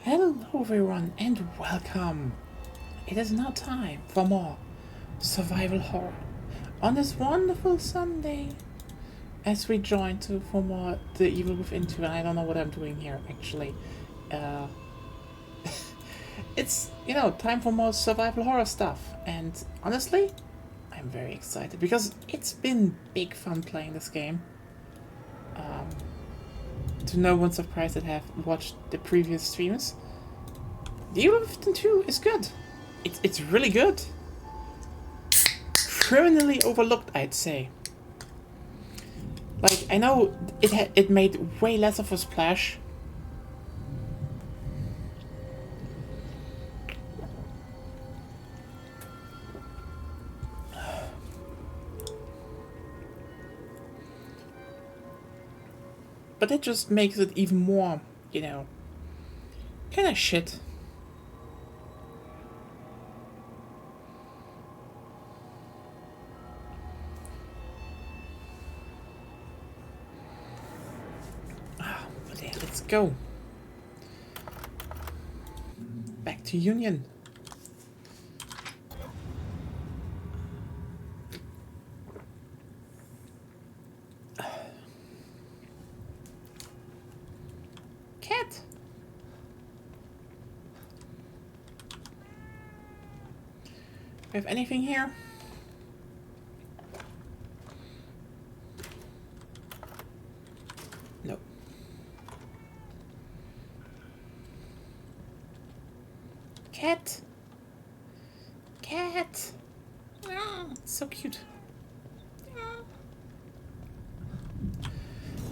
Hello everyone and welcome! It is now time for more survival horror on this wonderful Sunday as we join for more The Evil Within 2, and I don't know what I'm doing here actually. Uh, it's, time for more survival horror stuff, and honestly, I'm very excited because it's been big fun playing this game. To no one's surprise that have watched the previous streams, The Evil Within 2 is good. It's really good. Criminally overlooked, I'd say. Like, I know it made way less of a splash. But it just makes it even more, kinda shit. But yeah, let's go. Back to Union. Cat! We have anything here? No. Cat! Cat! Oh, it's so cute.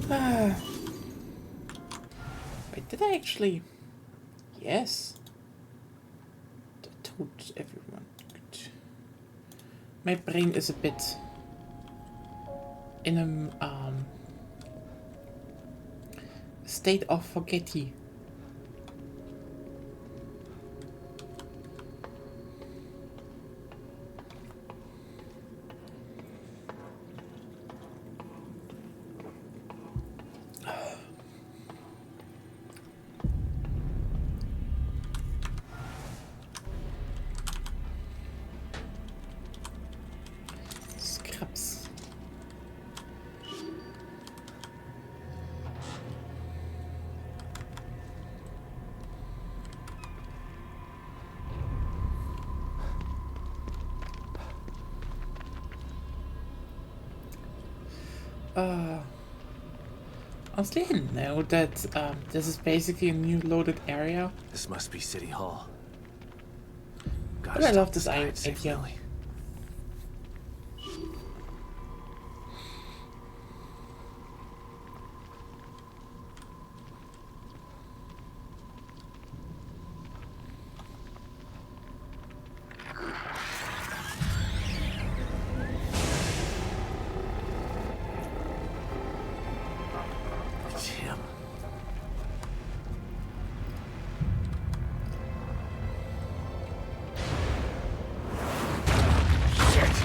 Ah. Wait, did I actually... Yes. I told everyone. Good. My brain is a bit... in a, state of forgetty. Scraps. Honestly, I didn't know that this is basically a new loaded area. This must be City Hall. But I love this idea. It's him. Shit!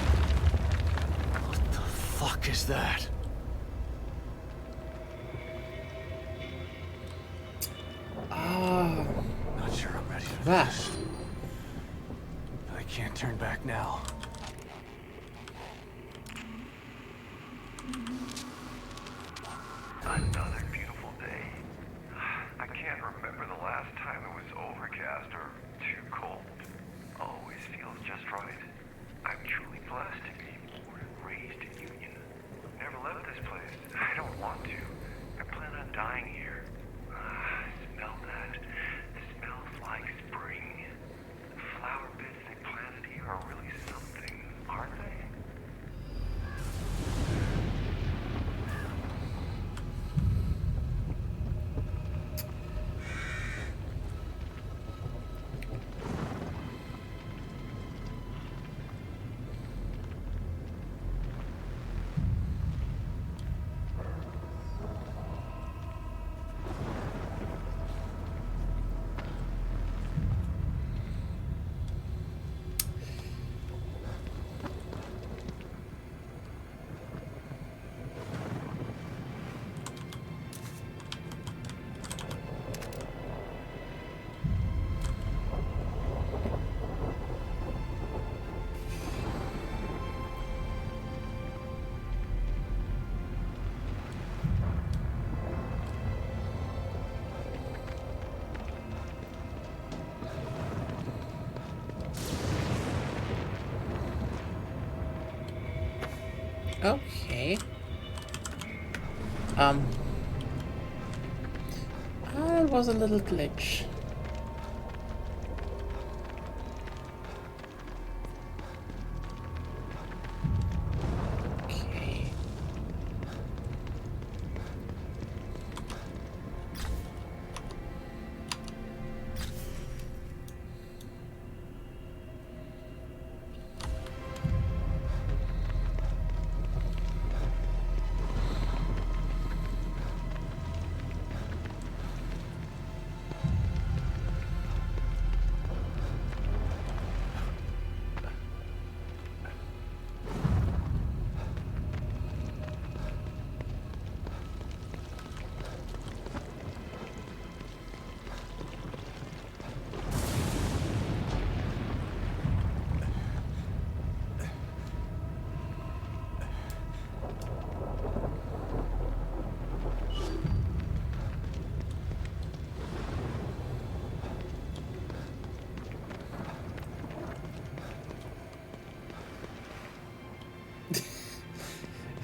What the fuck is that? Not sure I'm ready for That. this. But I can't turn back now. Another beautiful day. I can't remember the last time it was overcast or too cold. Always feels just right. I'm truly blessed to be born and raised in Union. Never left this place. I don't want to. I plan on dying here. Smell that. Smells like spring. The flower beds they planted here are really something. Okay. That was a little glitch. Okay.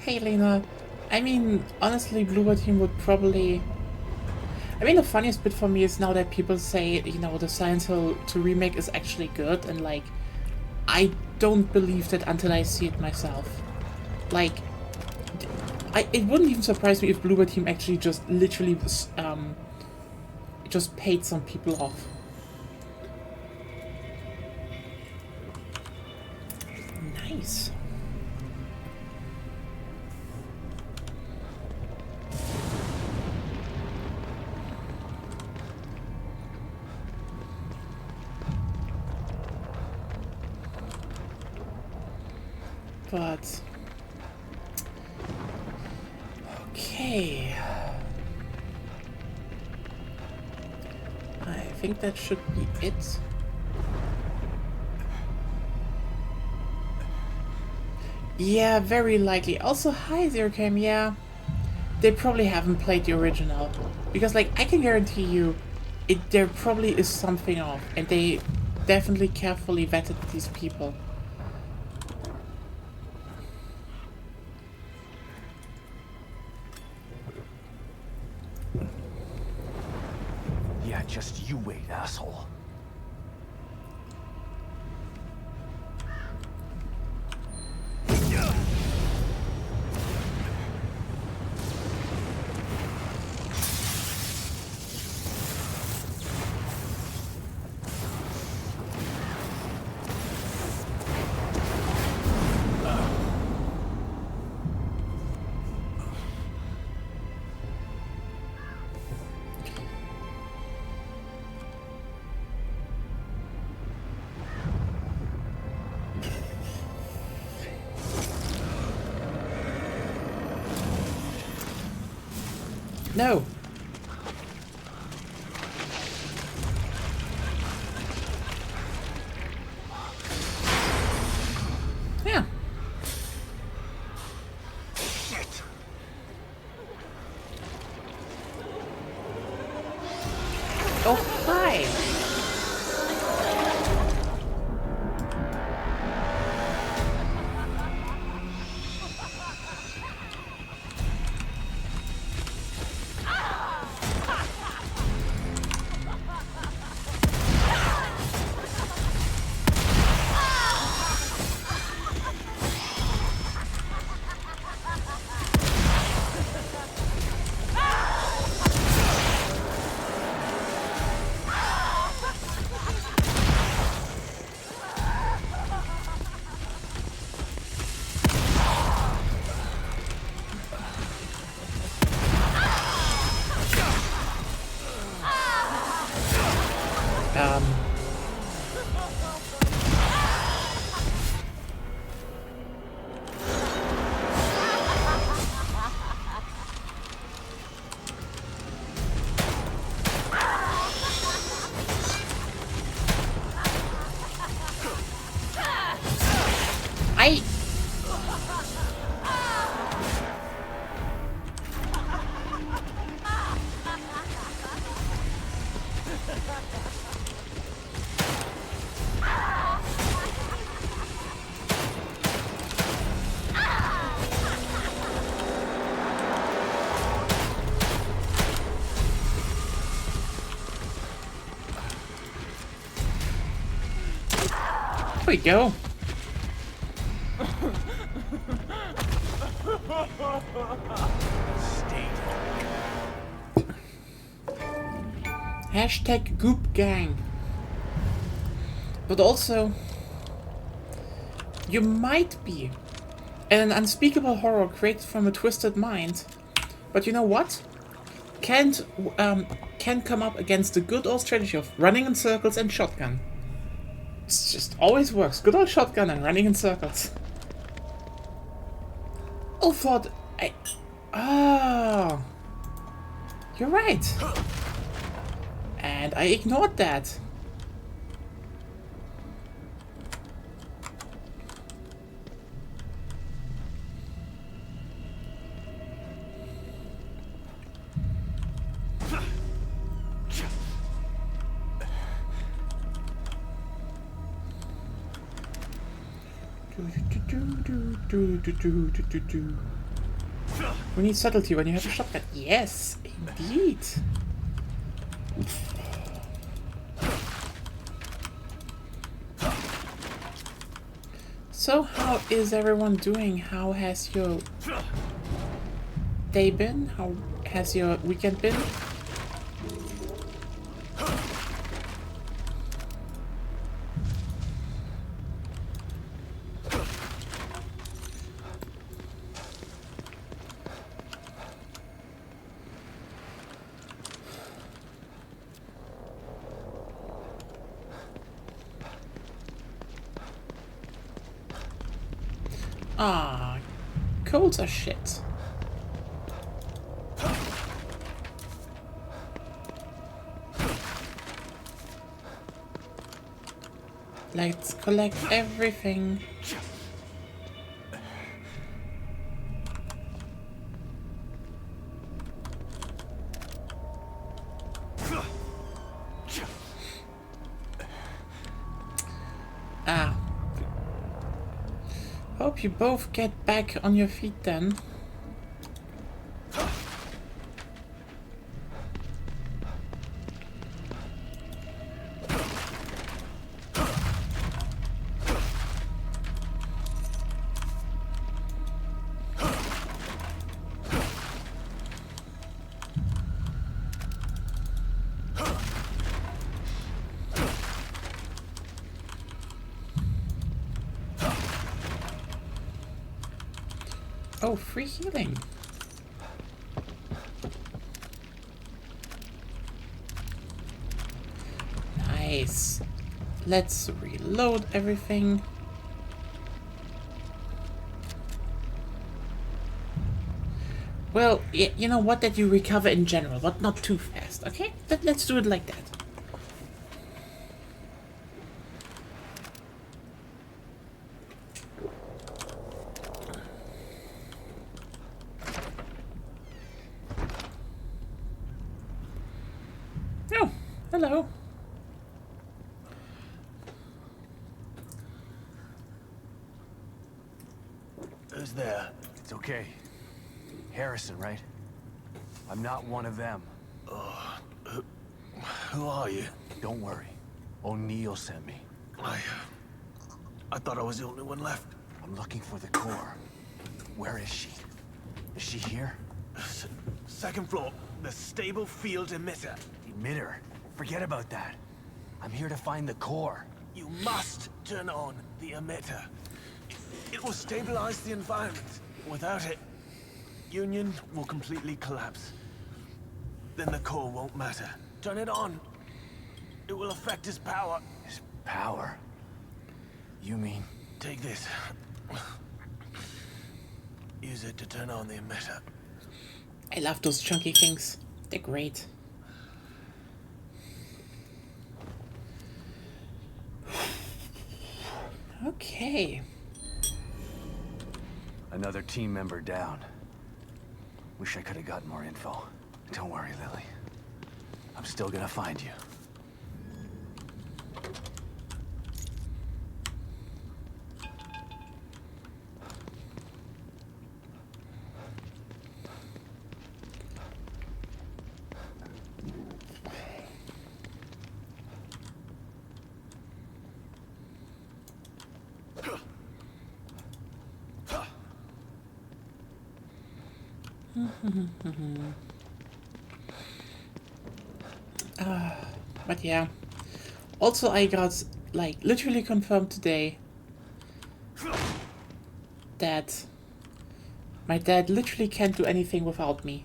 Hey, Lena. I mean, honestly, Bloober Team would probably... I mean, the funniest bit for me is now that people say, you know, the Silent Hill 2 remake is actually good, and, like, I don't believe that until I see it myself. Like, it wouldn't even surprise me if Bloober Team actually just literally just paid some people off. Nice. But okay, I think that should be it. Yeah, very likely. Also, hi Zerocam, yeah. They probably haven't played the original. Because, like, I can guarantee you, there probably is something off. And they definitely carefully vetted these people. Yeah, just you wait, asshole. No! Yeah. Shit! Oh, hi! we go. Hashtag Goop Gang. But also, you might be in an unspeakable horror created from a twisted mind. But you know what? Can come up against the good old strategy of running in circles and shotgun. It just always works. Good old shotgun and running in circles. Oh, thought I. Oh, you're right. And I ignored that. We need subtlety when you have a shotgun. Yes, indeed. So, how is everyone doing? How has your day been? How has your weekend been? Ah, colds are shit. Let's collect everything. Ah. Hope you both get back on your feet then. Oh, free healing. Nice. Let's reload everything. Well, you know what? That you recover in general, but not too fast, okay? Let's do it like that. Oh, hello. Who's there? It's okay. Harrison, right? I'm not one of them. Who are you? Don't worry. O'Neill sent me. I thought I was the only one left. I'm looking for the core. Where is she? Is she here? Second floor, the stable field emitter. Emitter. Forget about that. I'm here to find the core. You must turn on the emitter. It will stabilize the environment. Without it, Union will completely collapse. Then the core won't matter. Turn it on. It will affect his power. His power? You mean? Take this. Use it to turn on the emitter. I love those chunky things. They're great. Okay. Another team member down. Wish I could have gotten more info. Don't worry, Lily. I'm still gonna find you. But yeah. Also, I got, like, literally confirmed today that my dad literally can't do anything without me.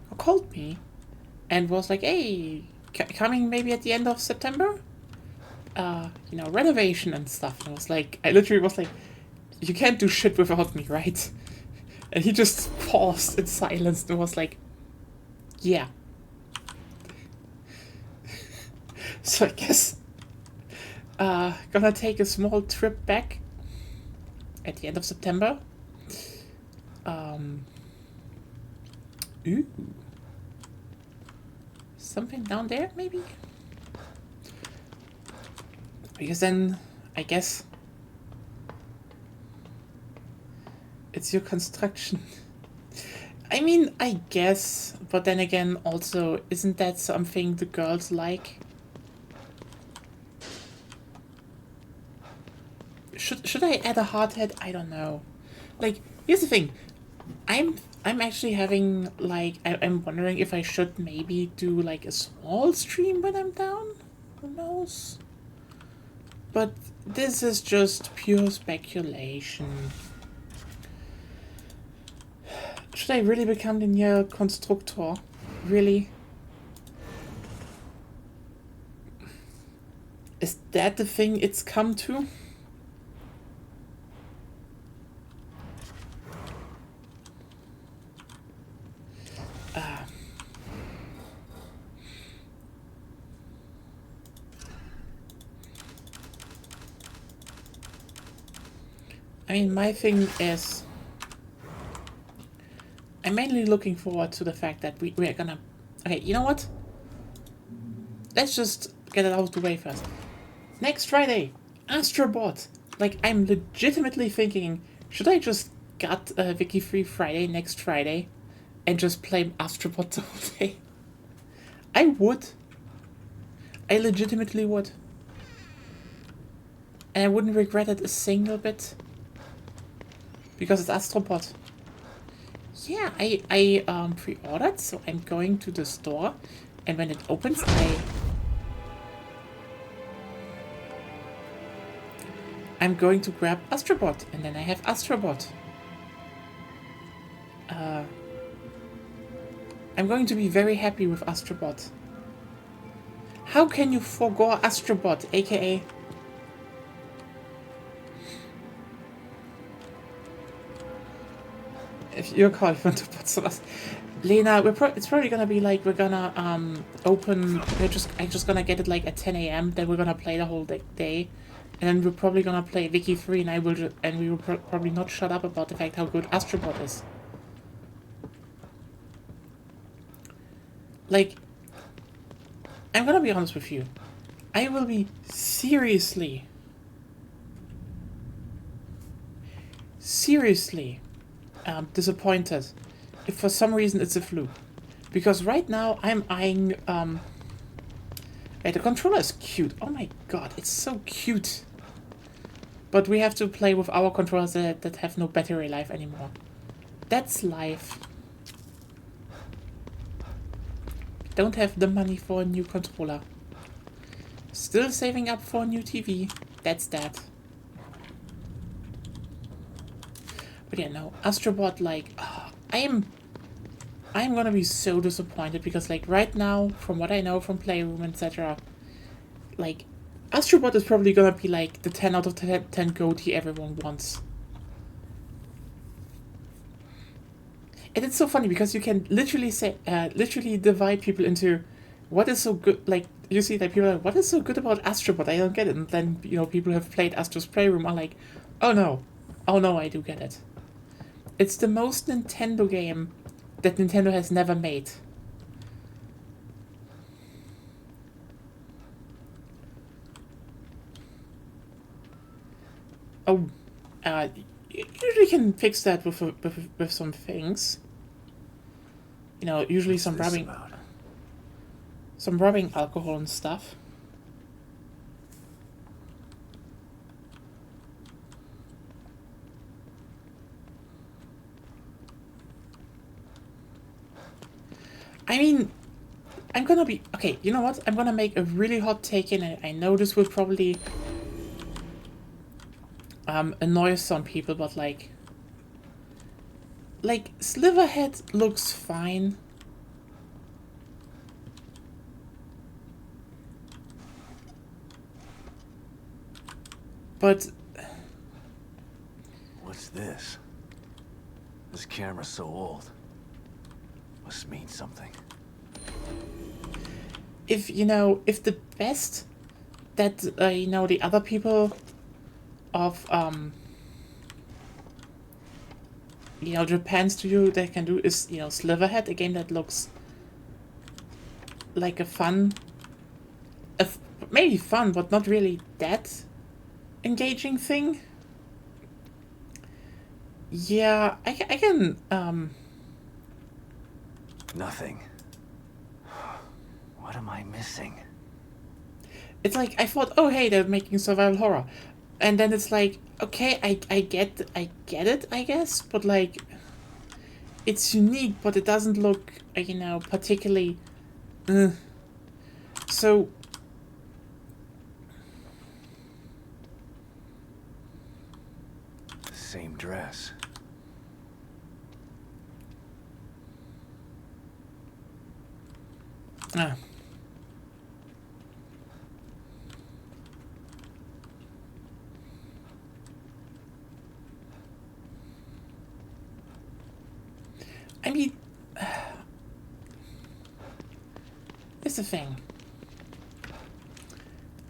He called me and was like, hey, coming maybe at the end of September? You know, renovation and stuff. And I literally was like, you can't do shit without me, right? And he just paused in silence and was like, yeah. So I guess, gonna take a small trip back at the end of September. Ooh. Something down there, maybe? Because then, I guess, it's your construction. I mean, I guess, but then again, also, isn't that something the girls like? Should I add a hard head? I don't know. Like, here's the thing. I'm actually having, like, I'm wondering if I should maybe do, like, a small stream when I'm down? Who knows? But this is just pure speculation. Should I really become the new constructor? Really? Is that the thing it's come to? I mean, my thing is, I'm mainly looking forward to the fact that we're gonna... Okay, you know what? Let's just get it out of the way first. Next Friday, Astrobot. Like, I'm legitimately thinking, should I just get Wiki Free Friday next Friday and just play Astrobot the whole day? I would. I legitimately would. And I wouldn't regret it a single bit. Because it's Astrobot. Yeah, I pre-ordered, so I'm going to the store, and when it opens, I'm going to grab Astrobot, and then I have Astrobot. I'm going to be very happy with Astrobot. How can you forgo Astrobot, aka... If you're calling for to put some... Lena, it's probably gonna be like, we're gonna open... I'm just gonna get it like at 10 a.m. Then we're gonna play the whole day. And then we're probably gonna play Wiki 3, and we will probably not shut up about the fact how good Astrobot is. Like, I'm gonna be honest with you. I will be seriously disappointed if for some reason it's a fluke. Because right now I'm eyeing... Hey, the controller is cute. Oh my god, it's so cute. But we have to play with our controllers that have no battery life anymore. That's life. Don't have the money for a new controller. Still saving up for a new TV. That's that. But yeah, no, Astrobot, like, I'm gonna be so disappointed because, like, right now, from what I know from Playroom, etc., like, Astrobot is probably gonna be, like, the 10 out of 10 goatee everyone wants. And it's so funny because you can literally divide people into what is so good, like, you see that people are like, what is so good about Astrobot? I don't get it. And then, you know, people who have played Astro's Playroom are like, oh no, I do get it. It's the most Nintendo game that Nintendo has never made. Oh, you usually can fix that with some things. You know, usually some rubbing alcohol and stuff. I mean, I'm gonna be... Okay, you know what? I'm gonna make a really hot take, and I know this will probably annoy some people, but like Sliverhead looks fine. But What's this? This camera's so old. Must mean something. if the best that the other people of Japan studio they can do is Sliverhead, a game that looks like a fun, maybe fun, but not really that engaging thing. Yeah, I can Nothing. What am I missing? It's like I thought, oh hey, they're making survival horror, and then it's like, okay, I get it, I guess, but like, it's unique, but it doesn't look, particularly. So. The same dress. Ah. I mean, here's the thing.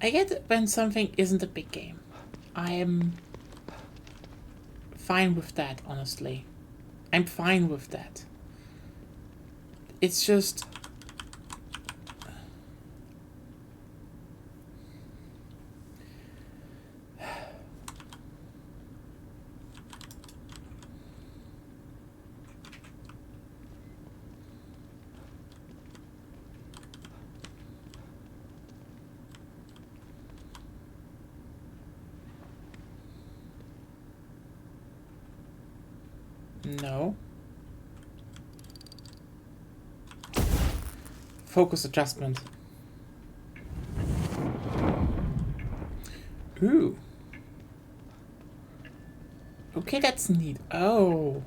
I get when something isn't a big game. I am fine with that, honestly. I'm fine with that. It's just... No. Focus adjustment. Ooh. Okay, that's neat. Oh.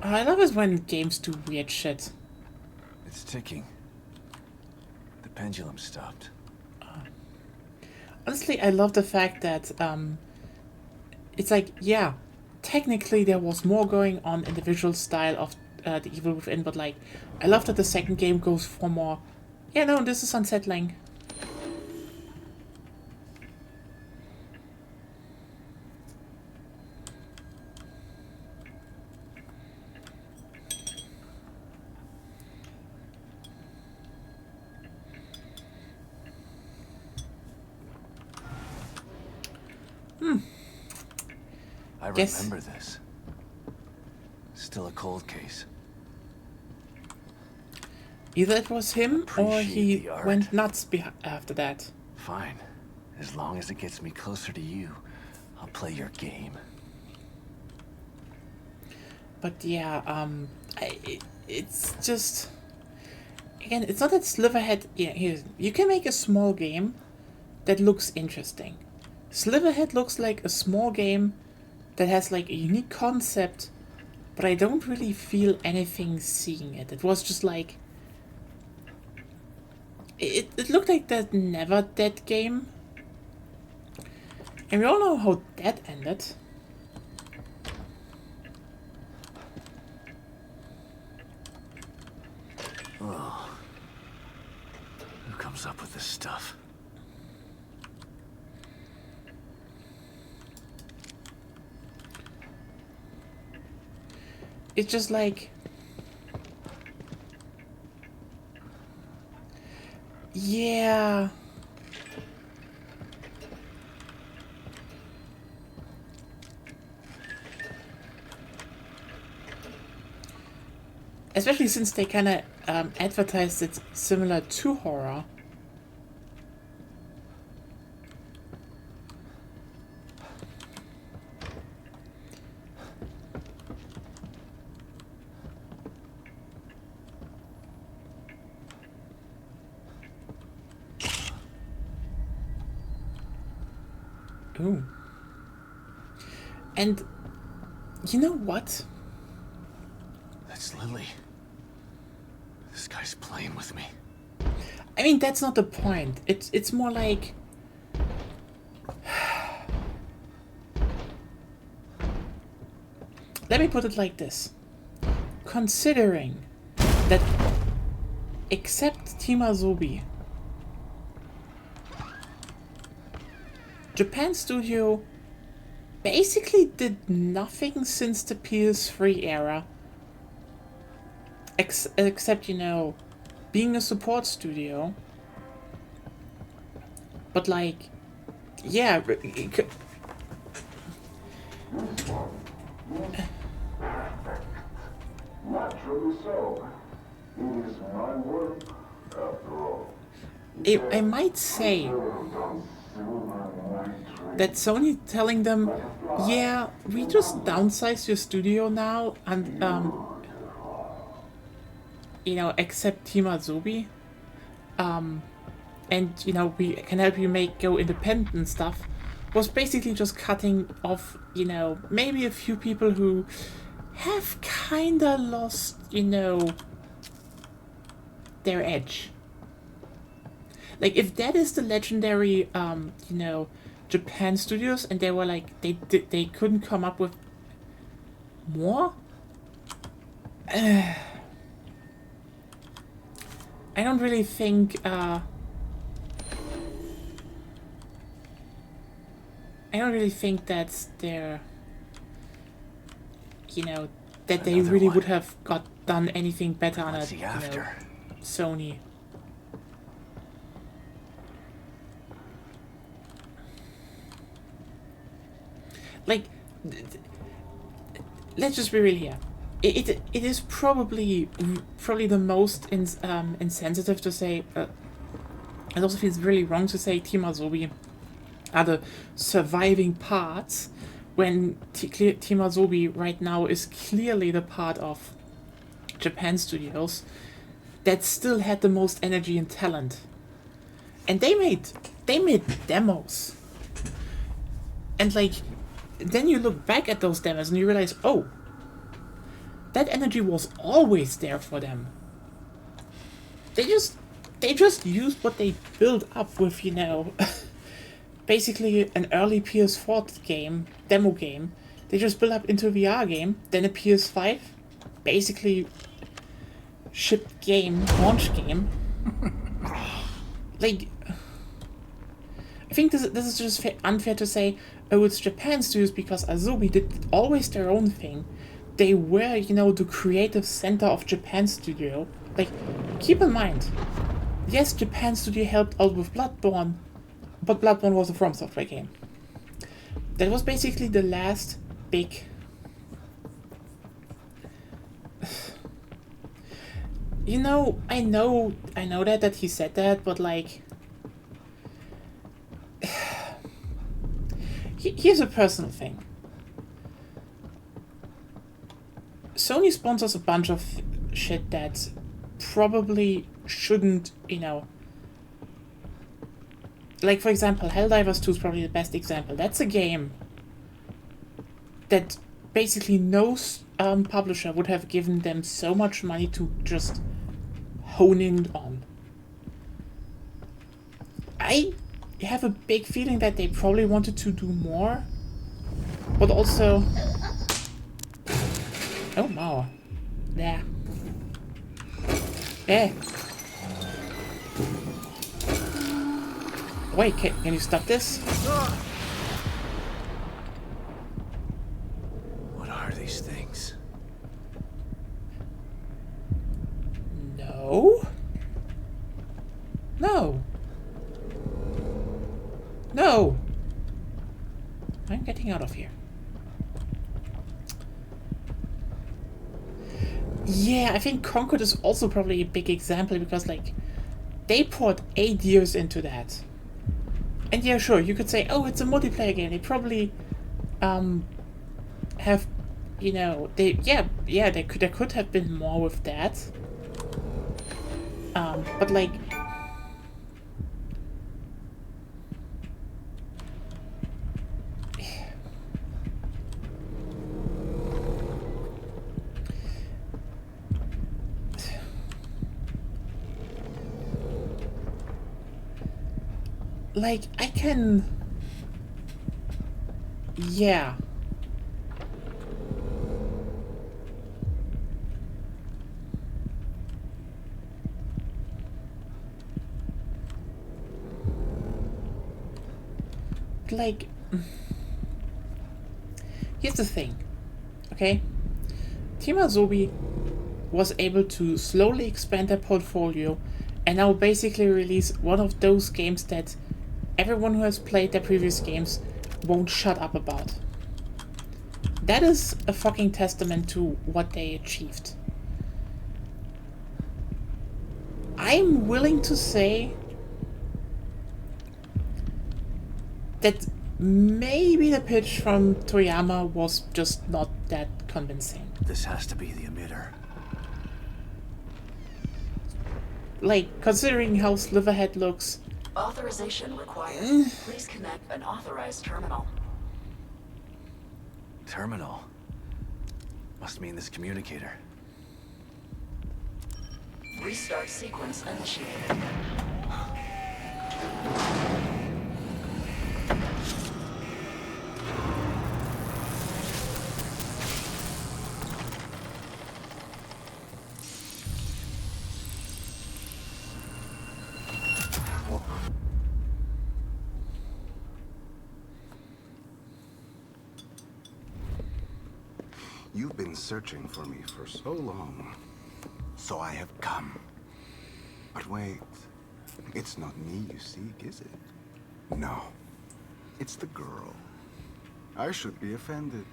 I love it when games do weird shit. It's ticking. The pendulum stopped. Honestly, I love the fact that it's like, yeah, technically there was more going on in the visual style of The Evil Within, but like, I love that the second game goes for more, yeah, no, this is unsettling. I Guess- remember this. Still a cold case. Either it was him or Appreciate he the art. went nuts after that. Fine. As long as it gets me closer to you, I'll play your game. But yeah, it's just... Again, it's not that Sliverhead... Yeah, you can make a small game that looks interesting. Sliverhead looks like a small game that has like a unique concept, but I don't really feel anything seeing it. It was just like... It looked like that Never Dead game. And we all know how that ended. Oh. Who comes up with this stuff? It's just like... Yeah... Especially since they kind of advertised it similar to horror. Ooh. And you know what? That's Lily. This guy's playing with me. I mean, that's not the point. It's more like... Let me put it like this. Considering that except Team Asobi, Japan Studio basically did nothing since the PS3 era. Except, you know, being a support studio. But like, yeah, Naturally so. It is my work, after all. I might say that Sony telling them, yeah, we just downsized your studio now, and you know, except Team Asobi, and you know, we can help you go independent stuff, was basically just cutting off, you know, maybe a few people who have kinda lost, you know, their edge. Like, if that is the legendary, you know, Japan Studios, and they were like, they couldn't come up with more? I don't really think, I don't really think that's their, you know, that they Another really one. would have done anything better on What's a, he you know, after? Sony. Like, let's just be real here. It is probably the most insensitive to say. It also feels really wrong to say Team Asobi are the surviving parts when Team Asobi right now is clearly the part of Japan Studios that still had the most energy and talent, and they made demos, and like, then you look back at those demos and you realize, oh, that energy was always there for them. They just used what they built up with, you know, basically an early PS4 game, demo game. They just built up into a VR game, then a PS5, basically shipped game, launch game. Like, I think this is just unfair to say, oh, it's Japan Studios because Asobi did always their own thing. They were, you know, the creative center of Japan Studio. Like, keep in mind, yes, Japan Studio helped out with Bloodborne, but Bloodborne was a From Software game. That was basically the last big... You know, I know that he said that, but like... Here's a personal thing. Sony sponsors a bunch of shit that probably shouldn't, you know... Like, for example, Helldivers 2 is probably the best example. That's a game that basically no publisher would have given them so much money to just hone in on. I have a big feeling that they probably wanted to do more, but also... Oh, wow. There. There. Wait, can you stop this? What are these things? No. No. No. I'm getting out of here. Yeah, I think Concord is also probably a big example because, like, they poured 8 years into that. And yeah, sure, you could say, oh, it's a multiplayer game. They probably have, you know, there could have been more with that. But like, like, I can... Yeah. Like... Here's the thing, okay? Team Asobi was able to slowly expand their portfolio and now basically release one of those games that everyone who has played their previous games won't shut up about. That is a fucking testament to what they achieved. I'm willing to say that maybe the pitch from Toriyama was just not that convincing. This has to be the emitter. Like, considering how Sliverhead looks... Authorization required. Please connect an authorized terminal. Terminal? Must mean this communicator. Restart sequence initiated. You've been searching for me for so long, so I have come. But wait, it's not me you seek, is it? No, it's the girl. I should be offended.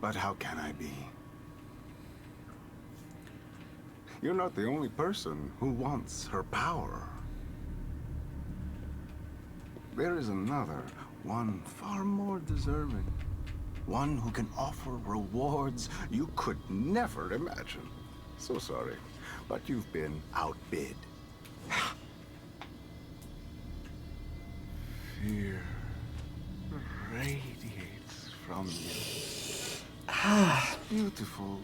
But how can I be? You're not the only person who wants her power. There is another, one far more deserving. One who can offer rewards you could never imagine. So sorry, but you've been outbid. Fear radiates from you. It's beautiful,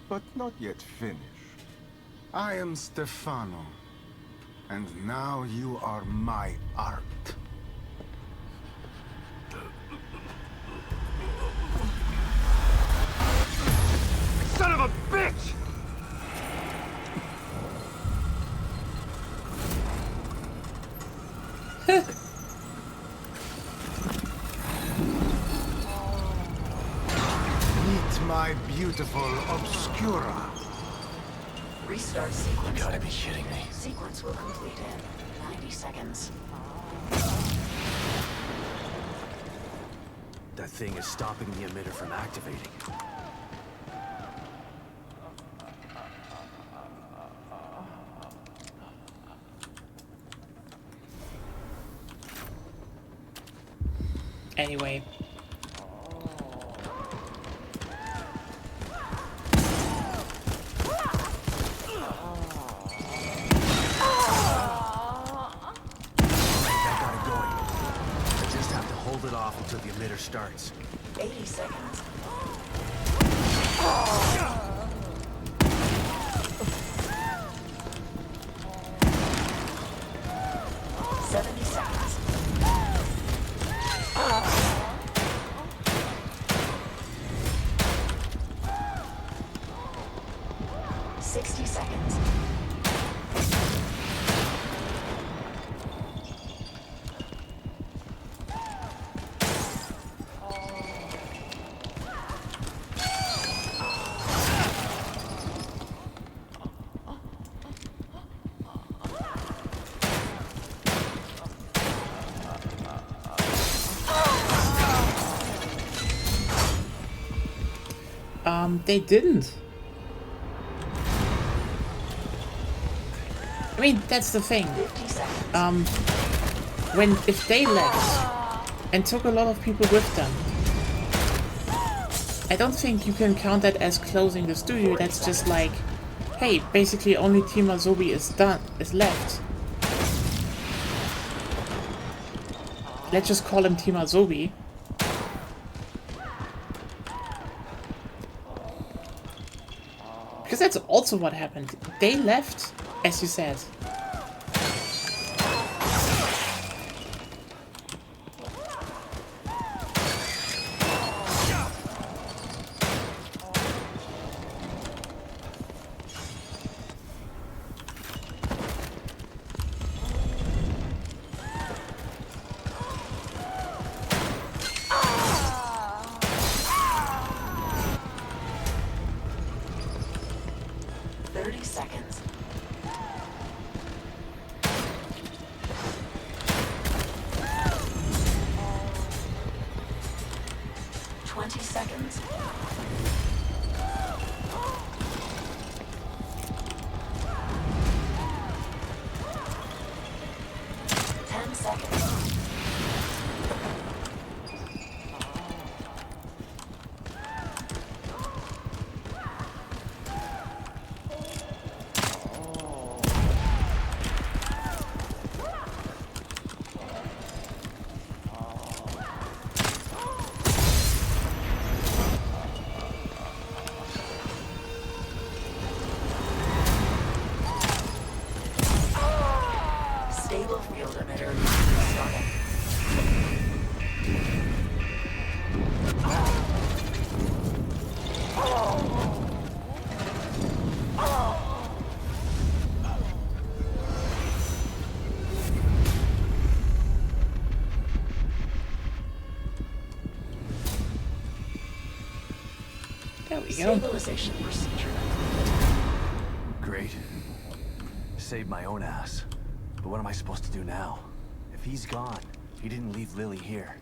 but not yet finished. I am Stefano, and now you are my art. Son of a bitch! Meet my beautiful Obscura. Restart sequence. You gotta be kidding me. Sequence will complete in 90 seconds. That thing is stopping the emitter from activating. Anyway. Hold it off until the emitter starts. 80 seconds. 70 seconds. 60 seconds. They didn't. I mean, that's the thing. 50 seconds. If they left and took a lot of people with them, I don't think you can count that as closing the studio. That's just like, hey, basically only Team Asobi is left. Let's just call him Team Asobi. Because that's also what happened. They left, as you said. 20 seconds. 10 seconds. Stable field emitter started. There we go. Stabilization procedure. Great. Saved my own ass. But what am I supposed to do now? If he's gone, he didn't leave Lily here.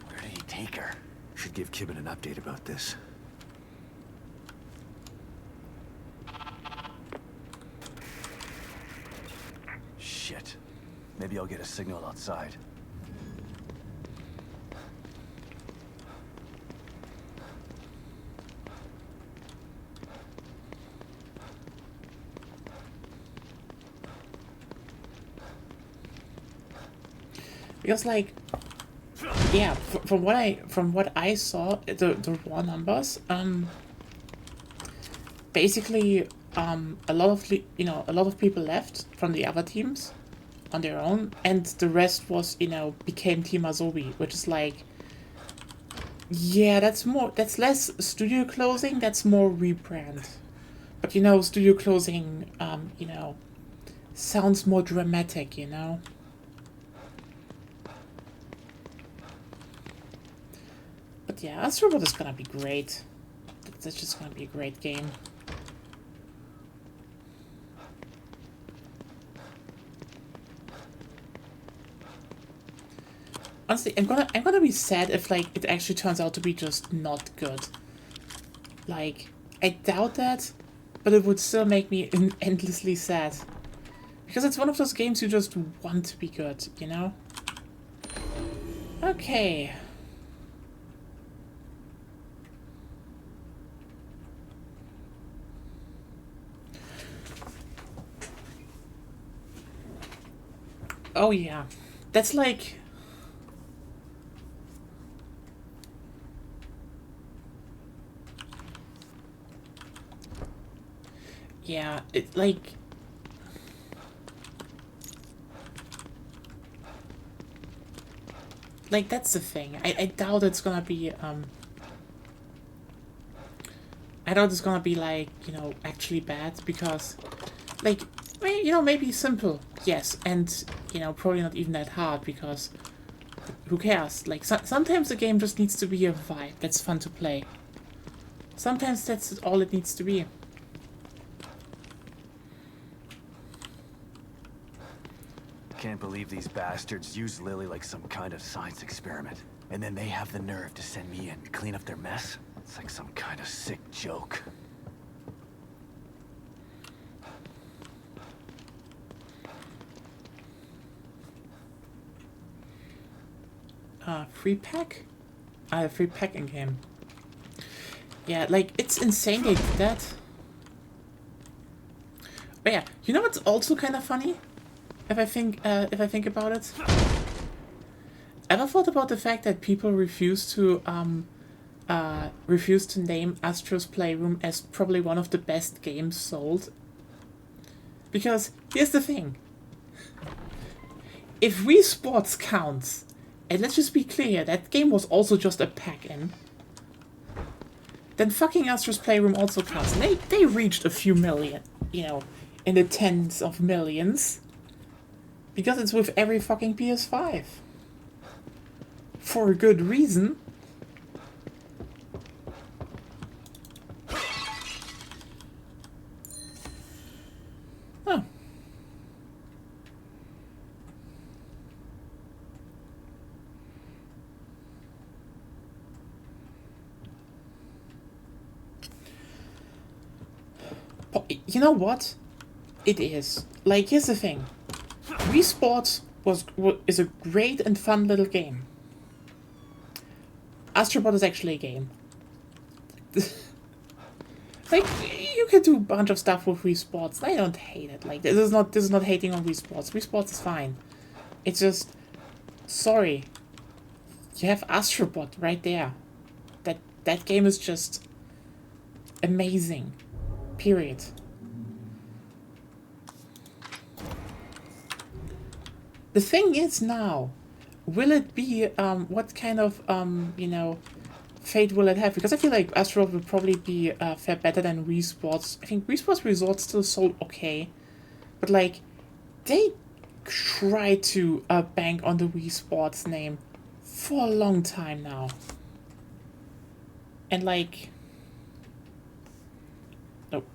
Where did he take her? Should give Kibben an update about this. Shit. Maybe I'll get a signal outside. Because like, yeah, from what I saw, the raw numbers, basically, a lot of a lot of people left from the other teams on their own, and the rest was became Team Asobi, which is like, yeah, that's less studio closing, that's more rebrand, but studio closing, sounds more dramatic, But yeah, Astrobot is gonna be great. That's just gonna be a great game. Honestly, I'm gonna be sad if like it actually turns out to be just not good. Like, I doubt that, but it would still make me endlessly sad. Because it's one of those games you just want to be good, Okay. Oh yeah, that's like... Yeah, it like... Like, that's the thing. I doubt it's gonna be, I doubt it's gonna be like, actually bad, because, like, maybe simple, yes, and, probably not even that hard, because who cares? Like, sometimes the game just needs to be a vibe that's fun to play. Sometimes that's all it needs to be. Can't believe these bastards use Lily like some kind of science experiment. And then they have the nerve to send me in to clean up their mess? It's like some kind of sick joke. Free pack? Free pack in game. Yeah, like, it's insane they did that. But yeah, what's also kind of funny? If I think about it. Ever thought about the fact that people refuse to name Astro's Playroom as probably one of the best games sold? Because here's the thing. If Wii Sports counts, and let's just be clear, that game was also just a pack-in, then fucking Astro's Playroom also counts. And they reached a few million, in the tens of millions. Because it's with every fucking PS5. For a good reason. Oh. You know what? It is. Like, here's the thing. Wii Sports is a great and fun little game. Astrobot is actually a game. Like, you can do a bunch of stuff with Wii Sports. I don't hate it. Like, this is not hating on Wii Sports. Wii Sports is fine. It's just, sorry. You have Astrobot right there. That game is just amazing. Period. The thing is now, will it be, what kind of, fate will it have? Because I feel like Astrobot will probably be fare better than Wii Sports. I think Wii Sports Resort still sold okay. But, like, they tried to bank on the Wii Sports name for a long time now. And, like... Nope.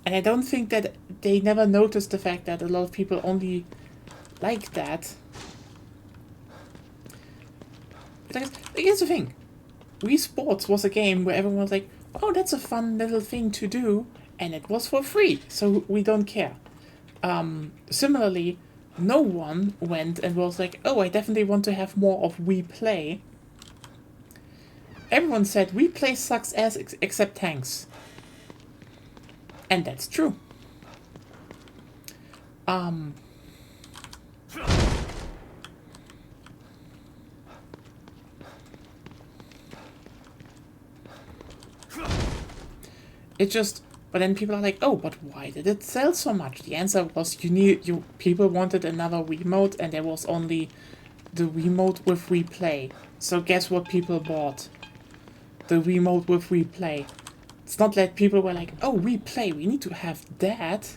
And I don't think that they never noticed the fact that a lot of people only like that. But like, here's the thing. Wii Sports was a game where everyone was like, oh, that's a fun little thing to do. And it was for free, so we don't care. Similarly, no one went and was like, oh, I definitely want to have more of Wii Play. Everyone said Wii Play sucks ass except tanks. And that's true. It just, but then people are like, oh, but why did it sell so much? The answer was people wanted another Wiimote, and there was only the Wiimote with Wii Play. So guess what people bought? The Wiimote with Wii Play. It's not that people were like, oh, Wii Play, we need to have that.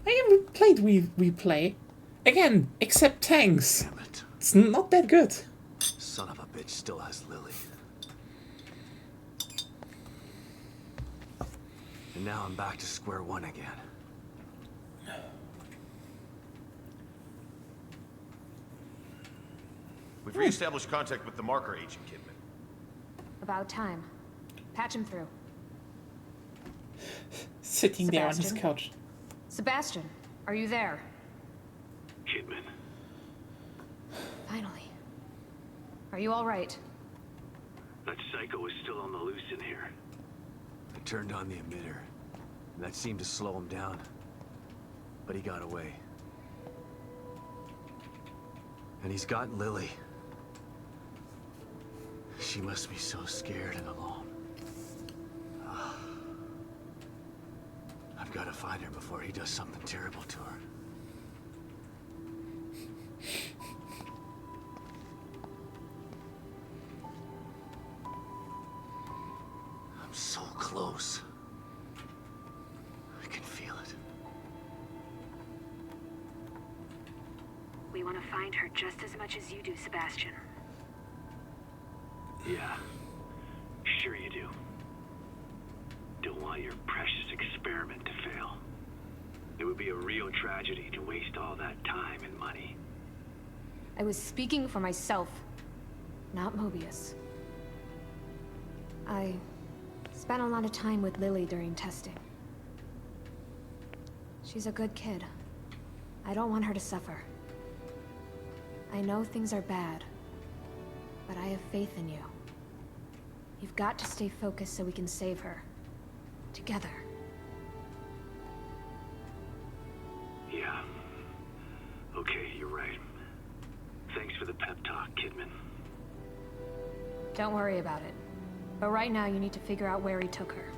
I never played Wii Play. Again, except tanks. Damn it. It's not that good. Son of a bitch still has Lily. And now I'm back to square one again. We've reestablished contact with the marker agent, Kidman. About time. Patch him through. Sitting there on his Sebastian? couch. Sebastian, are you there? Kidman. Finally. Are you all right? That psycho is still on the loose in here. I turned on the emitter, and that seemed to slow him down. But he got away. And he's got Lily. She must be so scared and alone. I've got to find her before he does something terrible to her. I'm so close. I can feel it. We want to find her just as much as you do, Sebastian. Yeah. Sure you do. Don't want your precious experiment to fail. It would be a real tragedy to waste all that time and money. I was speaking for myself, not Mobius. I spent a lot of time with Lily during testing. She's a good kid. I don't want her to suffer. I know things are bad, but I have faith in you. You've got to stay focused so we can save her. Together. Yeah. Okay, you're right. Thanks for the pep talk, Kidman. Don't worry about it. But right now you need to figure out where he took her.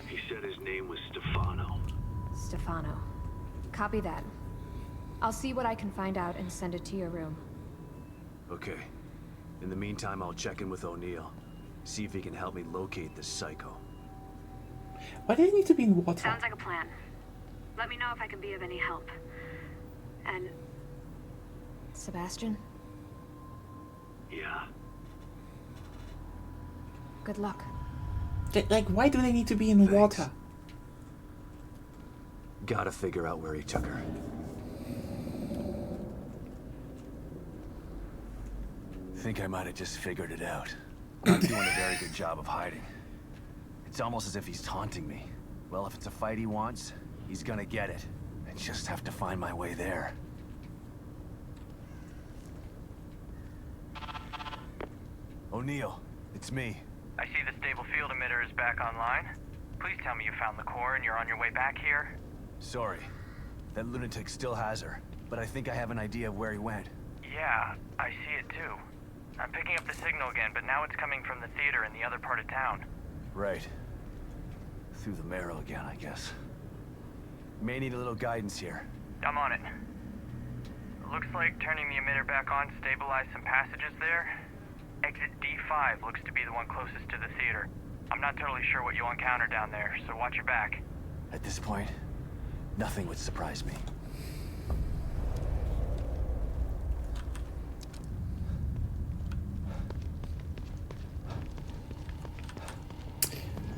He said his name was Stefano. Stefano. Copy that. I'll see what I can find out and send it to your room. Okay. In the meantime, I'll check in with O'Neill. See if he can help me locate this psycho. Why do they need to be in water? Sounds like a plan. Let me know if I can be of any help. And Sebastian, Yeah. good luck. Like, why do they need to be in Thanks. water? Gotta figure out where he took her. Think I might have just figured it out. Not doing a very good job of hiding. It's almost as if he's taunting me. Well, if it's a fight he wants, he's gonna get it. I just have to find my way there. O'Neill, it's me. I see the stable field emitter is back online. Please tell me you found the core and you're on your way back here. Sorry. That lunatic still has her, but I think I have an idea of where he went. Yeah, I see it too. I'm picking up the signal again, but now it's coming from the theater in the other part of town. Right. Through the marrow again, I guess. May need a little guidance here. I'm on it. Looks like turning the emitter back on stabilized some passages there. Exit D5 looks to be the one closest to the theater. I'm not totally sure what you'll encounter down there, so watch your back. At this point, nothing would surprise me.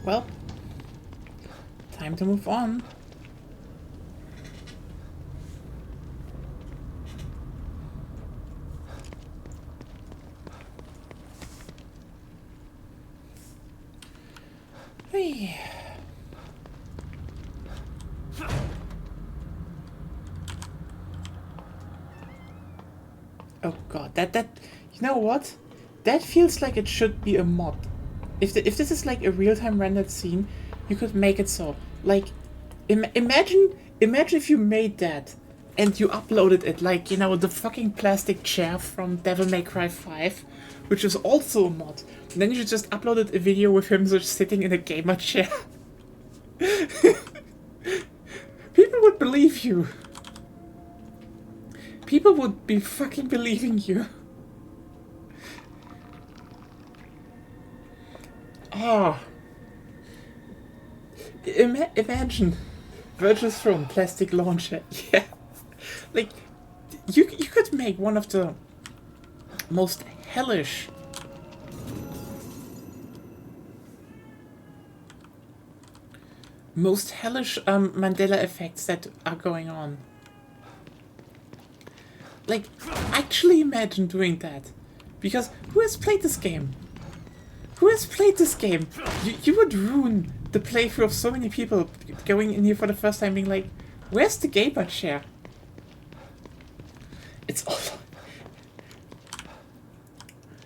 Well, time to move on. Hey. Oh god, that you know what? That feels like it should be a mod. If this is like a real-time rendered scene, you could make it so. Like, imagine if you made that and you uploaded it, like, you know, the fucking plastic chair from Devil May Cry 5, which is also a mod. And then you just uploaded a video with him just sitting in a gamer chair. People would believe you. People would be fucking believing you. Oh. Imagine Virgil's Throne plastic launcher. Yeah. Like, you could make one of the most hellish Mandela effects that are going on. Like, actually imagine doing that. Because who has played this game? Who has played this game? You would ruin the playthrough of so many people going in here for the first time being like, where's the gamer chair? It's all...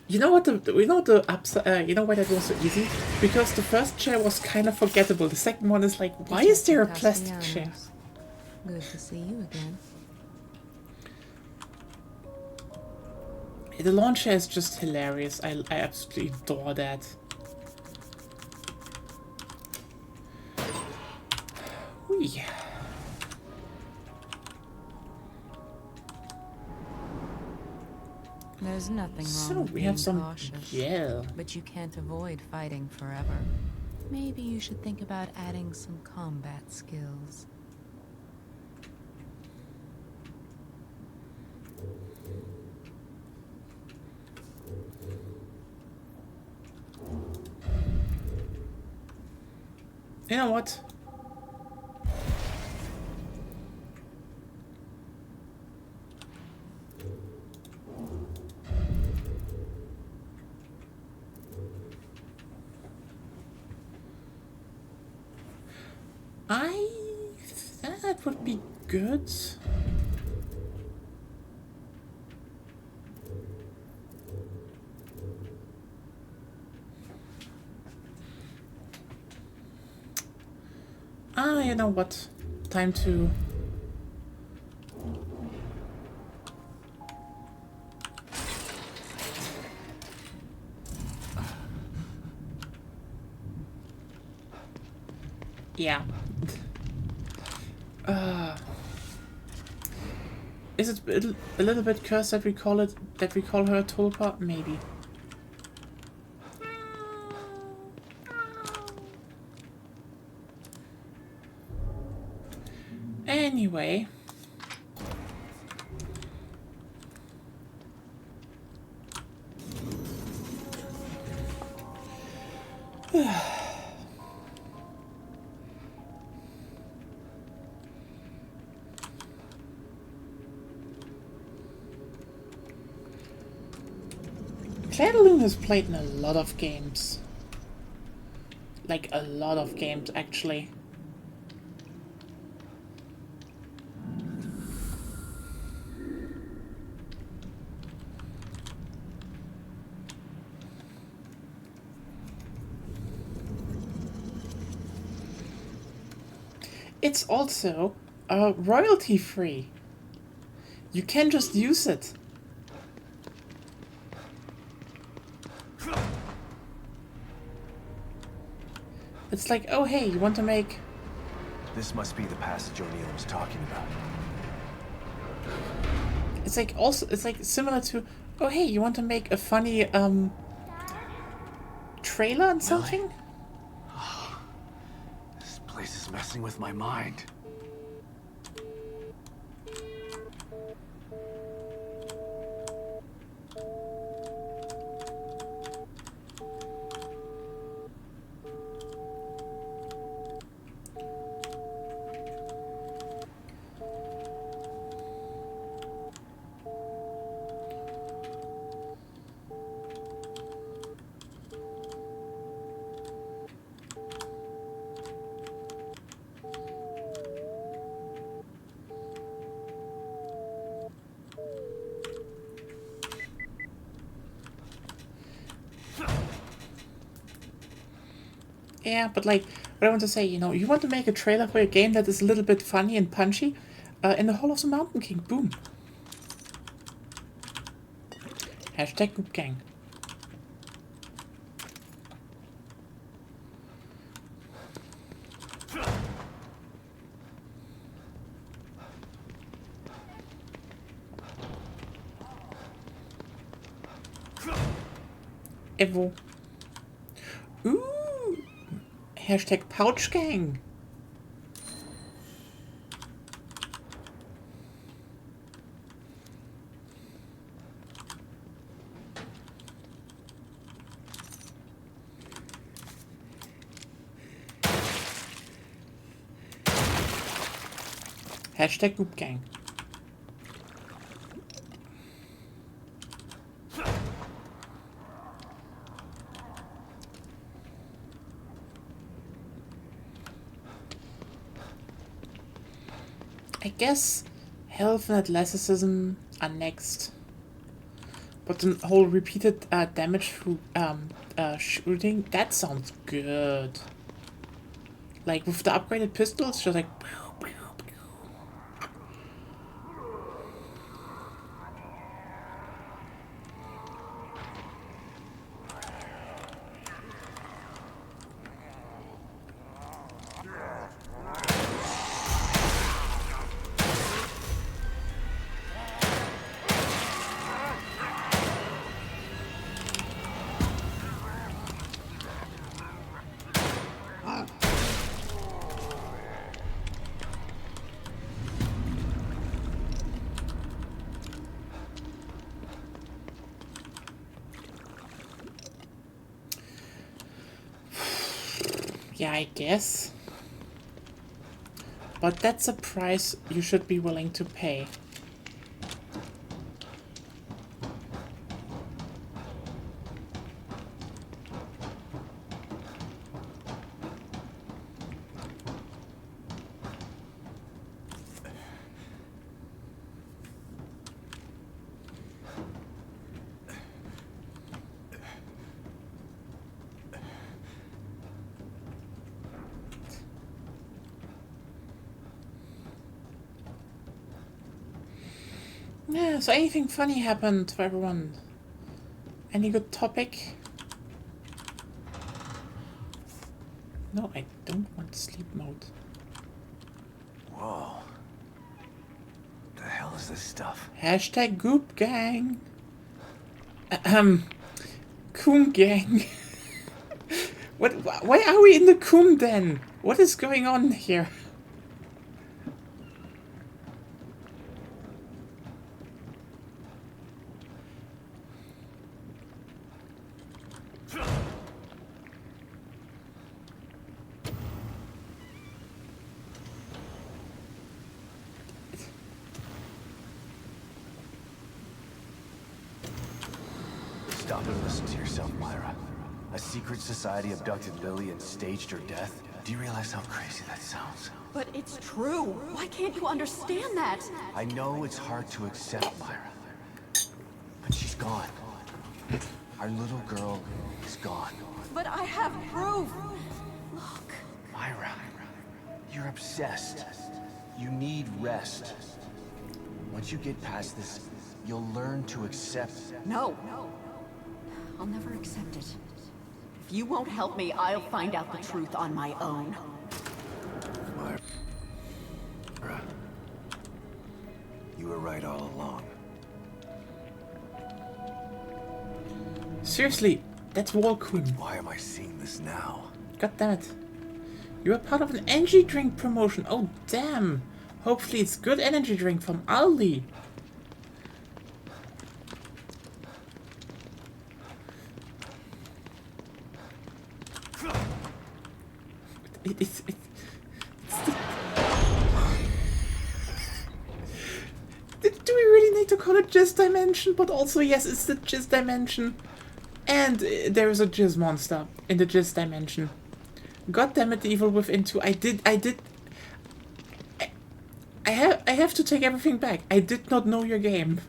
You know why that was so easy? Because the first chair was kind of forgettable. The second one is like, why is there a plastic chair? Good to see you again. The launcher is just hilarious. I absolutely adore that. Whee. There's nothing wrong So with we have being some cautious, gel. but you can't avoid fighting forever. Maybe you should think about adding some combat skills. You know what? That would be good. You know what? Time to... Yeah. Is it a little bit cursed that we call her a tulpa? Maybe. Anyway. Claire de Lune has played in a lot of games. like a lot of games actually. It's also royalty free. You can just use it. It's like, oh hey, you want to make... This must be the passage O'Neill was talking about. It's like also, it's like similar to, oh hey, you want to make a funny trailer and something? This place is messing with my mind. Yeah, but like, what I want to say, you know, you want to make a trailer for a game that is a little bit funny and punchy, in the Hall of the Mountain King, boom. Hashtag Goop Gang. Evo. Ooh. Hashtag Pouch Gang. Hashtag Goop Gang. I guess health and athleticism are next. But the whole repeated damage through shooting, that sounds good. Like with the upgraded pistols, just like... Yeah, I guess. But that's a price you should be willing to pay. Yeah, so anything funny happened to everyone? Any good topic? No, I don't want sleep mode. Whoa. What the hell is this stuff? Hashtag Goop Gang. Coom Gang. What? Why are we in the Coom Den? What is going on here? Stop and listen to yourself, Myra. A secret society abducted Lily and staged her death? Do you realize how crazy that sounds? But it's true. Why can't you understand that? I know it's hard to accept, Myra. But she's gone. Our little girl is gone. But I have proof. Look. Myra, you're obsessed. You need rest. Once you get past this, you'll learn to accept. No. I'll never accept it. If you won't help me, I'll find out the truth on my own. Myra, you were right all along. Seriously, that's Walcoon. Why am I seeing this now? God damn it. You are part of an energy drink promotion. Oh, damn. Hopefully it's good energy drink from Aldi. It's the... Do we really need to call it Jizz Dimension? But also, yes, it's the Jizz Dimension. And there is a Jizz monster in the Jizz Dimension. God damn it, the Evil Within 2. I have to take everything back. I did not know your game.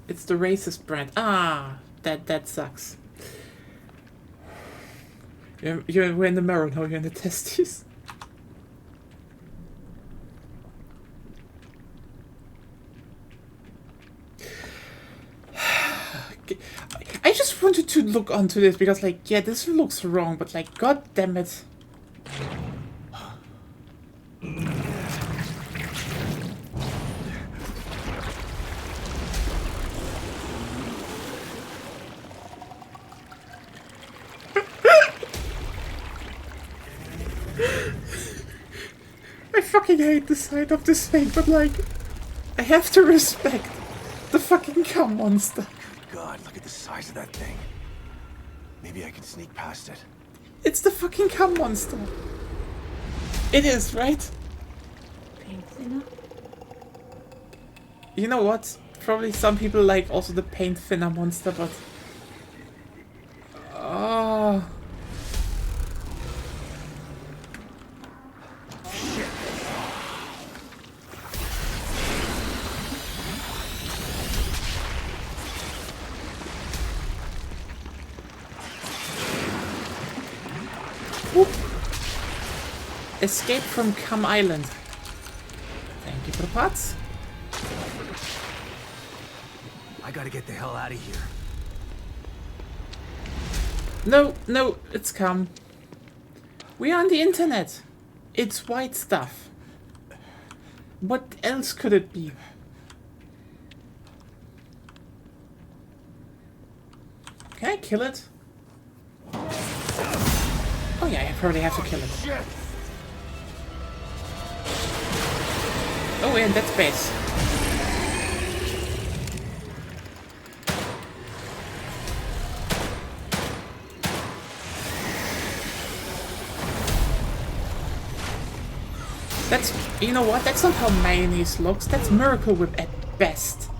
It's the racist brand. Ah, that sucks. You're in the mirror now. You're in the testes. I just wanted to look onto this because, like, yeah, this looks wrong, but, like, god damn it. I fucking hate the sight of this thing, but, like, I have to respect the fucking cum monster. God, look at the size of that thing. Maybe I can sneak past it. It's the fucking cum monster. It is, right? Paint thinner? You know what? Probably some people like also the paint thinner monster, but... Oh... Escape from Cum Island. Thank you for the parts. I gotta get the hell out of here. No, it's Cum. We are on the internet. It's white stuff. What else could it be? Can I kill it? Oh yeah, I probably have to kill it. Oh, we're in that space. That's, you know what, that's not how mayonnaise looks, that's Miracle Whip at best.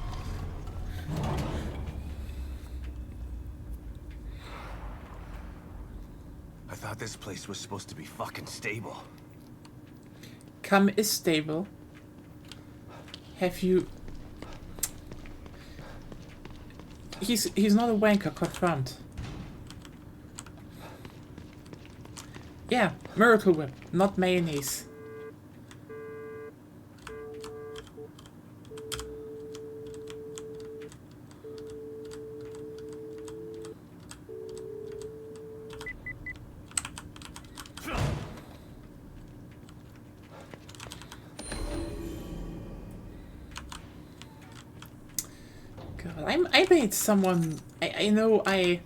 I thought this place was supposed to be fucking stable. Cum is stable. Have you... He's not a wanker, confirmed. Yeah, Miracle Whip, not mayonnaise. I made someone... I know I...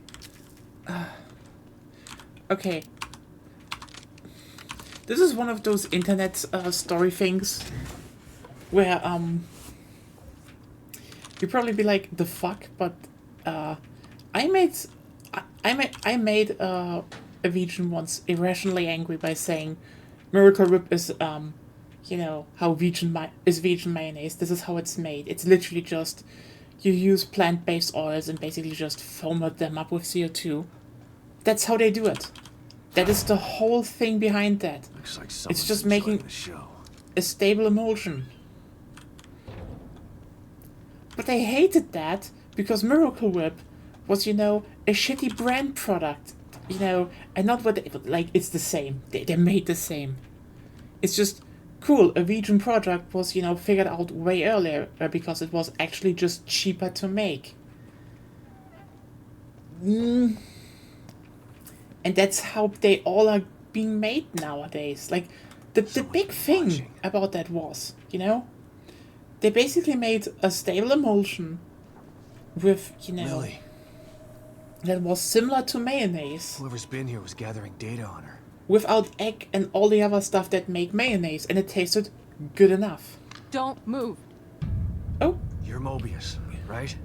okay. This is one of those internet story things where you'd probably be like, the fuck, but I made a Vegan once irrationally angry by saying Miracle Whip is you know, how vegan mayonnaise. This is how it's made. It's literally just, you use plant-based oils and basically just ferment them up with CO2. That's how they do it. That is the whole thing behind that. Looks like It's just making the show. a stable emulsion. But they hated that because Miracle Whip was, you know, a shitty brand product, you know, and not what they, like, it's the same. They're made the same. It's just cool. A vegan product was, you know, figured out way earlier because it was actually just cheaper to make. And that's how they all are being made nowadays. Like, the big thing about that was, you know, they basically made a stable emulsion with, you know, Lily. that was similar to mayonnaise. Whoever's been here was gathering data on her. Without egg and all the other stuff that make mayonnaise, and it tasted good enough. Don't move. Oh. You're Mobius, right?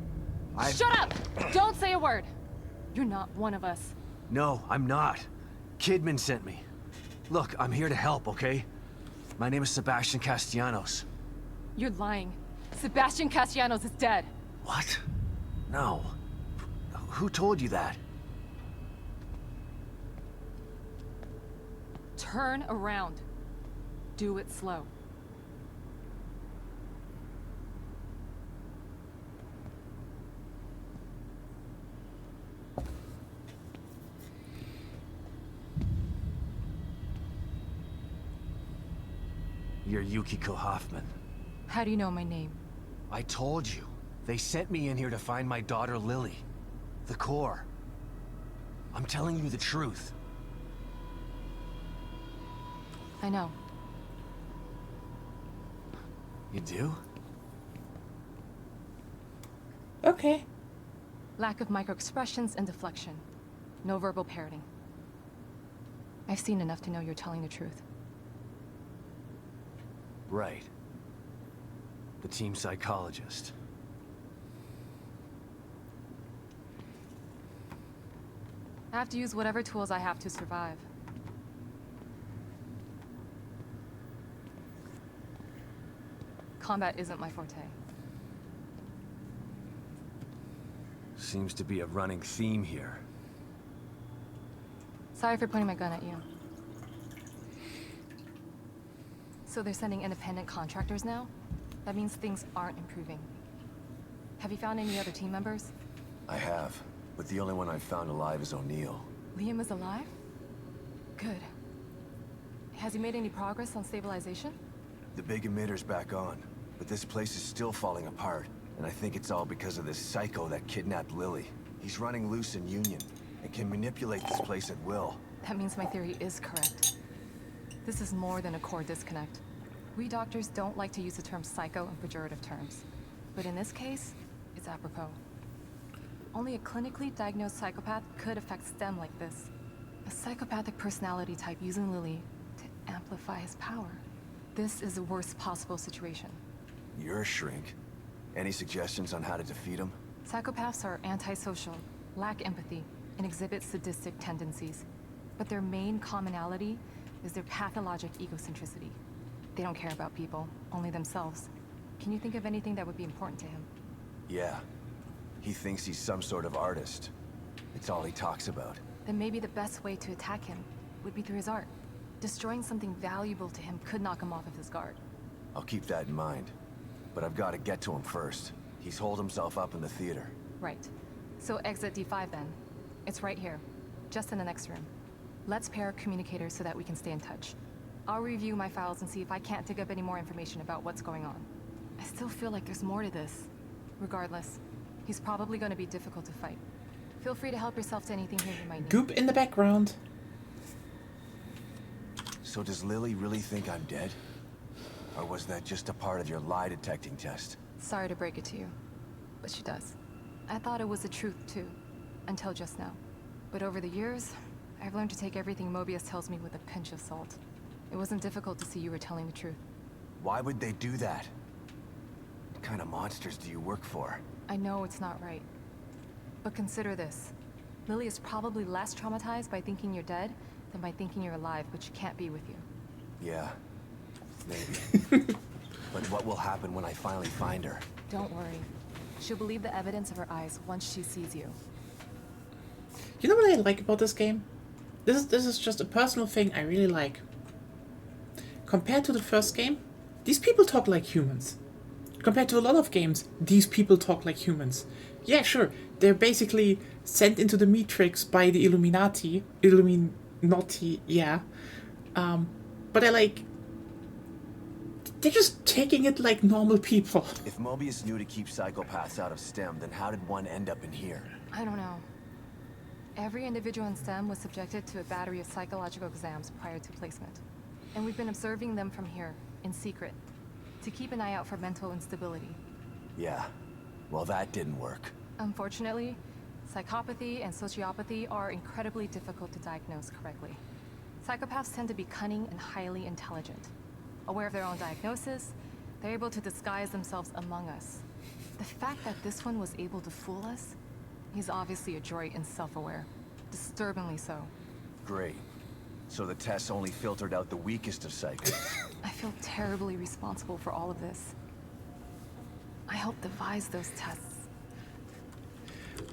Shut up! Don't say a word. You're not one of us. No, I'm not. Kidman sent me. Look, I'm here to help, okay? My name is Sebastian Castellanos. You're lying. Sebastian Castellanos is dead. What? No. Who told you that? Turn around. Do it slow. You're Yukiko Hoffman. How do you know my name? I told you. They sent me in here to find my daughter Lily. The core. I'm telling you the truth. I know. You do? Okay. Lack of microexpressions and deflection. No verbal parroting. I've seen enough to know you're telling the truth. Right. The team psychologist. I have to use whatever tools I have to survive. Combat isn't my forte. Seems to be a running theme here. Sorry for pointing my gun at you. So they're sending independent contractors now? That means things aren't improving. Have you found any other team members? I have, but the only one I've found alive is O'Neill. Liam is alive? Good. Has he made any progress on stabilization? The big emitter's back on, but this place is still falling apart, and I think it's all because of this psycho that kidnapped Lily. He's running loose in Union, and can manipulate this place at will. That means my theory is correct. This is more than a core disconnect. We doctors don't like to use the term psycho in pejorative terms. But in this case, it's apropos. Only a clinically diagnosed psychopath could affect STEM like this. A psychopathic personality type using Lily to amplify his power. This is the worst possible situation. You're a shrink. Any suggestions on how to defeat him? Psychopaths are antisocial, lack empathy, and exhibit sadistic tendencies. But their main commonality is their pathologic egocentricity. They don't care about people, only themselves. Can you think of anything that would be important to him? Yeah. He thinks he's some sort of artist. It's all he talks about. Then maybe the best way to attack him would be through his art. Destroying something valuable to him could knock him off of his guard. I'll keep that in mind. But I've got to get to him first. He's holed himself up in the theater. Right. So exit D5 then. It's right here, just in the next room. Let's pair communicators so that we can stay in touch. I'll review my files and see if I can't dig up any more information about what's going on. I still feel like there's more to this. Regardless, he's probably going to be difficult to fight. Feel free to help yourself to anything here you might need. Goop in the background. So does Lily really think I'm dead? Or was that just a part of your lie detecting test? Sorry to break it to you, but she does. I thought it was the truth too, until just now. But over the years, I've learned to take everything Mobius tells me with a pinch of salt. It wasn't difficult to see you were telling the truth. Why would they do that? What kind of monsters do you work for? I know it's not right. But consider this. Lily is probably less traumatized by thinking you're dead than by thinking you're alive, but she can't be with you. Yeah, maybe. But what will happen when I finally find her? Don't worry. She'll believe the evidence of her eyes once she sees you. You know what I like about this game? This is just a personal thing I really like. Compared to the first game, these people talk like humans. Compared to a lot of games, these people talk like humans. Yeah, sure, they're basically sent into the Matrix by the Illuminati, yeah. But they're just taking it like normal people. If Mobius knew to keep psychopaths out of STEM, then how did one end up in here? I don't know. Every individual in STEM was subjected to a battery of psychological exams prior to placement. And we've been observing them from here, in secret, to keep an eye out for mental instability. Yeah, well that didn't work. Unfortunately, psychopathy and sociopathy are incredibly difficult to diagnose correctly. Psychopaths tend to be cunning and highly intelligent. Aware of their own diagnosis, they're able to disguise themselves among us. The fact that this one was able to fool us, he's obviously adroit and self-aware. Disturbingly so. Great. So the tests only filtered out the weakest of psychos. I feel terribly responsible for all of this. I helped devise those tests.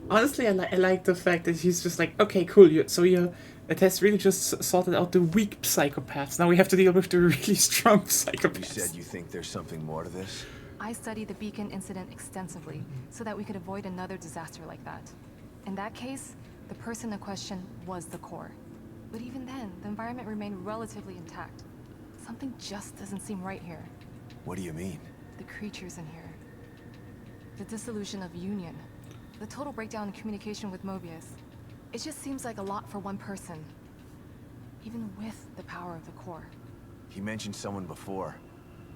Honestly, I like the fact that he's just like, okay, cool, the test really just sorted out the weak psychopaths. Now we have to deal with the really strong psychopaths. You said you think there's something more to this? I studied the Beacon incident extensively so that we could avoid another disaster like that. In that case, the person in question was the core. But even then, the environment remained relatively intact. Something just doesn't seem right here. What do you mean? The creatures in here. The dissolution of Union. The total breakdown in communication with Mobius. It just seems like a lot for one person. Even with the power of the core. He mentioned someone before.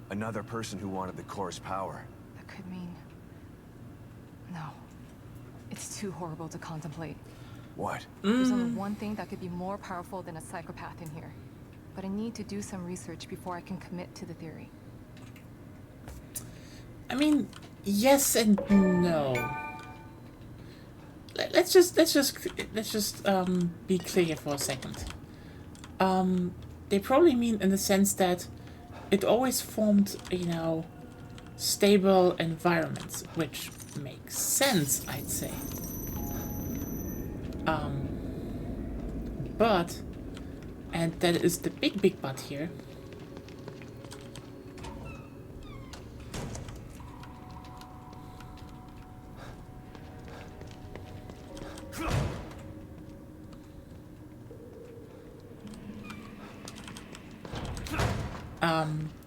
Another person who wanted the core's power. That could mean... No. It's too horrible to contemplate. What? There's only one thing that could be more powerful than a psychopath in here. But I need to do some research before I can commit to the theory. I mean, yes and no. Let's just be clear for a second. They probably mean in the sense that it always formed, stable environments, which makes sense, I'd say. But, and that is the big but here.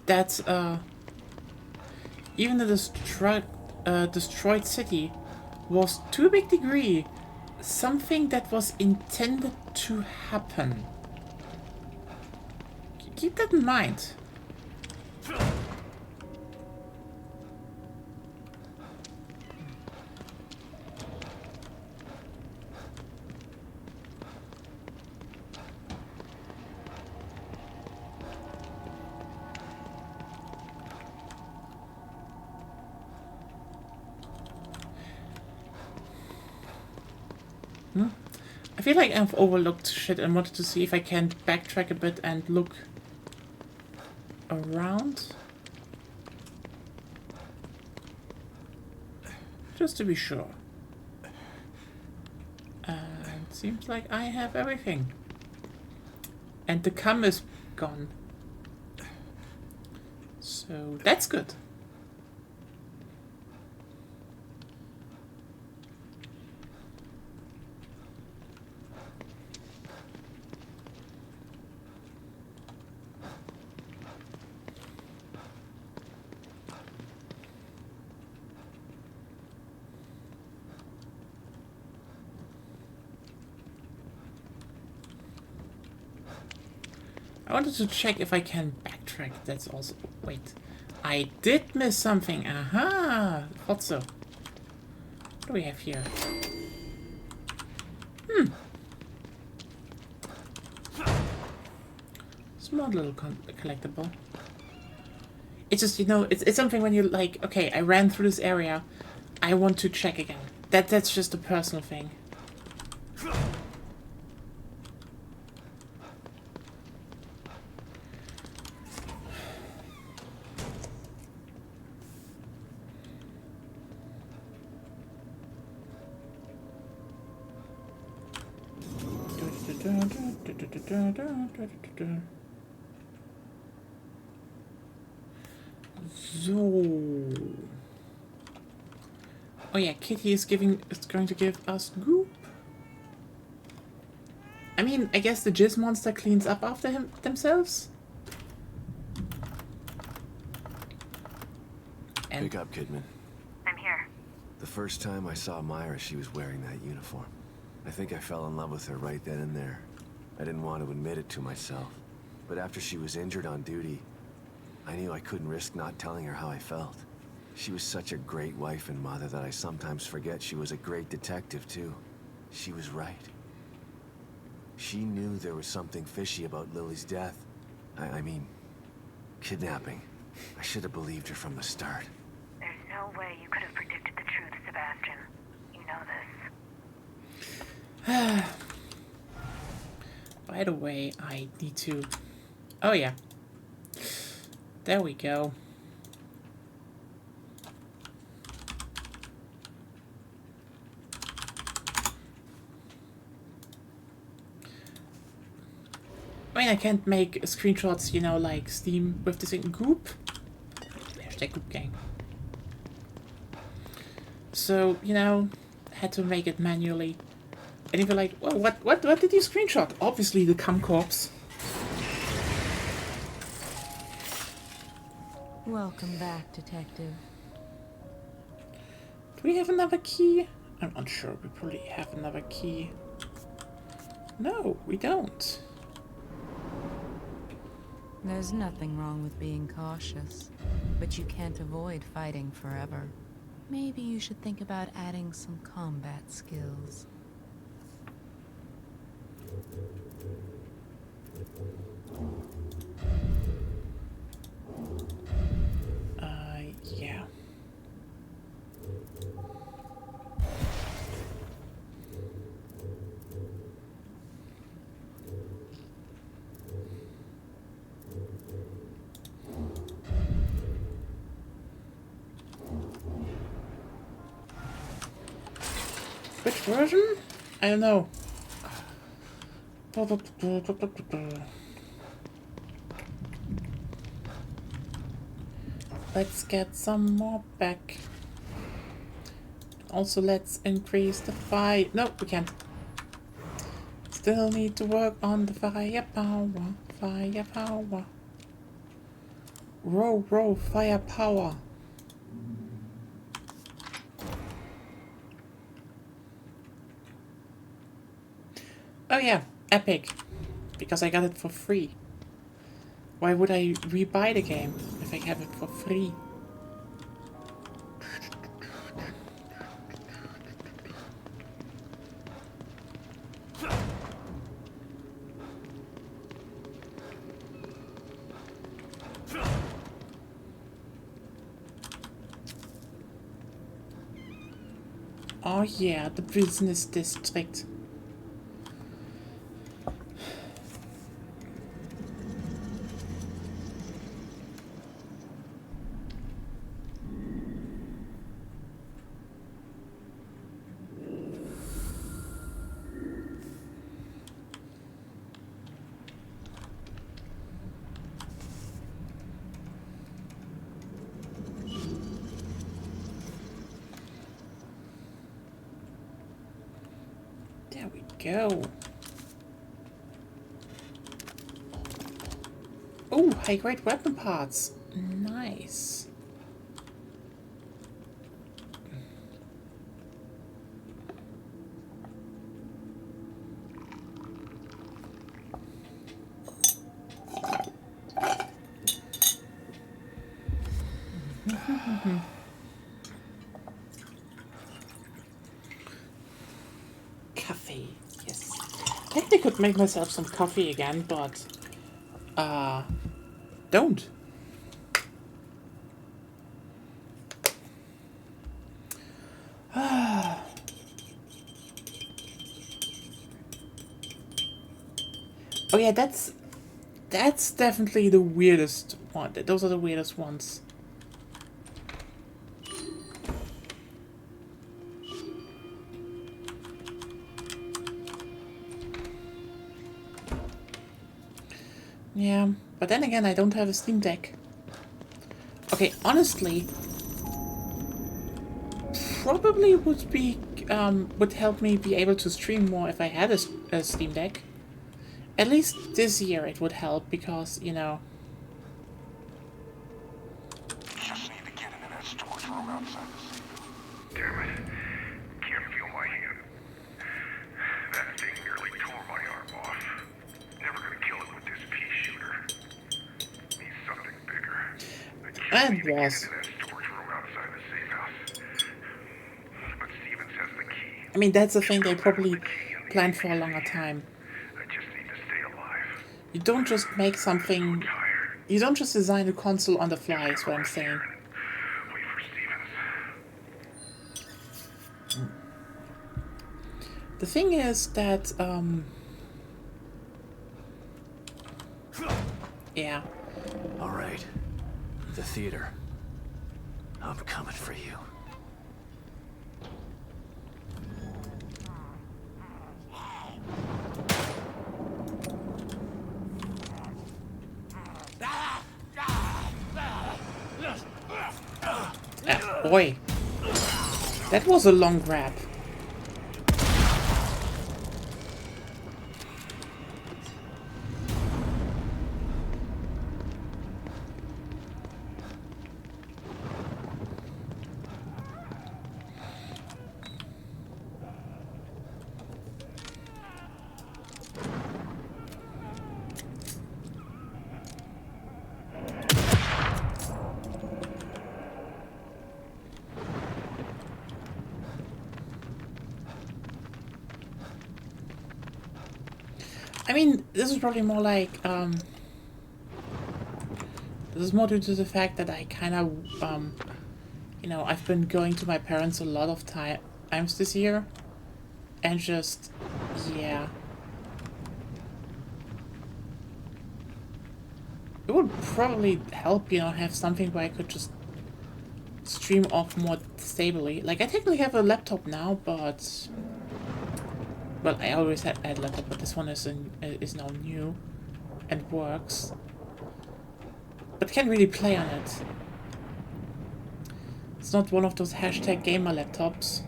That even the destroyed city was to a big degree something that was intended to happen. Keep that in mind. I feel like I've overlooked shit and wanted to see if I can backtrack a bit and look around. Just to be sure. And seems like I have everything. And the cam is gone. So that's good. I wanted to check if I can backtrack. That's also... Wait. I did miss something. Aha! Thought so. What do we have here? Small little collectible. It's just, it's something when you're like, okay, I ran through this area. I want to check again. That's just a personal thing. So. Oh yeah, Kitty is going to give us goop. I mean, I guess the jizz monster cleans up after themselves. And Pick up, Kidman. I'm here. The first time I saw Myra, she was wearing that uniform. I think I fell in love with her right then and there. I didn't want to admit it to myself. But after she was injured on duty, I knew I couldn't risk not telling her how I felt. She was such a great wife and mother that I sometimes forget she was a great detective, too. She was right. She knew there was something fishy about Lily's death. I mean, kidnapping. I should have believed her from the start. There's no way you could have predicted the truth, Sebastian. You know this. By the way, I need to... Oh yeah. There we go. I mean, I can't make screenshots, you know, like Steam with this in Goop. Hashtag Goop Gang. So, you know, I had to make it manually. And if you're like, well, what did you screenshot? Obviously the cum corpse. Welcome back, Detective. Do we have another key? I'm unsure. We probably have another key. No, we don't. There's nothing wrong with being cautious, but you can't avoid fighting forever. Maybe you should think about adding some combat skills. Yeah. Which version? I don't know. Let's get some more back. Also, let's increase the fire. No, we can't. Still need to work on the firepower. Firepower. Row, firepower. Oh yeah, Epic. Because I got it for free. Why would I re-buy the game if I have it for free? Oh yeah, the business district. There we go. Oh, high-grade weapon parts. Nice. Coffee, yes. I think I could make myself some coffee again, but don't. Oh yeah, that's definitely the weirdest one. Those are the weirdest ones. Yeah, but then again, I don't have a Steam Deck. Okay, honestly, probably would help me be able to stream more if I had a Steam Deck. At least this year it would help because, you know. Just need to get into that storage room outside the safe. Damn it. Can't feel my hand. That thing nearly tore my arm off. Never gonna kill it with this pea shooter. Needs something bigger. I just need to get into that storage room outside the safe house. But Stevens has the key. I mean, that's the thing, they probably planned for a longer time. I just need to stay alive. You don't just make something... You don't just design a console on the fly, is what I'm saying. Wait for Stevens. The thing is that, yeah. All right. The theater. I'm coming for you. Boy. That was a long grab. I mean, this is probably more like, this is more due to the fact that I kind of, you know, I've been going to my parents a lot of times this year, and just, yeah. It would probably help, you know, have something where I could just stream off more stably. Like, I technically have a laptop now, but... Well, I always had a laptop, but this one is now new and works. But can't really play on it. It's not one of those hashtag gamer laptops.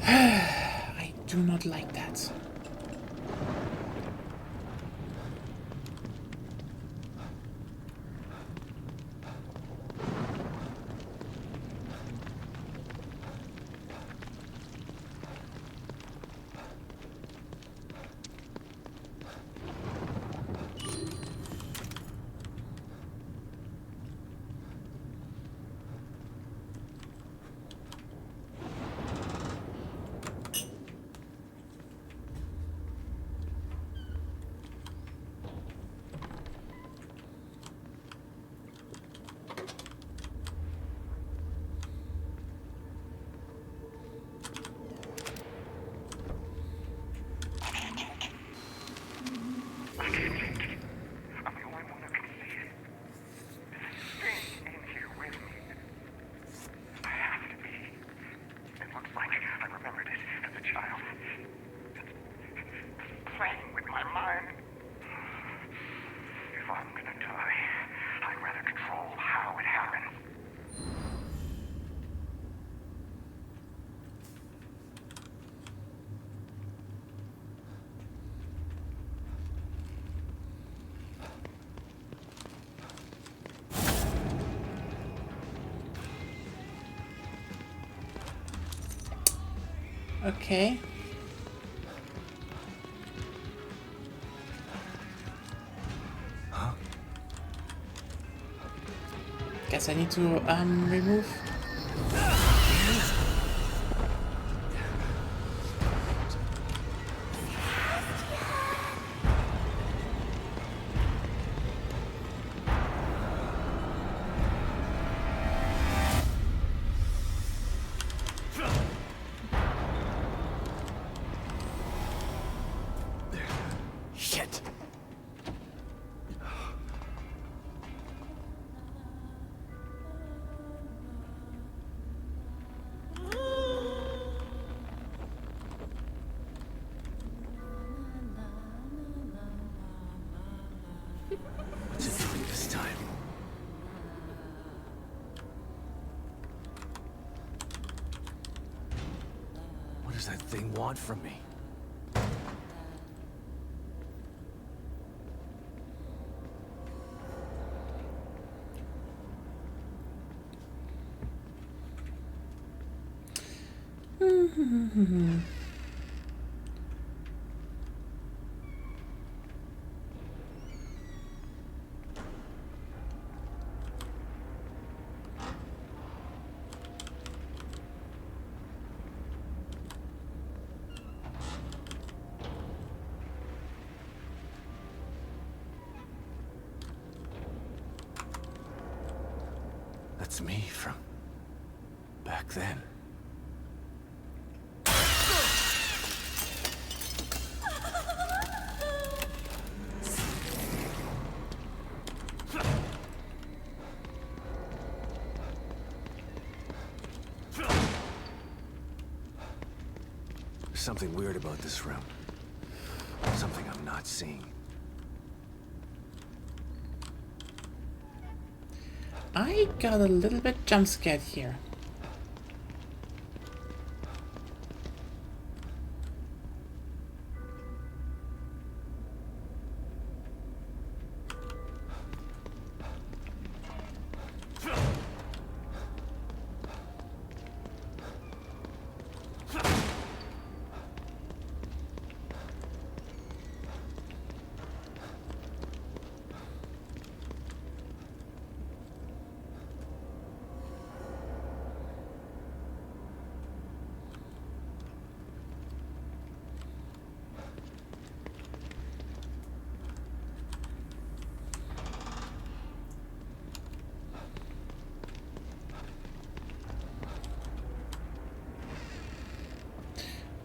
I do not like that. Okay. Huh? Guess I need to remove. Shit. thing want from me? That's me from back then. There's something weird about this room. Something I'm not seeing. I got a little bit jump scared here.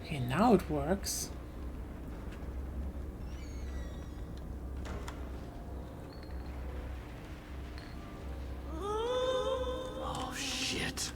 Okay, now it works. Oh, shit.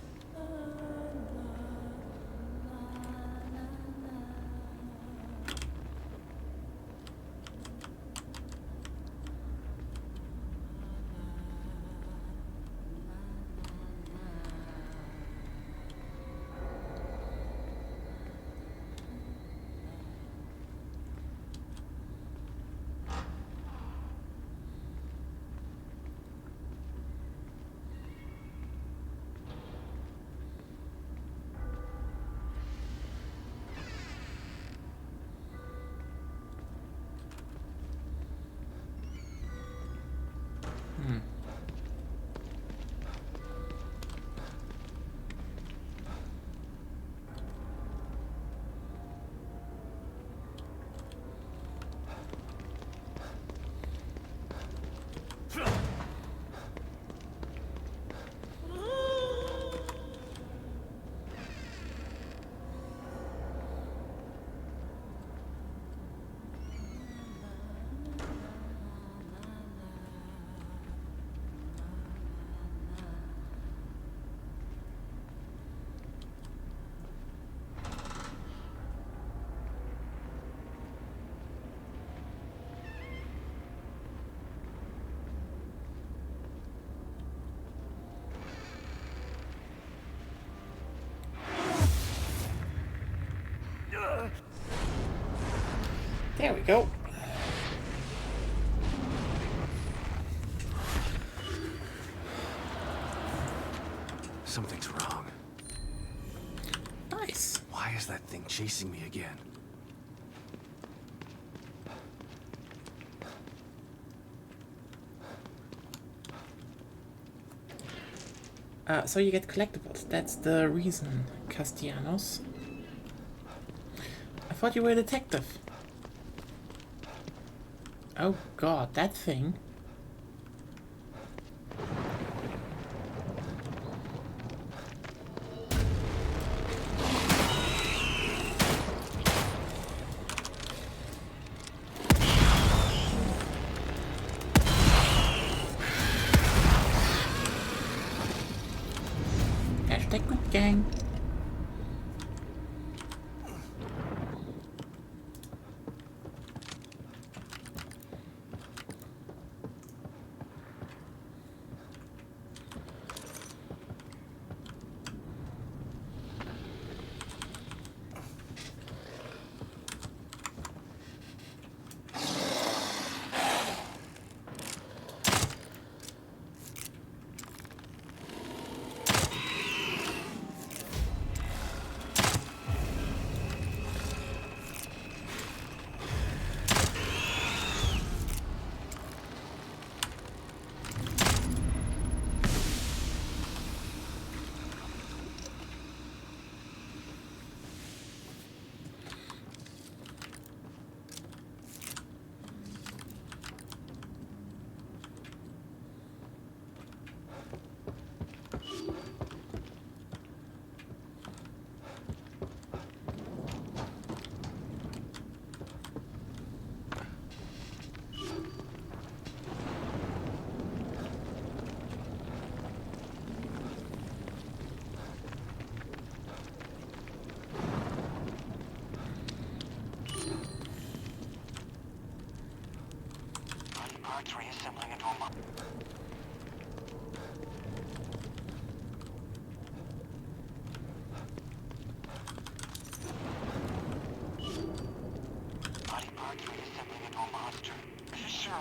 There we go. Something's wrong. Nice. Why is that thing chasing me again? So you get collectibles. That's the reason, Castellanos. I thought you were a detective. Oh god, that thing. Hashtag good gang. parts reassembling into a body parts reassembling into a monster. Are you sure?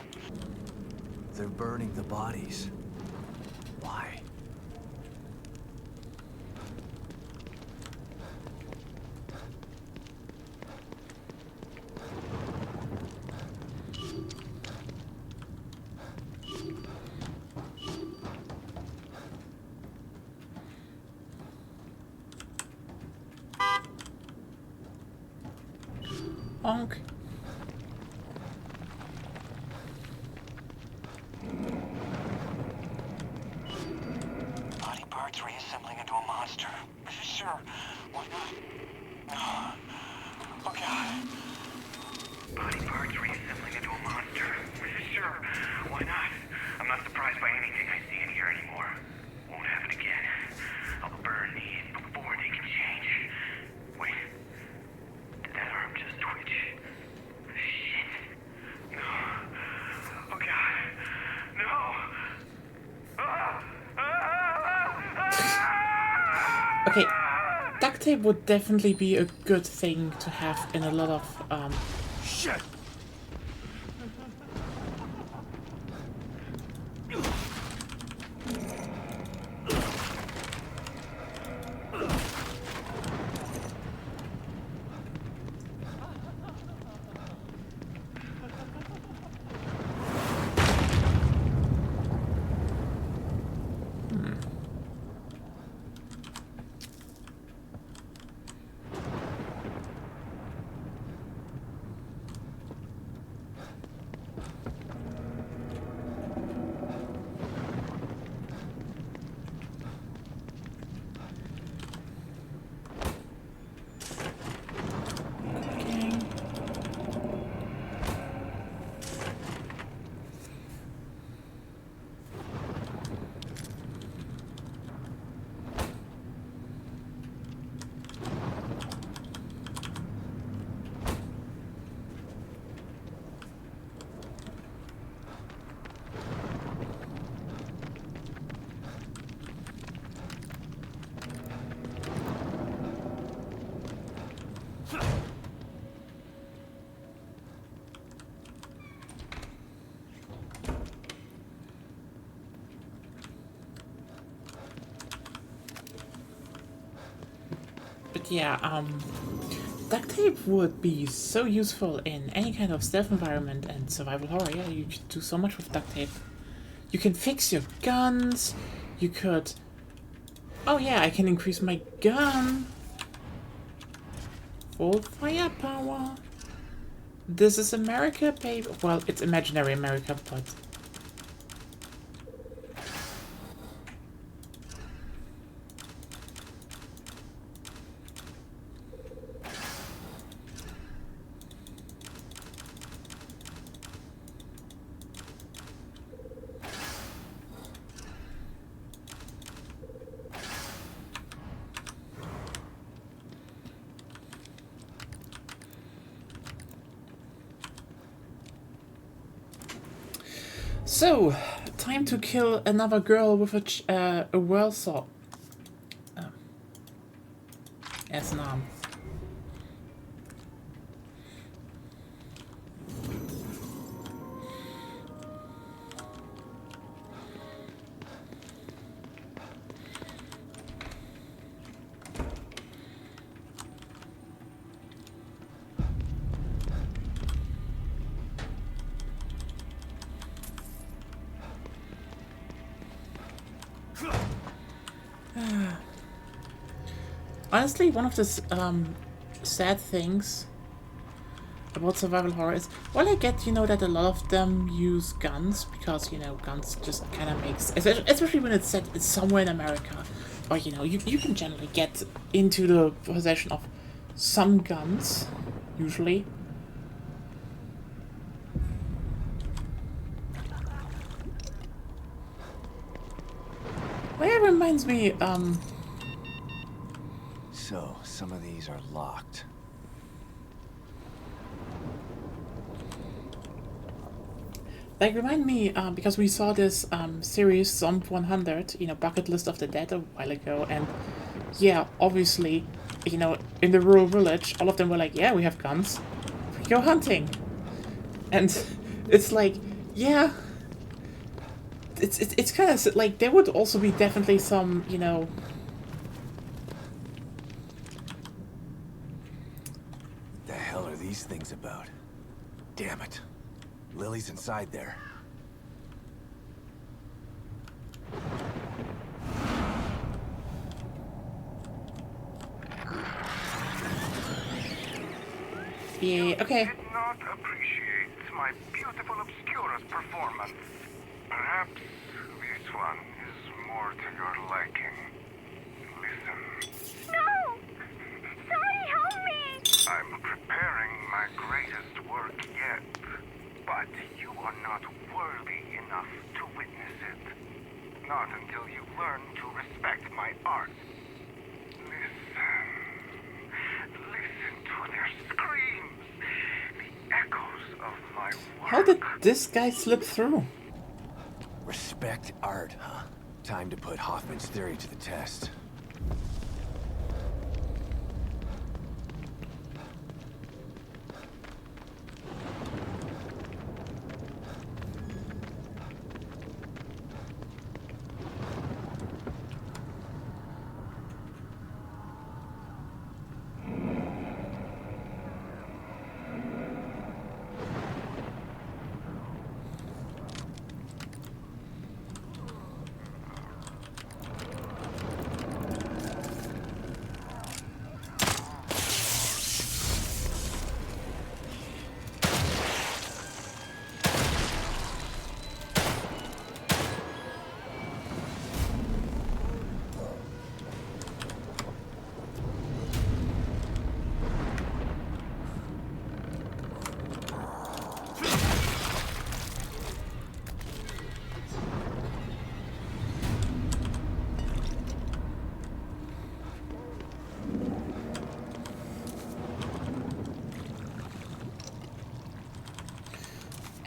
They're burning the bodies. Why? Honk. Body parts reassembling into a monster. Are you sure? Why not? No. Oh god. Body parts reassembling into a monster. Are you sure? Why not? I'm not surprised by anything I see in here anymore. Won't happen again. I'll burn these before they can change. Wait. Did that arm just twitch? Shit. No. Oh god. No. Okay, duct tape would definitely be a good thing to have in a lot of Shit! yeah, duct tape would be so useful in any kind of stealth environment and survival horror. Yeah, you could do so much with duct tape. You can fix your guns. You could... Oh yeah, I can increase my gun. Full firepower. This is America, baby. Well, it's imaginary America, but... So, time to kill another girl with a whirl saw. As an arm. Honestly, one of the sad things about survival horror is, well, I get, you know, that a lot of them use guns, because, you know, guns just kind of makes, especially when it's set somewhere in America, or, you know, you can generally get into the possession of some guns, usually. Well, it reminds me, So, some of these are locked. Like, remind me, because we saw this series, Zomb 100, you know, Bucket List of the Dead a while ago, and yeah, obviously, you know, in the rural village, all of them were like, yeah, we have guns, we go hunting. And it's like, yeah, it's kind of, like, there would also be definitely some, you know, The hell are these things about? Damn it. Lily's inside there. yeah, okay. Did not appreciate my beautiful Obscurus performance. Perhaps this one is more to your liking. Listen. No! Sorry, help me! I'm preparing my greatest work yet, but you are not worthy enough to witness it. Not until you learn to respect my art. Listen to their screams, the echoes of my work. How did this guy slip through? Respect art, huh? Time to put Hoffman's theory to the test.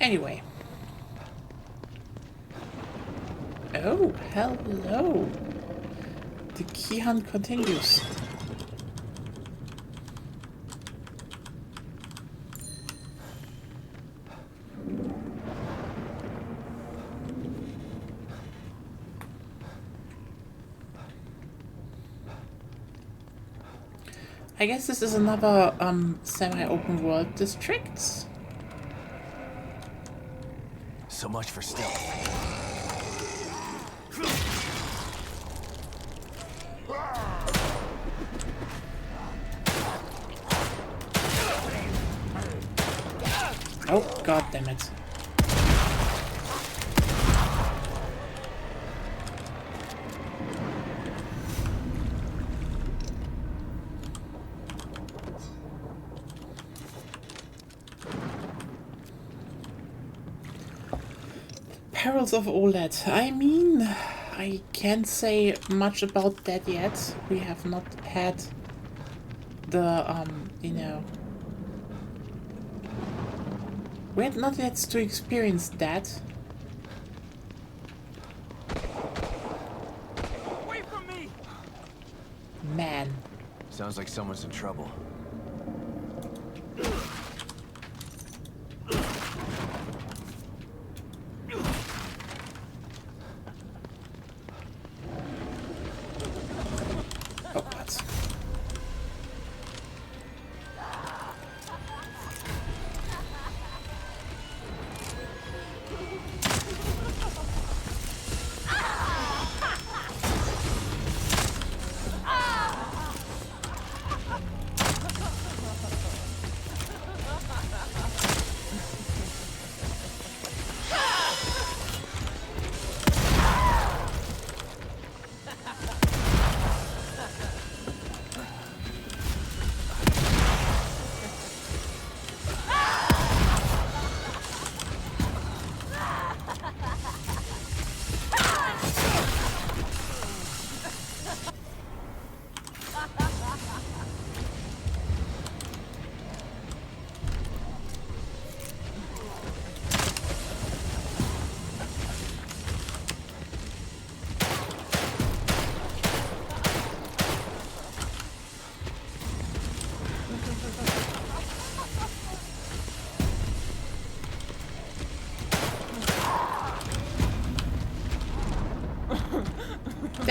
Anyway. Oh, hello. The key hunt continues. I guess this is another semi-open world district. So much for stealth. Oh, god damn it. Perils of OLED. I mean, I can't say much about that yet. We have not had the, you know... We had not yet to experience that. Away from me! Man. Sounds like someone's in trouble.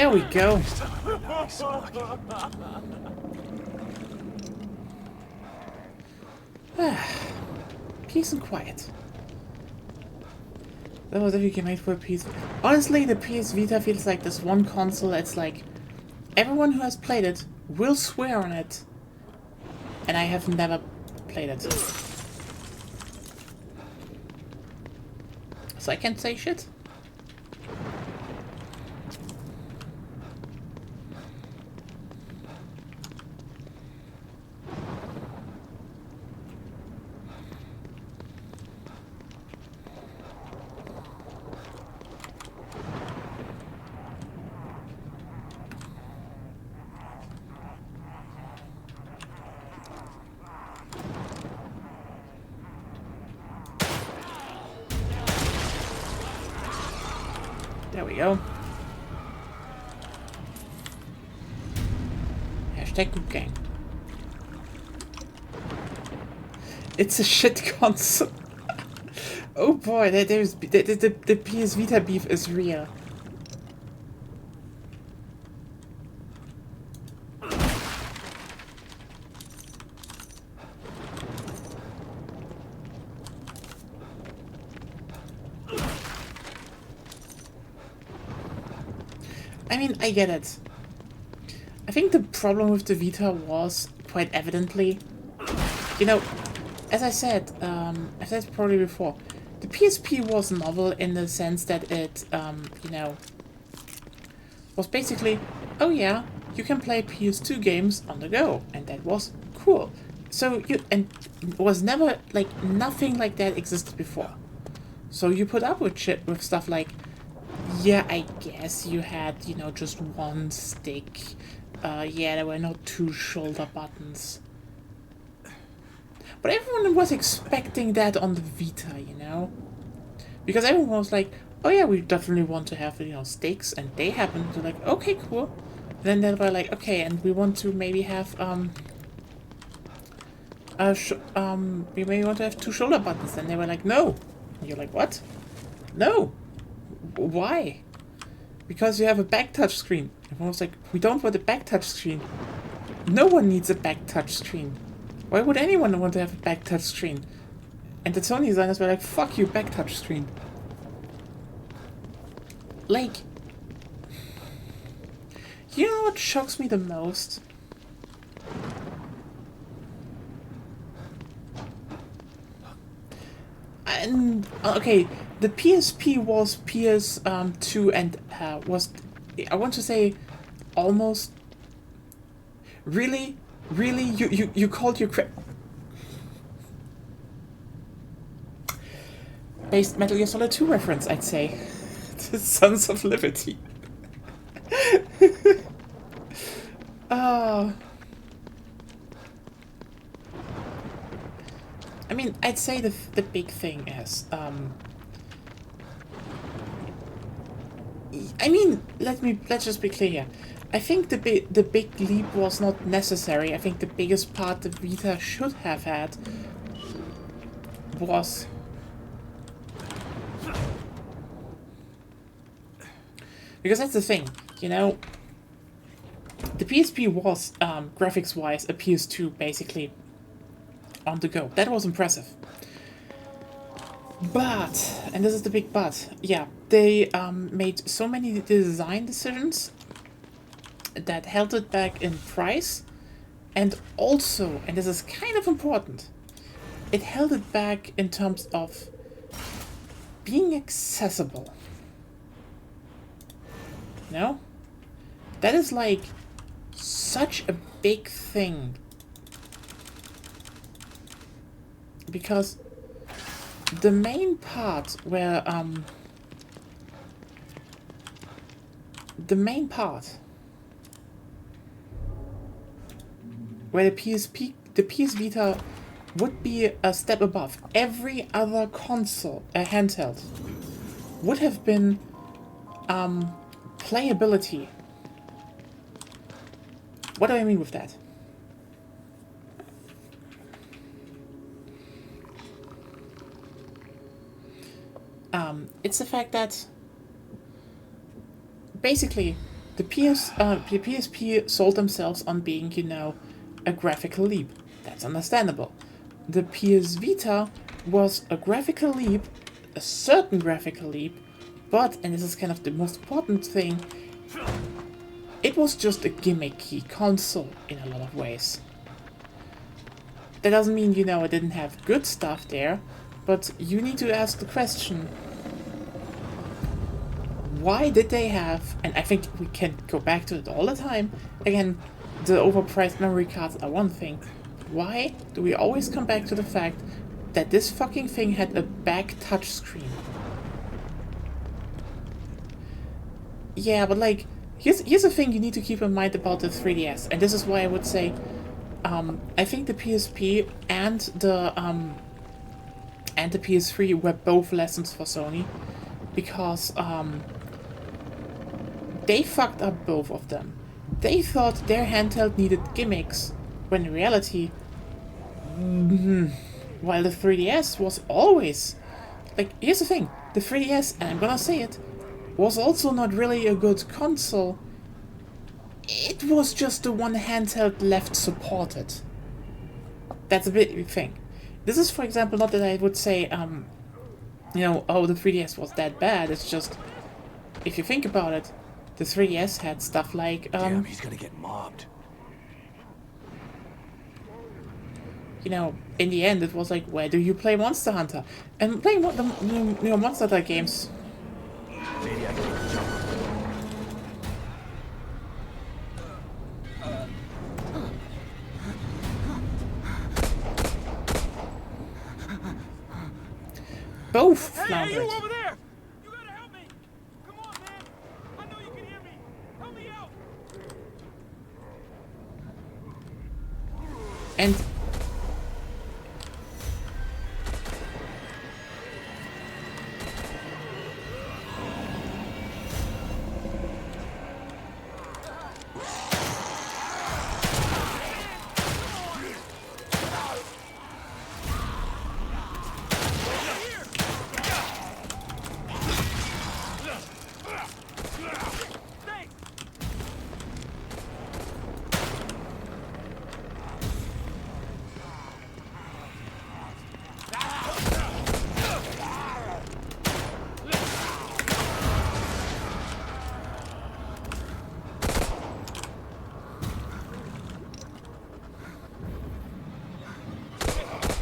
There we go. Peace and quiet. That was if you can make for peace. Honestly, the PS Vita feels like this one console that's like everyone who has played it will swear on it, and I have never played it. So I can't say shit. There we go. Hashtag Group Gang. It's a shit console. Oh boy, the PS Vita beef is real. I mean, I get it. I think the problem with the Vita was, quite evidently, you know, as I said, I've said probably before, the PSP was novel in the sense that it, you know, was basically, oh yeah, you can play PS2 games on the go, and that was cool. So and it was never, like, nothing like that existed before. So you put up with shit, with stuff like, yeah, I guess you had, you know, just one stick. Yeah, there were not 2 shoulder buttons. But everyone was expecting that on the Vita, you know? Because everyone was like, oh yeah, we definitely want to have, you know, sticks, and they happened to like, okay, cool. And then they were like, okay, and we want to maybe have, we maybe want to have 2 shoulder buttons. And they were like, no. And you're like, what? No. Why? Because you have a back touch screen. Everyone was like, we don't want a back touch screen. No one needs a back touch screen. Why would anyone want to have a back touch screen? And the Sony designers were like, fuck you, back touch screen. Like, you know what shocks me the most? And, okay, the PSP was PS2 and was, I want to say, almost... Really? Really? You called your based Metal Gear Solid 2 reference, I'd say. The Sons of Liberty. I mean, I'd say the big thing is, I mean, let's just be clear here. I think the big leap was not necessary. I think the biggest part the Vita should have had was because that's the thing, you know. The PSP was graphics-wise a PS2 basically on the go. That was impressive. But, and this is the big but, yeah, they made so many design decisions that held it back in price, and also, and this is kind of important, it held it back in terms of being accessible. No? That is like such a big thing. Because the main part where, where the PS Vita would be a step above every other console, a handheld, would have been playability. What do I mean with that? It's the fact that basically The PSP sold themselves on being, you know, a graphical leap. That's understandable. The PS Vita was a graphical leap, a certain graphical leap, but, and this is kind of the most important thing, it was just a gimmicky console in a lot of ways. That doesn't mean, you know, it didn't have good stuff there, but you need to ask the question, why did they have, and I think we can go back to it all the time, again, the overpriced memory cards are one thing, why do we always come back to the fact that this fucking thing had a back touchscreen? Yeah, but like, here's the thing you need to keep in mind about the 3DS, and this is why I would say, I think the PSP and the PS3 were both lessons for Sony, because they fucked up both of them. They thought their handheld needed gimmicks, when in reality, while the 3DS was always, like, here's the thing, the 3DS, and I'm gonna say it, was also not really a good console. It was just the one handheld left supported. That's a big thing. This is, for example, not that I would say, you know, oh, the 3DS was that bad. It's just, if you think about it, the 3DS had stuff like, Damn, he's gonna get mobbed. You know, in the end, it was like, where do you play Monster Hunter? And playing the you know, Monster Hunter games. Maybe I can jump. Both floundered. Hey, you over there! You gotta help me! Come on, man! I know you can hear me! Help me out! And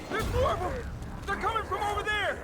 There's more of them! They're coming from over there!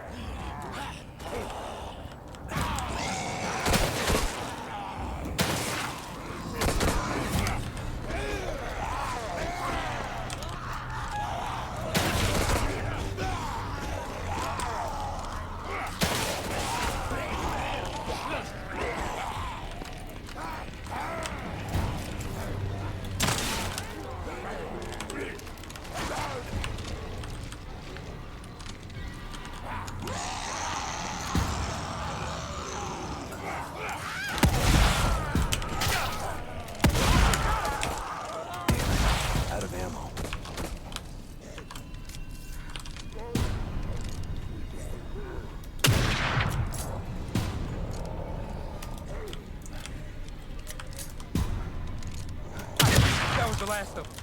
Out of ammo. That was the last of them.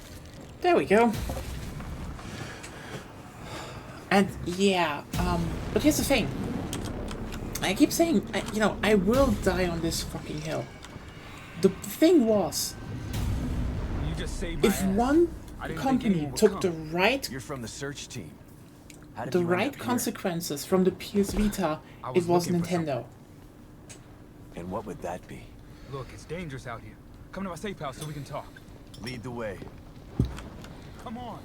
there we go. And yeah, but here's the thing. I keep saying, you know, I will die on this fucking hill. The thing was, You just saved my if ass. one I didn't think company anyone would took come. the right You're from the search team. How did the you end right up here? consequences from the PS Vita, I it was was looking for Nintendo. And what would that be? Look, it's dangerous out here. Come to my safe house so we can talk. Lead the way. Come on.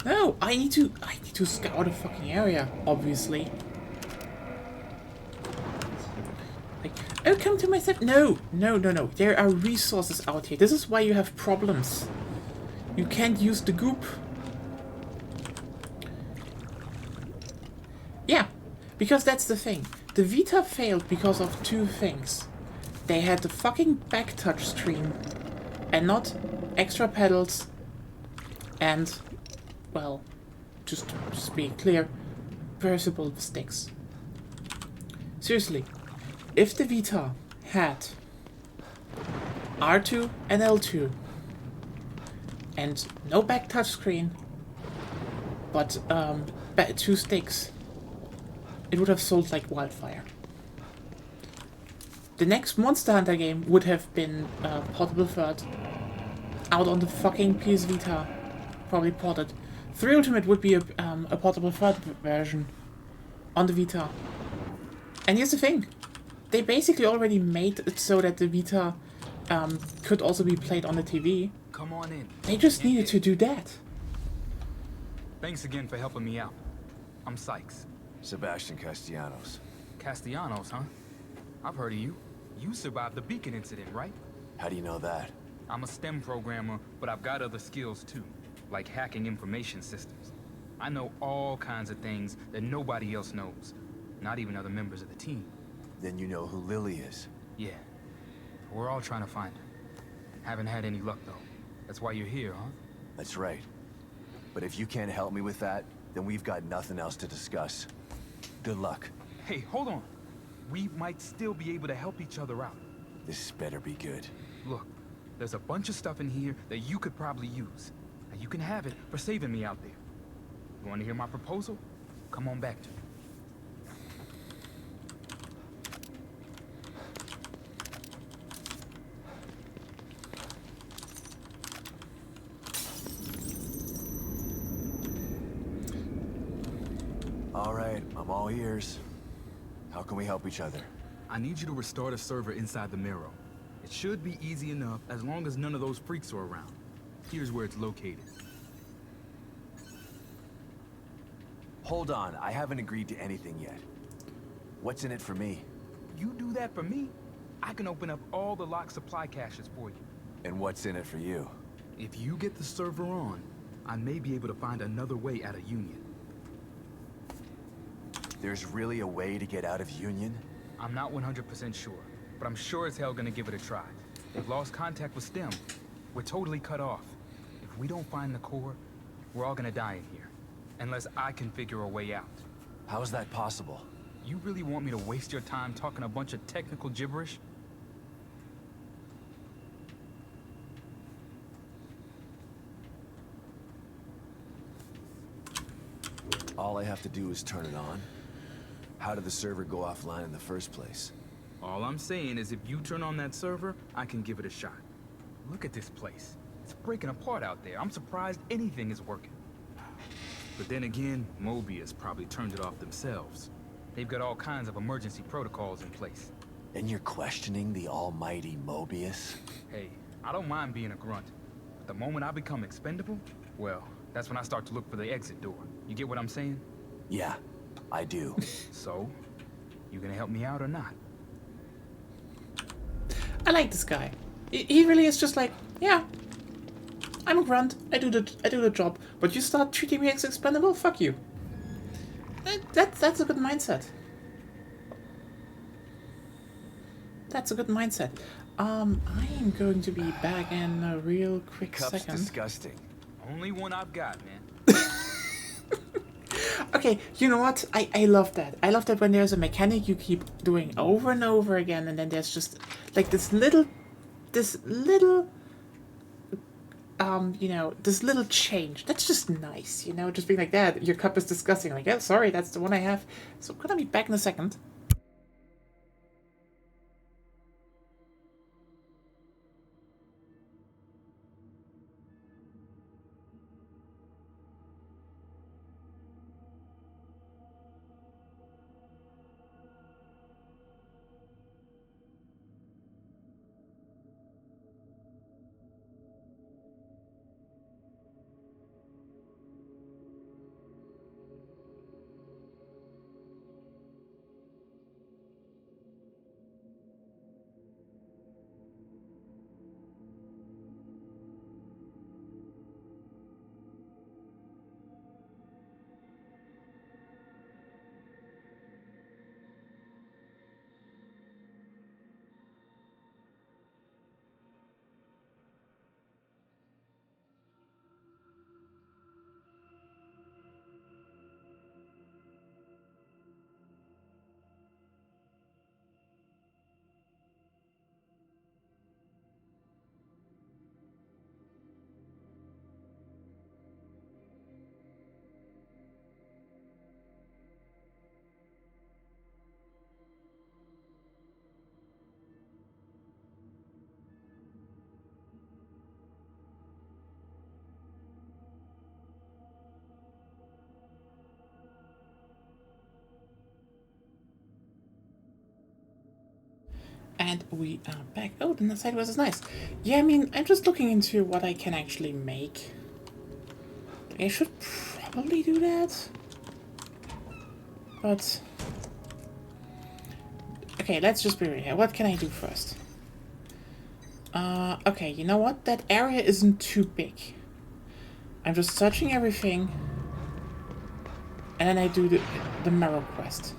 No, I need to scout a fucking area, obviously. Like, oh, come to my set. No. There are resources out here. This is why you have problems. You can't use the goop. Yeah, because that's the thing. The Vita failed because of two things. They had the fucking back touch screen and not extra pedals and, well, just to be clear, versatile sticks. Seriously, if the Vita had R2 and L2. And no back touchscreen, but 2 sticks. It would have sold like wildfire. The next Monster Hunter game would have been portable third. Out on the fucking PS Vita. Probably ported. 3 Ultimate would be a portable third version on the Vita. And here's the thing. They basically already made it so that the Vita could also be played on the TV. Come on in. They just needed to do that. Thanks again for helping me out. I'm Sykes. Sebastian Castellanos. Castellanos, huh? I've heard of you. You survived the Beacon incident, right? How do you know that? I'm a STEM programmer, but I've got other skills too, like hacking information systems. I know all kinds of things that nobody else knows, not even other members of the team. Then you know who Lily is? Yeah. We're all trying to find her. Haven't had any luck, though. That's why you're here, huh? That's right. But if you can't help me with that, then we've got nothing else to discuss. Good luck. Hey, hold on. We might still be able to help each other out. This better be good. Look, there's a bunch of stuff in here that you could probably use. And you can have it for saving me out there. You want to hear my proposal? Come on back to me. All right, I'm all ears. How can we help each other? I need you to restore the server inside the Mirror. It should be easy enough as long as none of those freaks are around. Here's where it's located. Hold on, I haven't agreed to anything yet. What's in it for me? You do that for me, I can open up all the locked supply caches for you. And what's in it for you? If you get the server on, I may be able to find another way out of Union. There's really a way to get out of Union? I'm not 100% sure, but I'm sure as hell gonna give it a try. We've lost contact with STEM. We're totally cut off. If we don't find the core, we're all gonna die in here. Unless I can figure a way out. How is that possible? You really want me to waste your time talking a bunch of technical gibberish? All I have to do is turn it on. How did the server go offline in the first place? All I'm saying is if you turn on that server, I can give it a shot. Look at this place. It's breaking apart out there. I'm surprised anything is working. But then again, Mobius probably turned it off themselves. They've got all kinds of emergency protocols in place. And you're questioning the almighty Mobius? Hey, I don't mind being a grunt. But the moment I become expendable, well, that's when I start to look for the exit door. You get what I'm saying? Yeah, I do. So, you gonna help me out or not? I like this guy. He really is just like, yeah, I'm a grunt. I do the job. But you start treating me as expendable? Fuck you. That's a good mindset. That's a good mindset. I am going to be back in a real quick Cup's second. disgusting. Only one I've got, man. Okay, you know what? I love that. I love that when there's a mechanic you keep doing over and over again, and then there's just like this little you know, this little change. That's just nice, you know, just being like that. Your cup is disgusting. Like, yeah, sorry, that's the one I have. So I'm gonna be back in a second. And we are back. Oh, the sideways is nice. Yeah, I mean, I'm just looking into what I can actually make. I should probably do that. But... okay, let's just be real here. What can I do first? Okay, you know what? That area isn't too big. I'm just searching everything. And then I do the Marrow quest.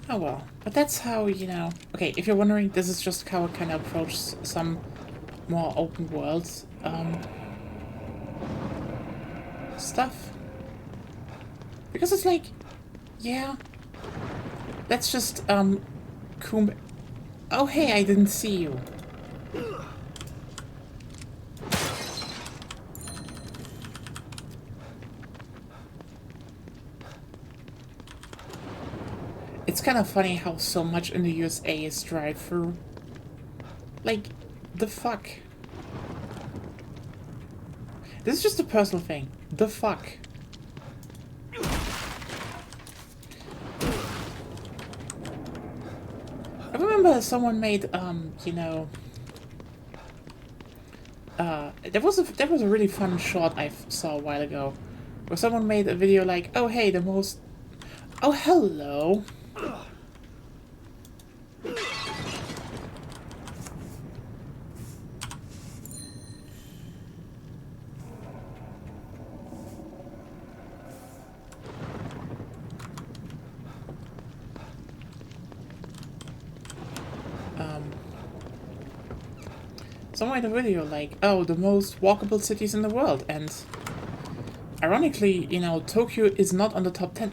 Oh well, but that's how, you know... okay, if you're wondering, this is just how I kind of approach some more open world stuff. Because it's like, yeah, let's just comb... oh hey, I didn't see you. It's kind of funny how so much in the USA is drive-through. Like, the fuck? This is just a personal thing. The fuck? I remember someone made, you know... there was a really fun short I saw a while ago. Where someone made a video like, oh hey, the most... oh hello! Someone made a video like, oh, the most walkable cities in the world, and ironically, you know, Tokyo is not on the top 10.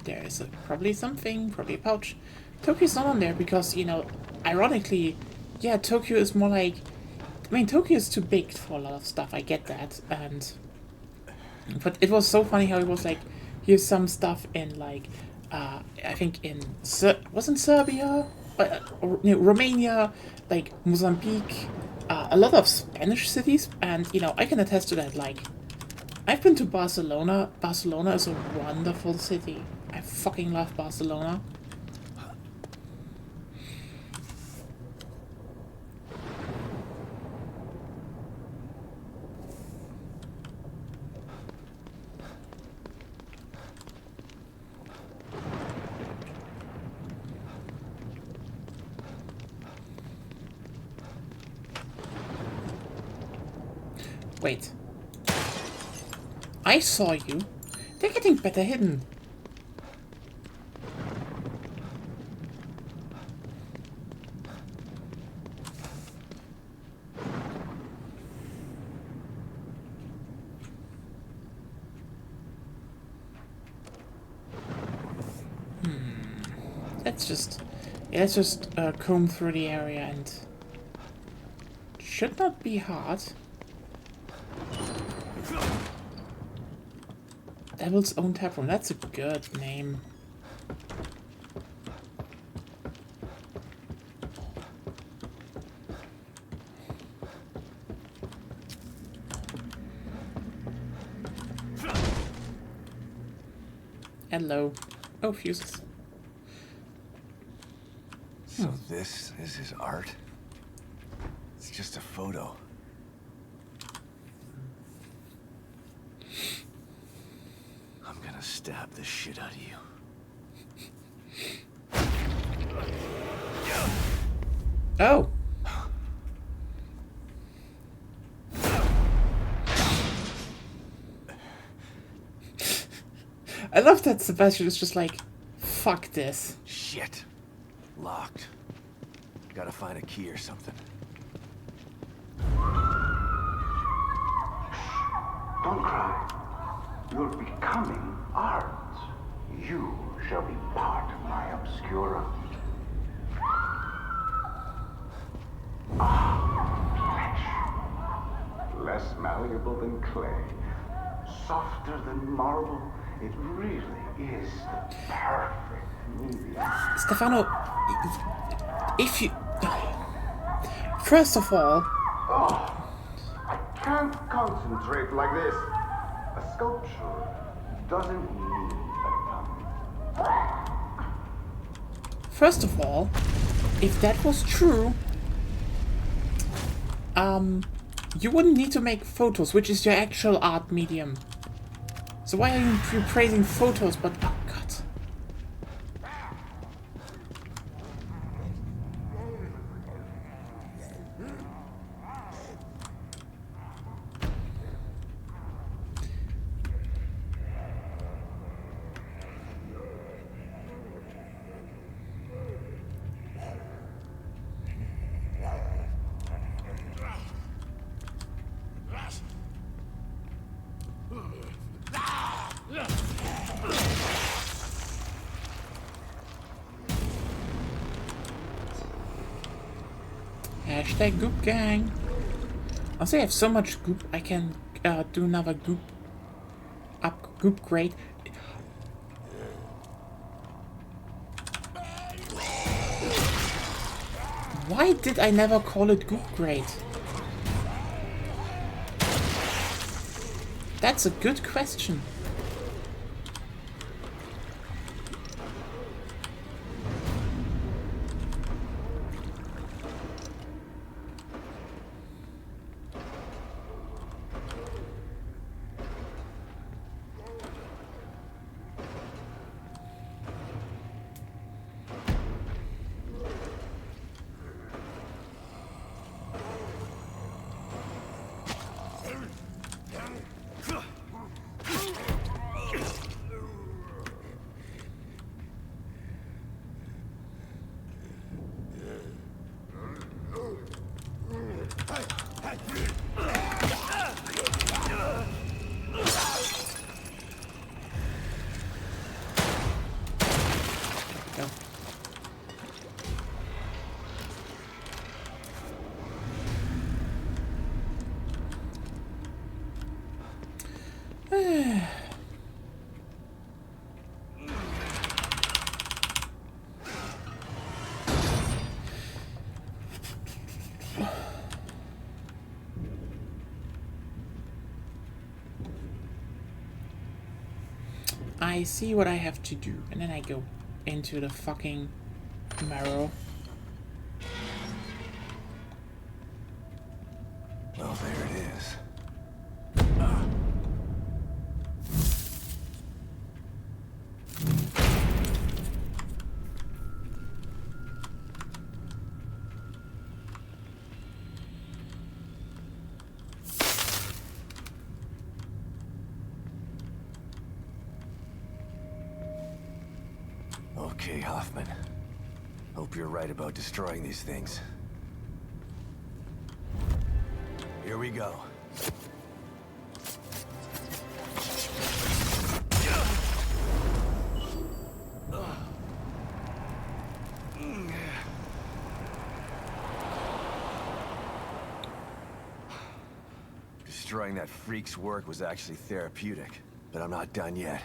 There is probably something, probably a pouch. Tokyo's not on there because, you know, ironically, yeah, Tokyo is more like... I mean, Tokyo is too big for a lot of stuff, I get that, and... but it was so funny how it was like, here's some stuff in, like, I think in... wasn't Serbia? Or, you know, Romania, like, Mozambique, a lot of Spanish cities, and, you know, I can attest to that, like... I've been to Barcelona. Barcelona is a wonderful city. I fucking love Barcelona. Wait. I saw you. They're getting better hidden. Let's just comb through the area, and should not be hard. Devil's Own Taproom, that's a good name. Hello. Oh, fuses. So this is his art? It's just a photo. I'm gonna stab the shit out of you. Oh. I love that Sebastian is just like, fuck this. Shit. Locked. Gotta find a key or something. Don't cry. You're becoming art. You shall be part of my obscura. Flesh. Less malleable than clay. Softer than marble. It really is the perfect medium. Stefano, if you... First of all... Oh, I can't concentrate like this. A sculpture doesn't need a tongue. First of all, if that was true, you wouldn't need to make photos, which is your actual art medium. So why are you praising photos, but... Oh, God. Hashtag Goop Gang. Also, I have so much goop, I can do another goop grade. Why did I never call it goop grade? That's a good question. I see what I have to do, and then I go into the fucking marrow. Well, there it is. Okay, Hoffman. Hope you're right about destroying these things. Here we go. Destroying that freak's work was actually therapeutic, but I'm not done yet.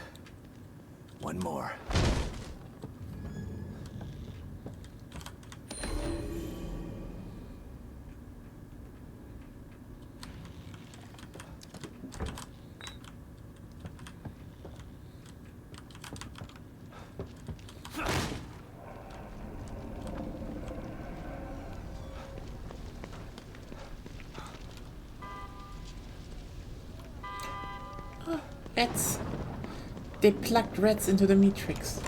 One more. Rats. They plugged rats into the Matrix.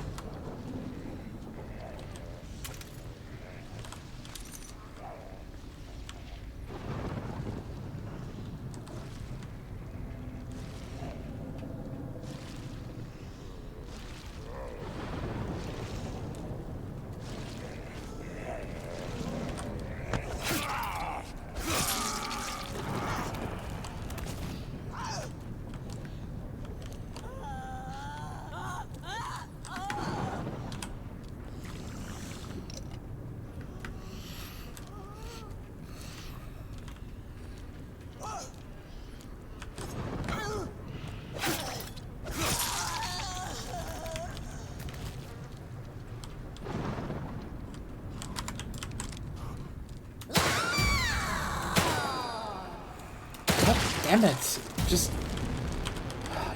Damn it. Just...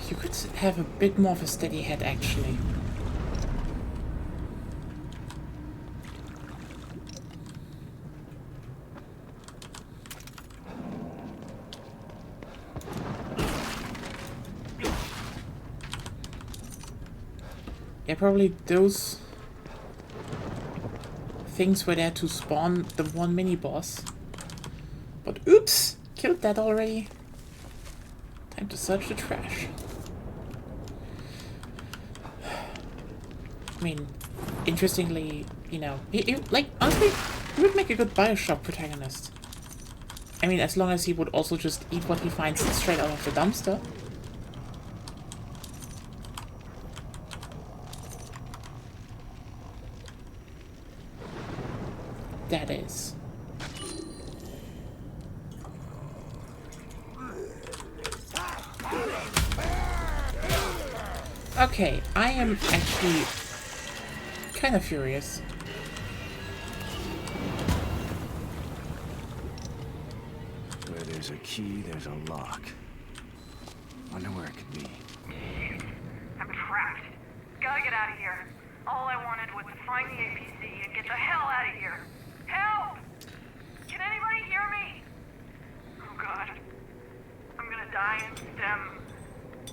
You could have a bit more of a steady head, actually. Yeah, probably those things were there to spawn the one mini-boss. But oops! Killed that already. Time to search the trash. I mean, interestingly, you know, like, honestly, he would make a good Bioshock protagonist. I mean, as long as he would also just eat what he finds straight out of the dumpster. That is. Okay, I am actually kind of furious. Where there's a key, there's a lock. Wonder where it could be. I'm trapped. Gotta get out of here. All I wanted was to find the APC and get the hell out of here. Help! Can anybody hear me? Oh god. I'm gonna die in STEM.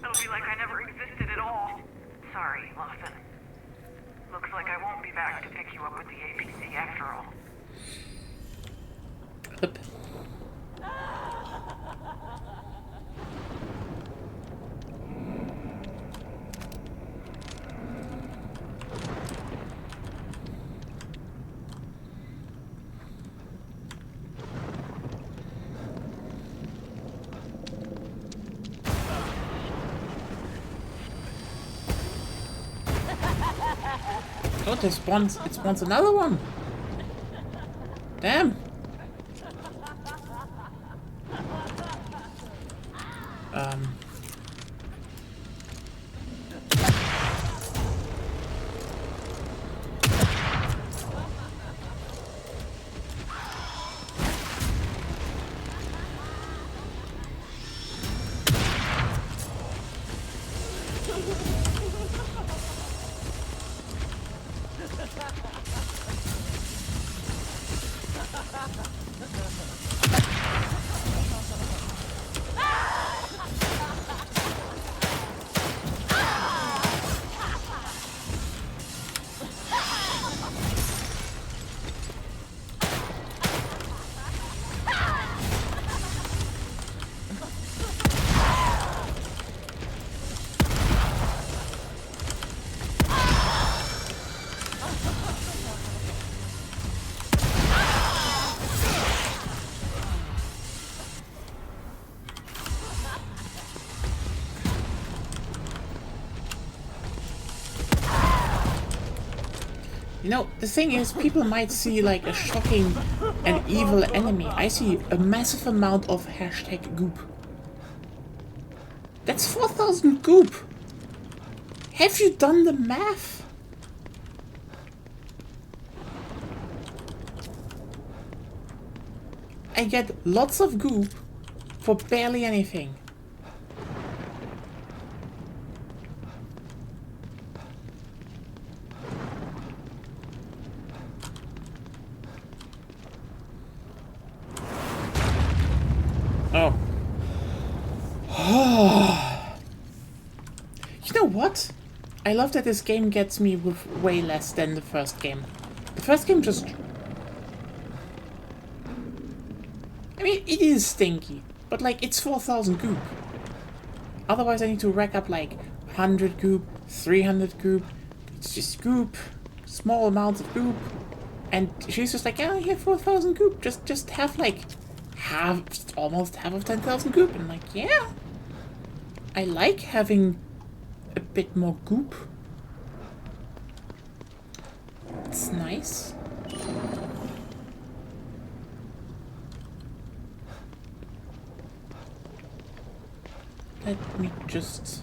It'll be like I never existed at all. Sorry, Lawson. Looks like I won't be back to pick you up with the APC after all. Yep. Oh, it spawns another one. Damn. You know, the thing is, people might see like a shocking and evil enemy. I see a massive amount of hashtag goop. That's 4,000 goop. Have you done the math? I get lots of goop for barely anything. You know what? I love that this game gets me with way less than the first game. The first game just... I mean, it is stinky, but like, it's 4,000 goop. Otherwise I need to rack up like 100 goop, 300 goop. It's just goop, small amounts of goop. And she's just like, yeah, 4,000 goop. Just have like almost half of 10,000 goop. And I'm like, yeah. I like having a bit more goop. It's nice. Let me just...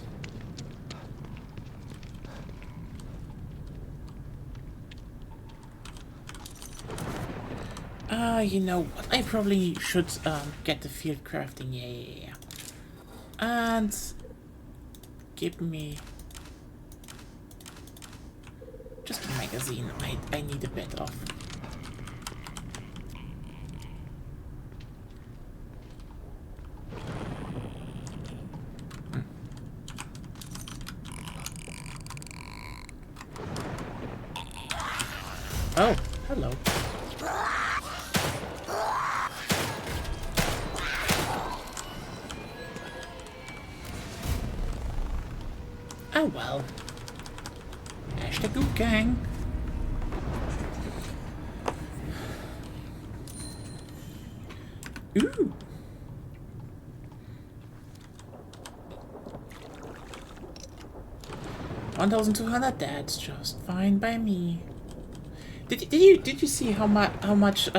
you know what? I probably should get the field crafting. Yeah. And give me just a magazine. I need a bit of. Oh, hello. Oh well. Hashtag good gang. Ooh. $1,200. That's just fine by me. Did you see how much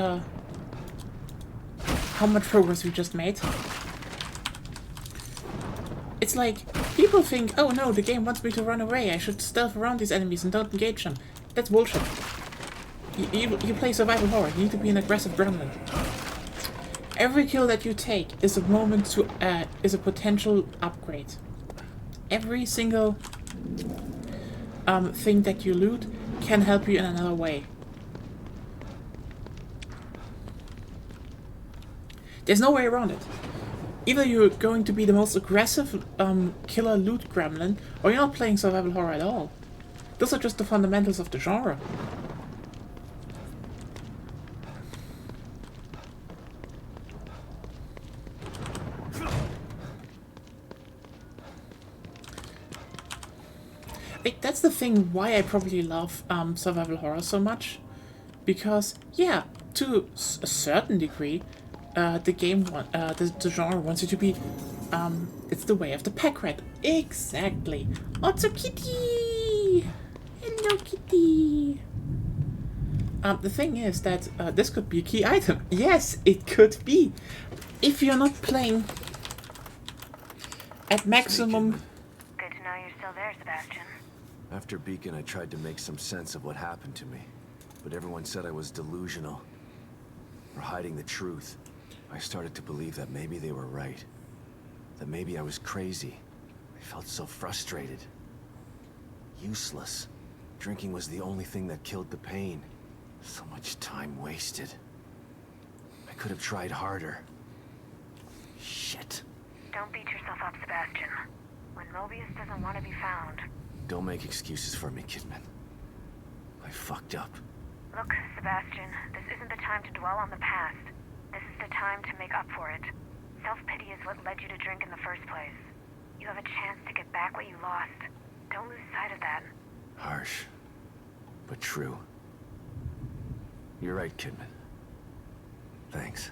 progress we just made? It's like people think, oh no, the game wants me to run away. I should stealth around these enemies and don't engage them. That's bullshit. You play survival horror. You need to be an aggressive gremlin. Every kill that you take is a moment to is a potential upgrade. Every single thing that you loot can help you in another way. There's no way around it. Either you're going to be the most aggressive killer loot gremlin, or you're not playing survival horror at all. Those are just the fundamentals of the genre. That's the thing why I probably love survival horror so much. Because, yeah, to a certain degree, the game, the genre wants you to be, it's the way of the pack rat. Exactly. Otso Kitty! Hello, Kitty! The thing is that this could be a key item. Yes, it could be. If you're not playing at maximum... Good to know you're still there, Sebastian. After Beacon, I tried to make some sense of what happened to me. But everyone said I was delusional. Or hiding the truth. I started to believe that maybe they were right. That maybe I was crazy. I felt so frustrated. Useless. Drinking was the only thing that killed the pain. So much time wasted. I could have tried harder. Shit. Don't beat yourself up, Sebastian. When Mobius doesn't want to be found. Don't make excuses for me, Kidman. I fucked up. Look, Sebastian, this isn't the time to dwell on the past. This is the time to make up for it. Self-pity is what led you to drink in the first place. You have a chance to get back what you lost. Don't lose sight of that. Harsh, but true. You're right, Kidman. Thanks.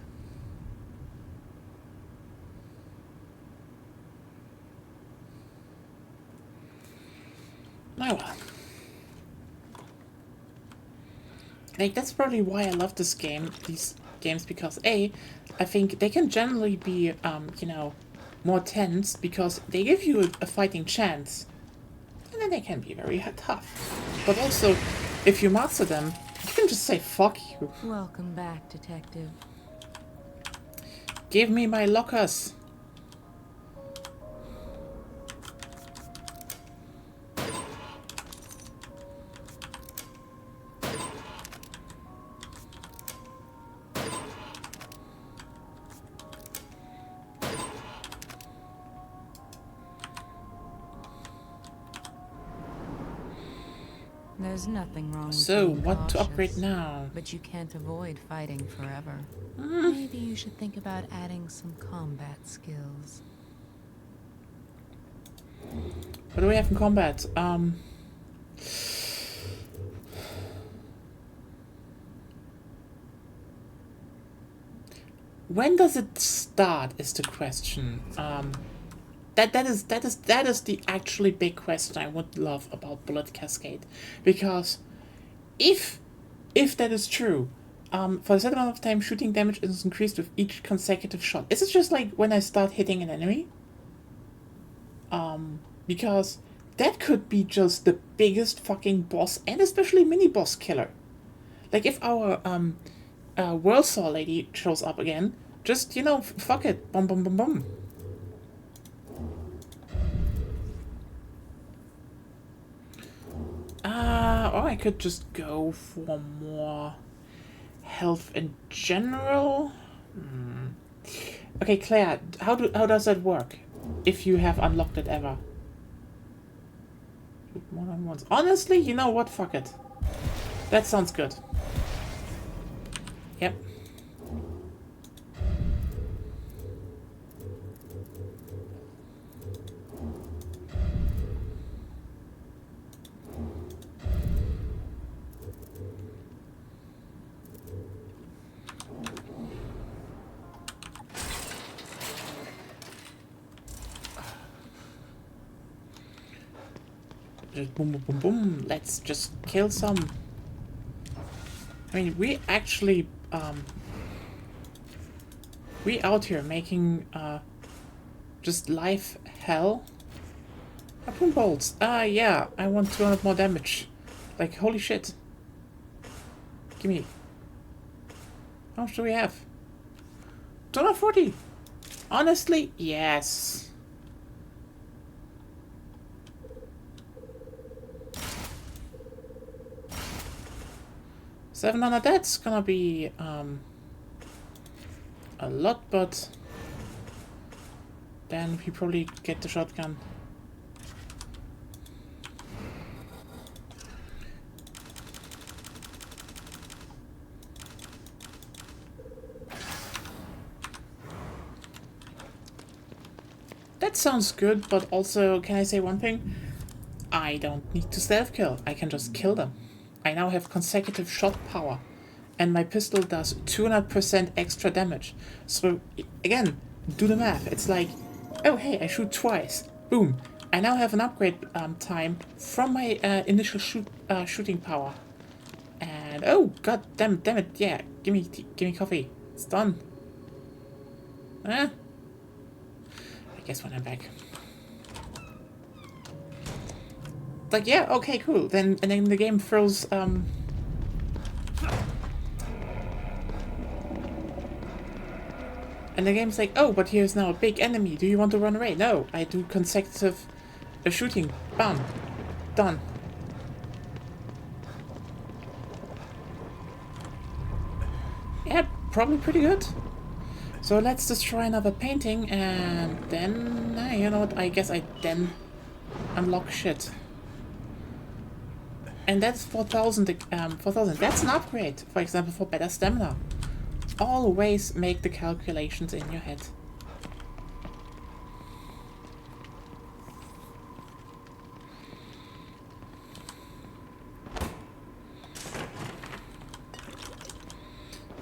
Oh well. Like, that's probably why I love this game, these games, because A, I think they can generally be, you know, more tense, because they give you a fighting chance. And then they can be very tough. But also, if you master them, you can just say, fuck you. Welcome back, Detective. Give me my lockers. There's nothing wrong with So, being what to upgrade cautious, now? But you can't avoid fighting forever. Maybe you should think about adding some combat skills. What do we have in combat? When does it start is the question. That is the actually big question I would love about Bullet Cascade, because if that is true, for a certain amount of time shooting damage is increased with each consecutive shot. Is it just like when I start hitting an enemy? Because that could be just the biggest fucking boss and especially mini boss killer. Like if our World Saw lady shows up again, just, you know, fuck it, boom boom boom boom. I could just go for more health in general. Okay, Claire, how does that work? If you have unlocked it ever. More than once. Honestly, you know what? Fuck it. That sounds good. Yep. Just boom, boom, boom, boom. Let's just kill some. I mean, we actually, we out here making, just life hell. Harpoon bolts. Yeah, I want 200 more damage. Like, holy shit. Gimme. How much do we have? 240. Honestly, yes. 700, that's gonna be a lot, but then we probably get the shotgun. That sounds good, but also, can I say one thing? I don't need to stealth kill, I can just kill them. I now have consecutive shot power, and my pistol does 200% extra damage. So, again, do the math. It's like, oh hey, I shoot twice. Boom. I now have an upgrade time from my initial shooting power. And, oh, god damn it, yeah, give me coffee. It's done. I guess when I'm back. Like, yeah, okay, cool. Then the game throws and the game's like, oh, but here's now a big enemy. Do you want to run away? No, I do consecutive shooting. Bam. Done. Yeah, probably pretty good. So let's destroy another painting and then, you know what, I guess I then unlock shit. And that's 4,000, 4,000. That's an upgrade, for example, for better stamina. Always make the calculations in your head.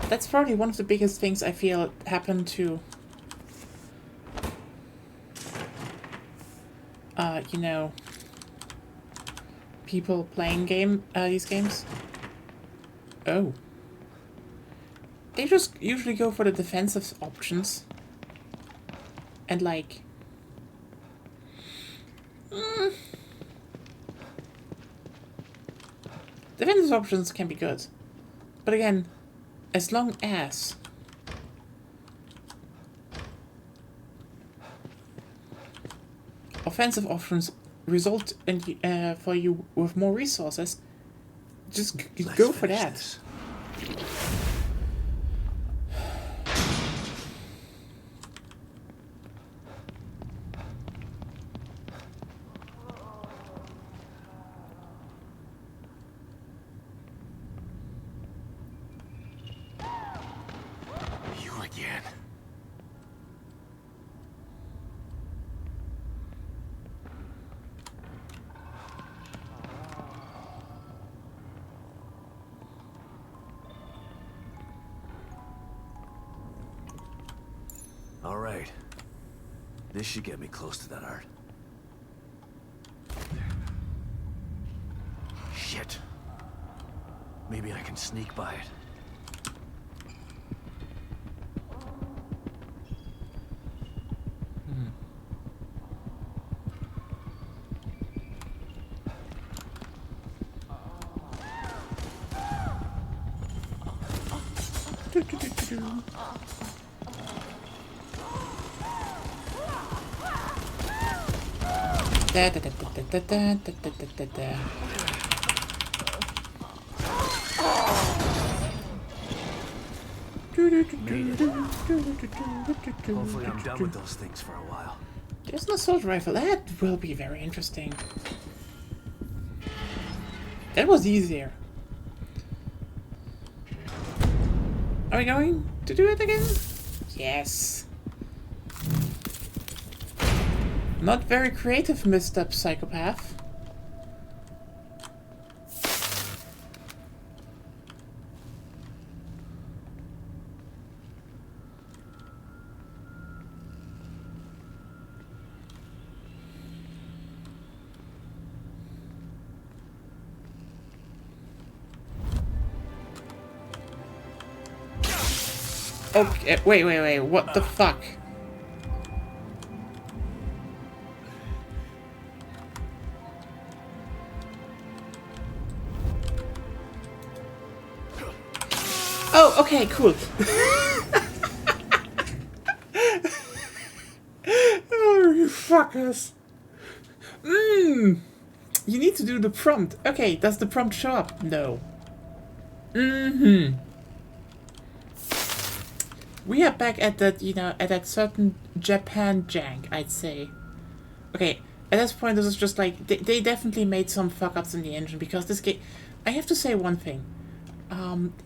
That's probably one of the biggest things I feel happened to, you know, people playing these games. Oh. They just usually go for the defensive options. And like... defensive options can be good. But again, as long as... offensive options result in for you with more resources, just go for that. This. You again. All right. This should get me close to that art. Shit. Maybe I can sneak by it. Hopefully I'm done with those things for a while. There's an assault rifle. That will be very interesting. That was easier. Are we going to do it again? Yes. Not very creative, Mr. Psychopath. Okay, wait, what the fuck? Oh, okay, cool. Oh, you fuckers. You need to do the prompt. Okay, does the prompt show up? No. We are back at that, you know, at that certain Japan jank, I'd say. Okay, at this point, this is just like, they definitely made some fuck-ups in the engine, because this game... I have to say one thing.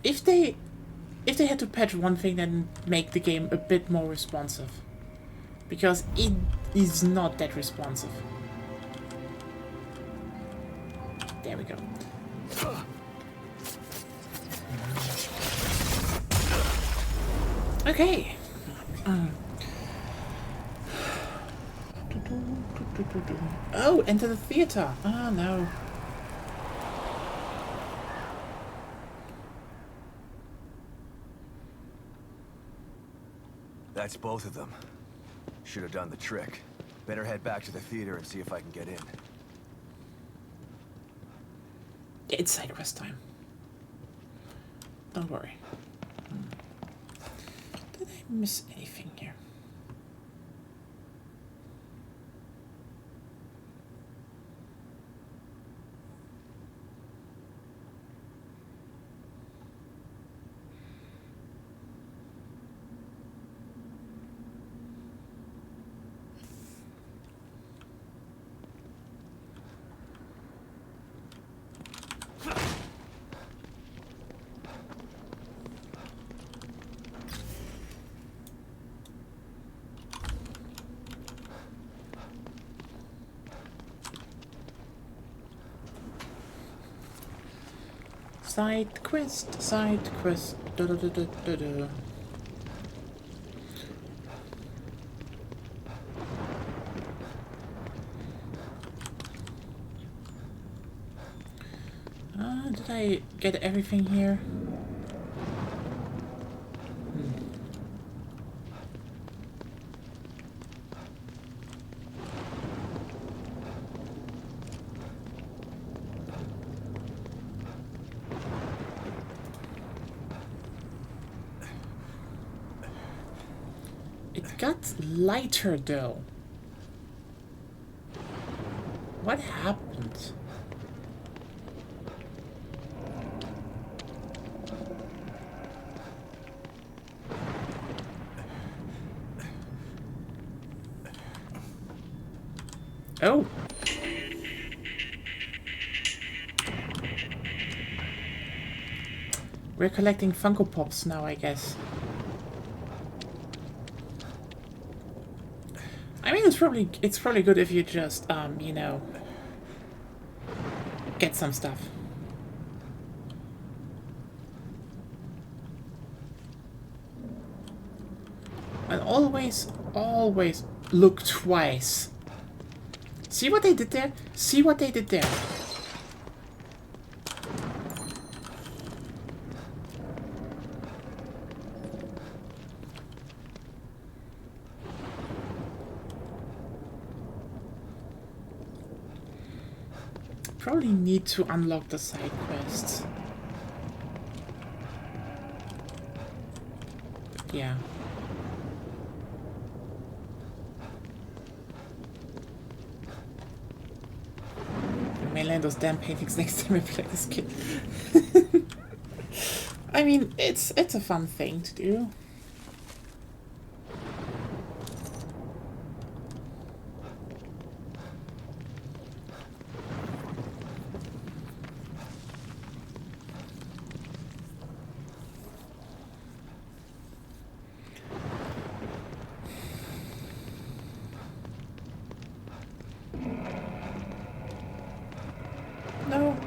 If they had to patch one thing, then make the game a bit more responsive. Because it is not that responsive. There we go. Okay. Oh, enter the theater. Oh, no. That's both of them. Should have done the trick. Better head back to the theater and see if I can get in. It's side quest time. Don't worry. Did I miss anything here? Side quest, side quest. Da, da, da, da, da, da. Did I get everything here? It got lighter though. What happened? Oh. We're collecting Funko Pops now, I guess. I mean, it's probably good if you just you know, get some stuff. And always look twice. See what they did there? See what they did there? Probably need to unlock the side quests. Yeah. I may land those damn paintings next time I play this kid. I mean, it's a fun thing to do. No.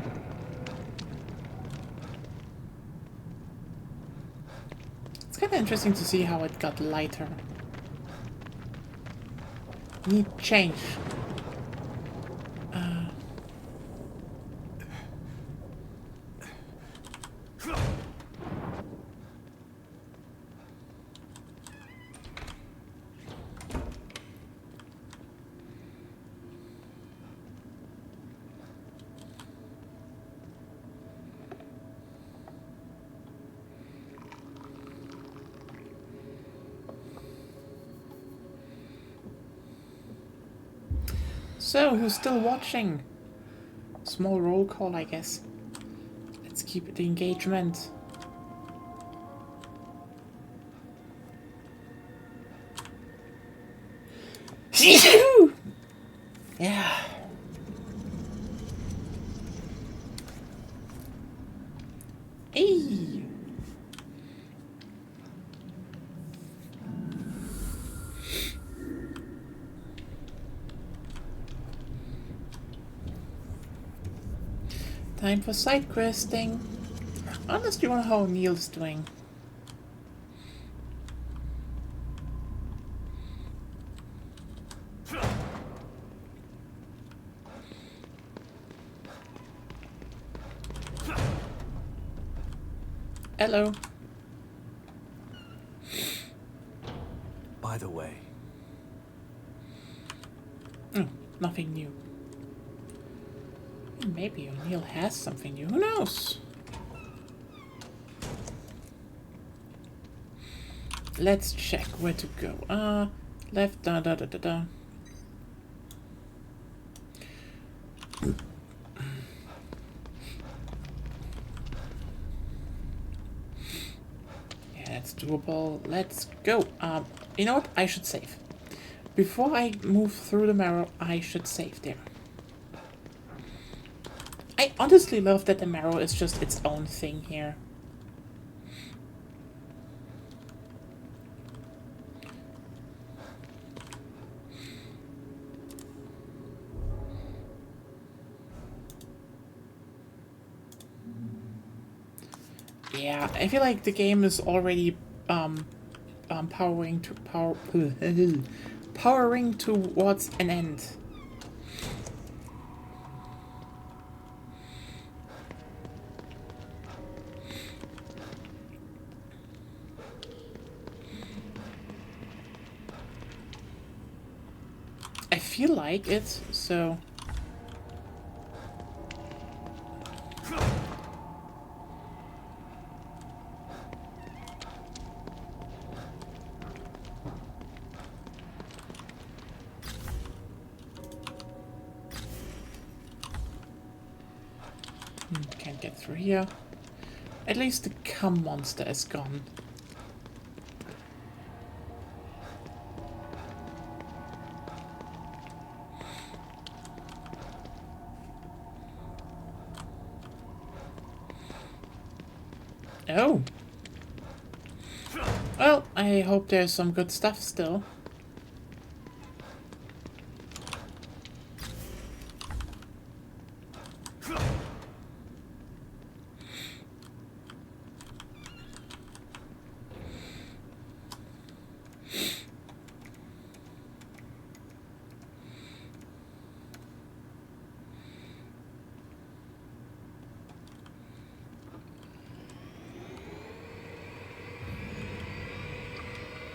It's kind of interesting to see how it got lighter. Need change. So, who's still watching? Small roll call, I guess. Let's keep the engagement. Yeah. Hey. Time for side questing. Honestly, wonder how Neil's doing. Hello. By the way. Nothing new. Maybe O'Neill has something new. Who knows? Let's check where to go. Left, da da da da da. Yeah, it's doable. Let's go. You know what? I should save. Before I move through the marrow, I should save there. I honestly love that the marrow is just its own thing here. Yeah, I feel like the game is already powering towards an end. I feel like it, so... Can't get through here. At least the cum monster is gone. Oh. Well, I hope there's some good stuff still.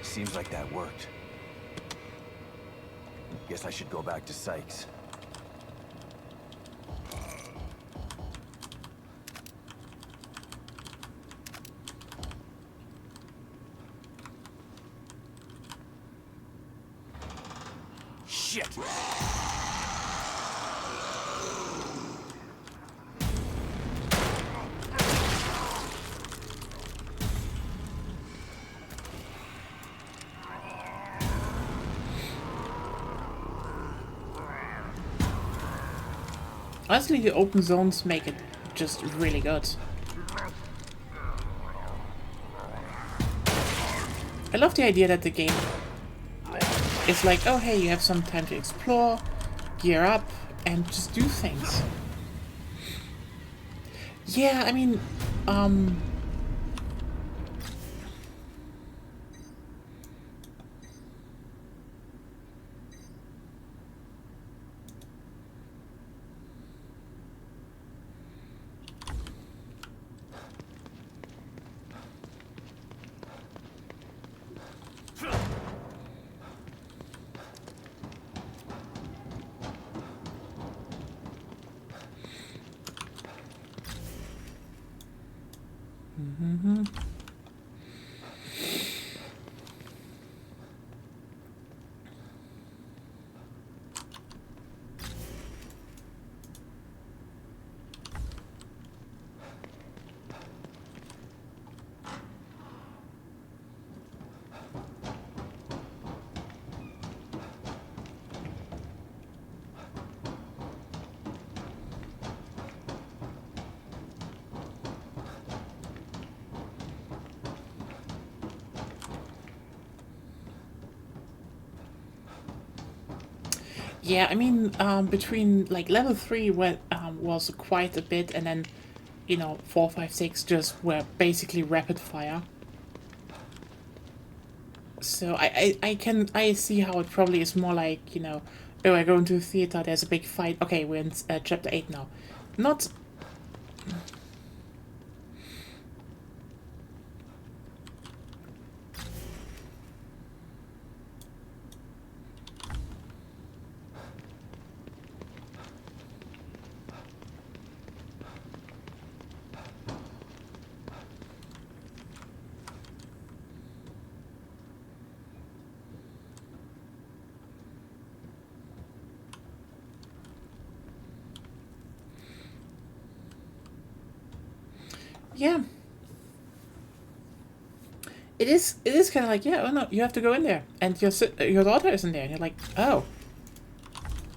Seems like that worked. Guess I should go back to Sykes. Shit! Honestly, the open zones make it just really good. I love the idea that the game is like, oh hey, you have some time to explore, gear up, and just do things. Yeah, I mean, yeah, I mean, between like level 3 where, was quite a bit, and then, you know, 4, 5, 6 just were basically rapid fire. So I see how it probably is more like, you know, oh, I go into a theater, there's a big fight. Okay, we're in chapter 8 now. Not... Yeah. It is kind of like, yeah, oh no, you have to go in there. And your daughter isn't there. And you're like, oh.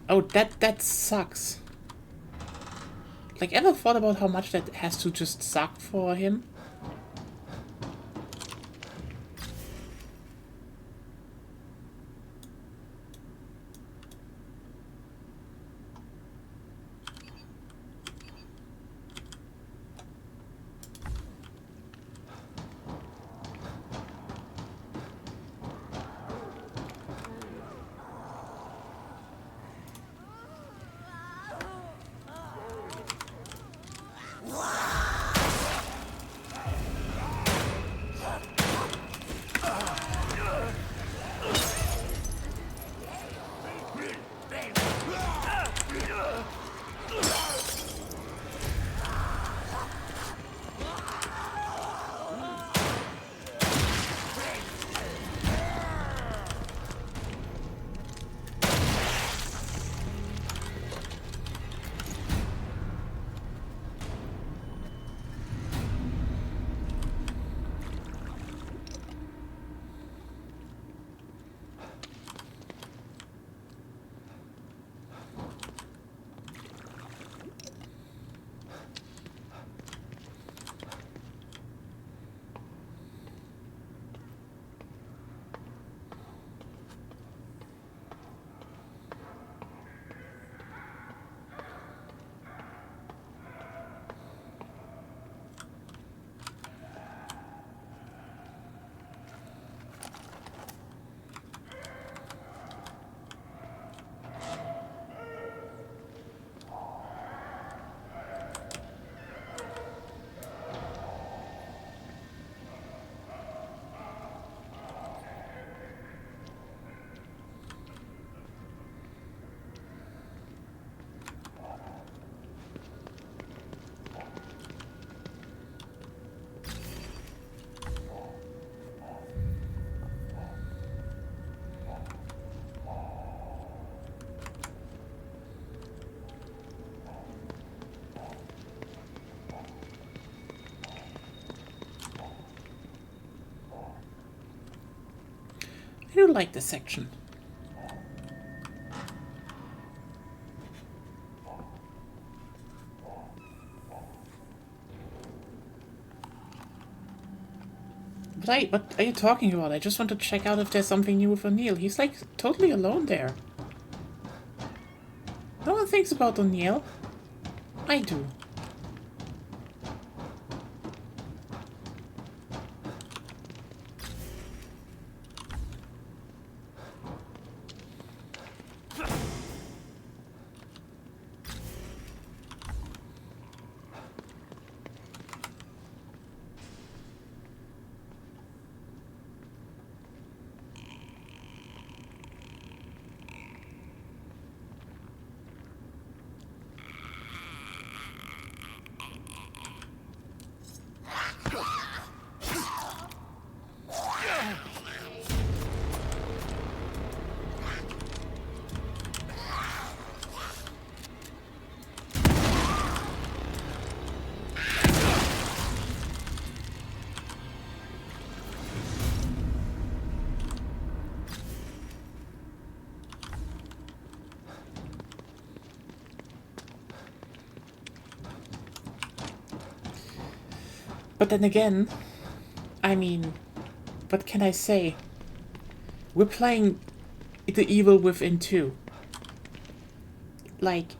Oh, that sucks. Like, ever thought about how much that has to just suck for him? I do like this section. play. What are you talking about? I just want to check out if there's something new with O'Neill. He's like totally alone there. No one thinks about O'Neill. I do. But then again, I mean, what can I say? We're playing The Evil Within 2. Like,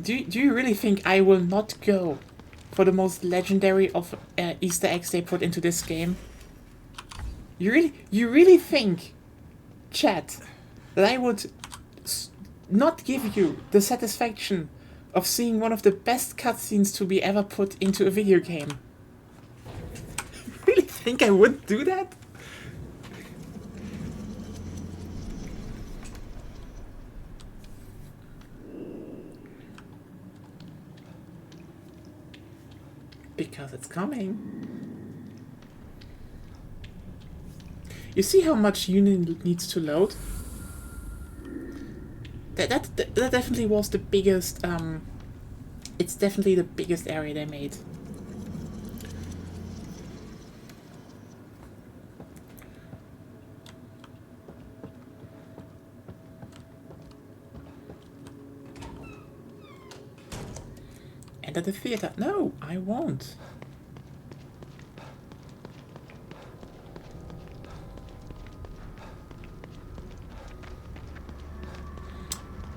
do you really think I will not go for the most legendary of Easter eggs they put into this game? You really think, chat, that I would not give you the satisfaction of seeing one of the best cutscenes to be ever put into a video game? Really think I would do that? Because it's coming. You see how much Union needs to load? That definitely was the biggest, it's definitely the biggest area they made. Enter the theater. No, I won't.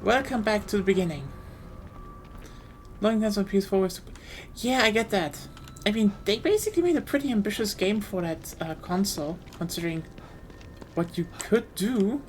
Welcome back to the beginning. Loading times on PS4 was... Yeah, I get that. I mean, they basically made a pretty ambitious game for that console, considering what you could do.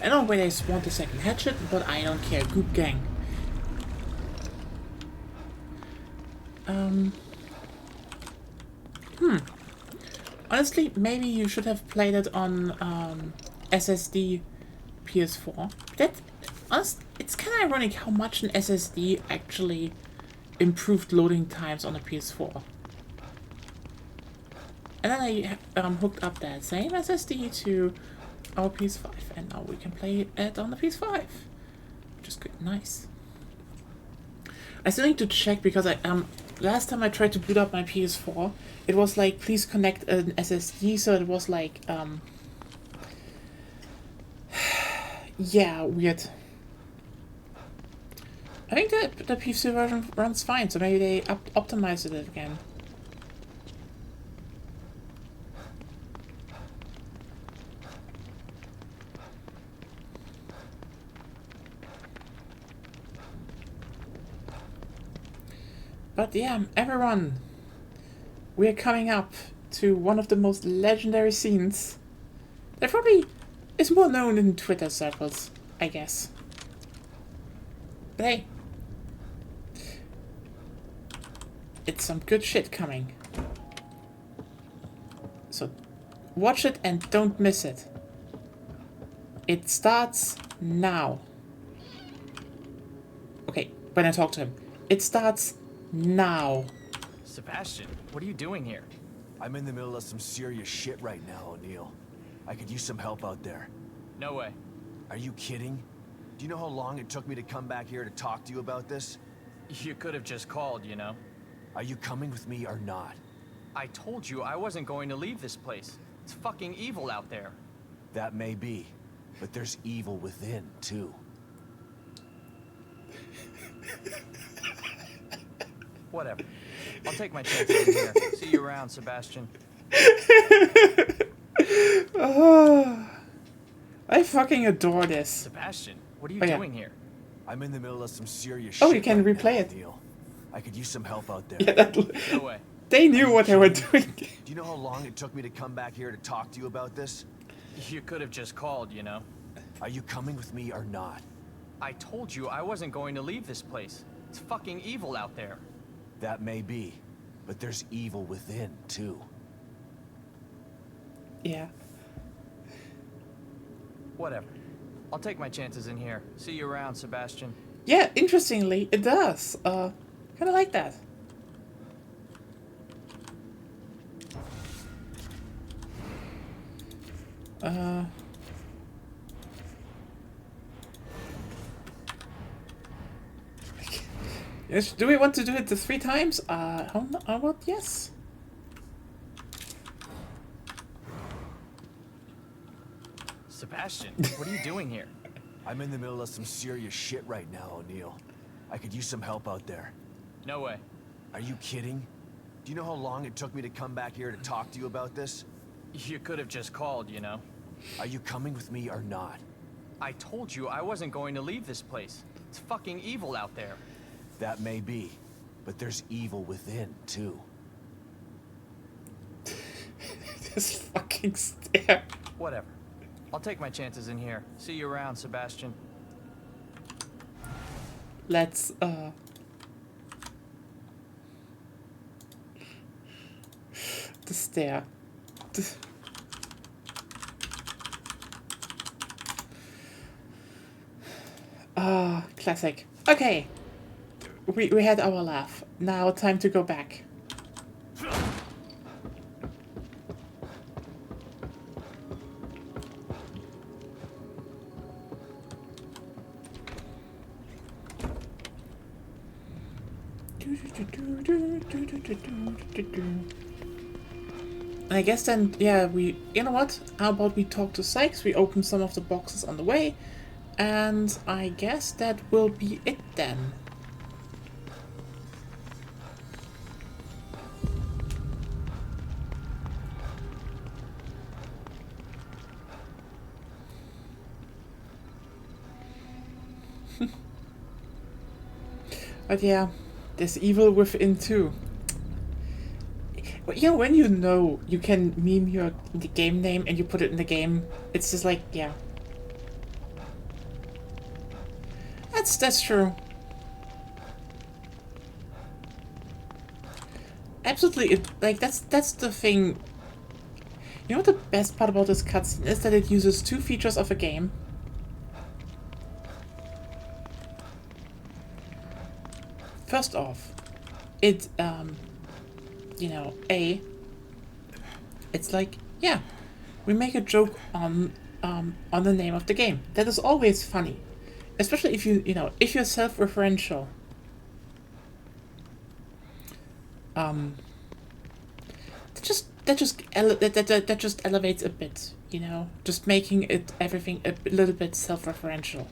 I don't know where they spawned the second hatchet, but I don't care. Goop gang. Honestly, maybe you should have played it on SSD PS4. It's kind of ironic how much an SSD actually improved loading times on a PS4. And then I hooked up that same SSD to our PS5, and now we can play it on the PS5, which is good. Nice. I still need to check because I last time I tried to boot up my PS4, it was like, please connect an SSD, so it was like yeah, weird. I think the PC version runs fine, so maybe they optimized it again. But yeah, everyone, we're coming up to one of the most legendary scenes that probably is more known in Twitter circles, I guess. But hey, it's some good shit coming. So watch it and don't miss it. It starts now. Okay, when I talk to him. It starts now. Sebastian, what are you doing here? I'm in the middle of some serious shit right now, O'Neill. I could use some help out there. No way. Are you kidding? Do you know how long it took me to come back here to talk to you about this? You could have just called, you know? Are you coming with me or not? I told you I wasn't going to leave this place. It's fucking evil out there. That may be, but there's evil within, too. Whatever. I'll take my chances in here. See you around, Sebastian. Oh, I fucking adore this. Sebastian, what are you yeah. doing here? I'm in the middle of some serious Oh, shit you can right replay now, it. O'Neill. I could use some help out there. Yeah, No way. They knew what they were doing. Do you know how long it took me to come back here to talk to you about this? You could have just called, you know? Are you coming with me or not? I told you I wasn't going to leave this place. It's fucking evil out there. That may be, but there's evil within, too. Yeah. Whatever. I'll take my chances in here. See you around, Sebastian. Yeah, interestingly, it does. Kind of like that. Yes, do we want to do it the 3 times? How about yes? Sebastian, what are you doing here? I'm in the middle of some serious shit right now, O'Neill. I could use some help out there. No way. Are you kidding? Do you know how long it took me to come back here to talk to you about this? You could have just called, you know? Are you coming with me or not? I told you I wasn't going to leave this place. It's fucking evil out there. That may be, but there's evil within, too. This fucking stare. Whatever. I'll take my chances in here. See you around, Sebastian. Let's, the stare. Classic. Okay. We had our laugh. Now time to go back. And I guess then, yeah, you know what? How about we talk to Sykes? We open some of the boxes on the way. And I guess that will be it then. But yeah, there's evil within too. You know, when you know you can meme your game name and you put it in the game, it's just like, yeah. That's true. Absolutely, that's the thing. You know what the best part about this cutscene is? That it uses 2 features of a game. First off, it, you know, it's like, yeah, we make a joke on the name of the game. That is always funny. Especially if you know, if you're self-referential. That just elevates a bit, you know, just making it everything a little bit self-referential.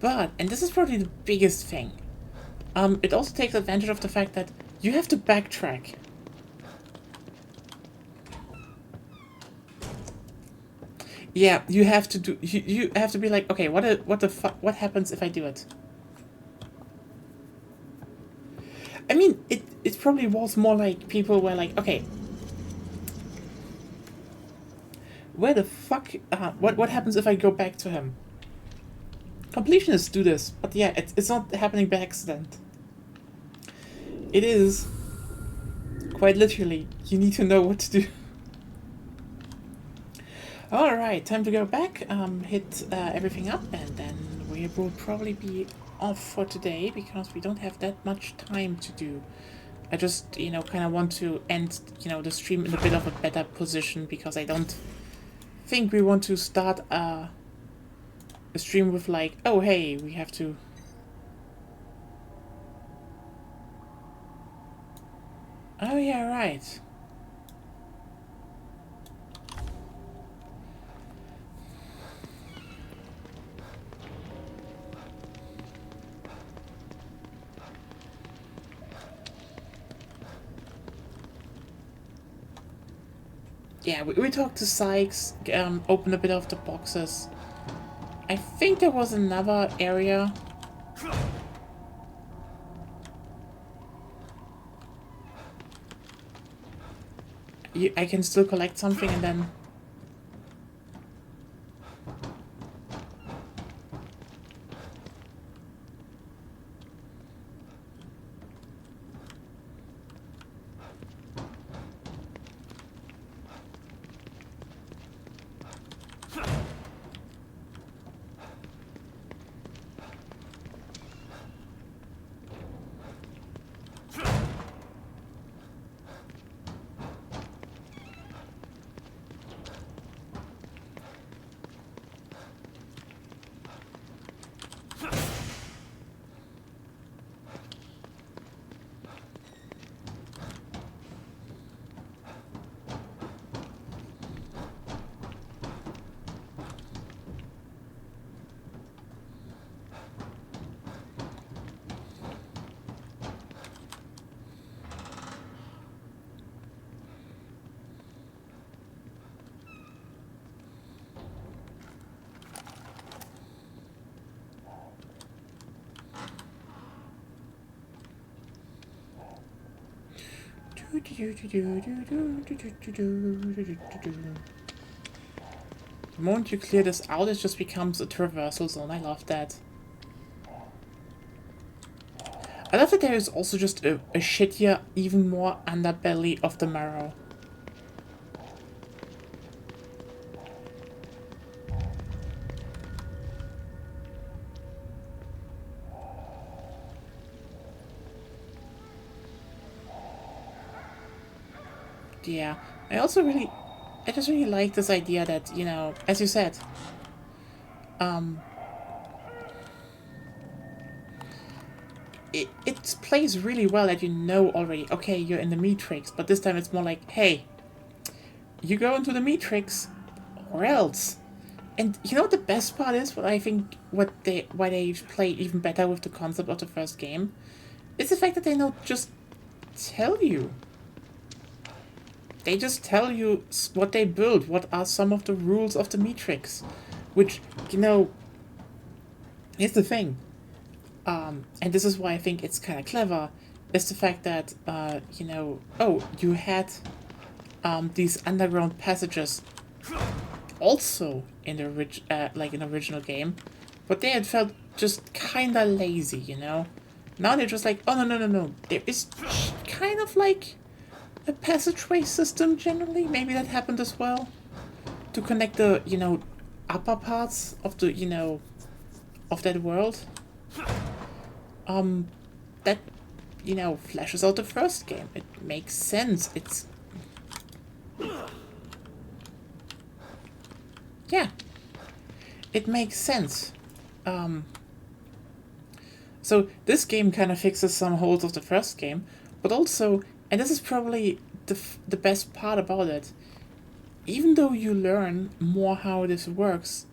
But, and this is probably the biggest thing, it also takes advantage of the fact that you have to backtrack. Yeah, you have to do. You have to be like, okay, what happens if I do it? I mean, it probably was more like people were like, okay, where the fuck, what happens if I go back to him? Completionists do this, but yeah, it's not happening by accident. It is, quite literally, you need to know what to do. Alright, time to go back, hit everything up, and then we will probably be off for today, because we don't have that much time to do. I just, you know, kind of want to end, you know, the stream in a bit of a better position, because I don't think we want to start a stream with like, oh hey, we have to... Oh yeah, right. Yeah, we talked to Sykes, opened a bit of the boxes. I think there was another area. I can still collect something and then... The moment you clear this out, it just becomes a traversal zone. I love that. I love that there is also just a shittier, even more underbelly of the Marrow. Yeah, I just really like this idea that, you know, as you said, it plays really well that you know already, okay, you're in the Matrix, but this time it's more like, hey, you go into the Matrix, or else. And you know what the best part is? What I think, why they play even better with the concept of the first game, is the fact that they don't just tell you. They just tell you what they build, what are some of the rules of the Matrix. Which, you know, here's the thing. And this is why I think it's kind of clever, is the fact that, you know, oh, you had these underground passages also in the original game, but they had felt just kind of lazy, you know? Now they're just like, oh, no. There is kind of like a passageway system generally. Maybe that happened as well. To connect the, you know, upper parts of the, you know, of that world. That, you know, flashes out the first game. It makes sense. It's... Yeah. It makes sense. So this game kind of fixes some holes of the first game, but also, and this is probably the best part about it, even though you learn more how this works,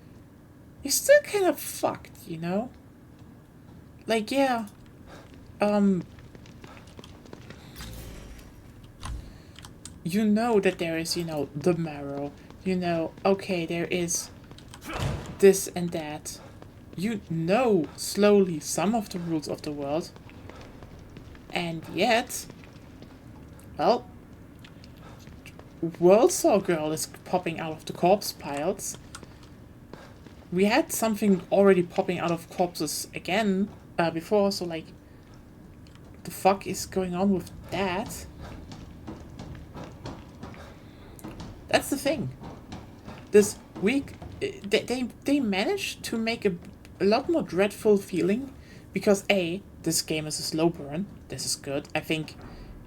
you're still kind of fucked, you know? Like, yeah, you know that there is, you know, the Marrow, you know, okay, there is this and that. You know slowly some of the rules of the world, And yet, well, Worldsaw Girl is popping out of the corpse piles. We had something already popping out of corpses again before, so like, the fuck is going on with that? That's the thing. This week, they managed to make a lot more dreadful feeling because A, this game is a slow burn. This is good. I think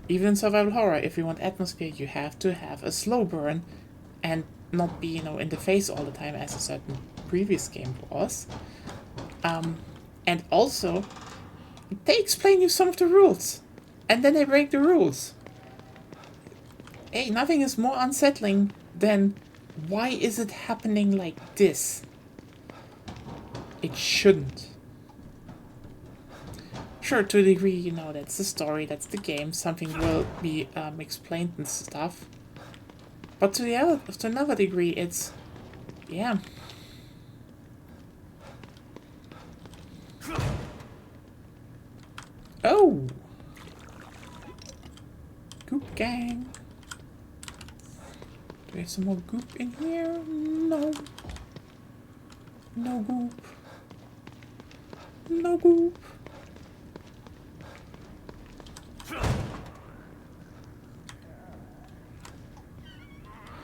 even in survival horror, if you want atmosphere, you have to have a slow burn and not be, in the face all the time as a certain previous game was. And also, they explain you some of the rules and then they break the rules. Hey, nothing is more unsettling than why is it happening like this? It shouldn't. Sure, to a degree, that's the story, that's the game, something will be explained and stuff. But to another degree, it's, yeah. Oh! Goop gang. Do we have some more goop in here? No. No goop. No goop.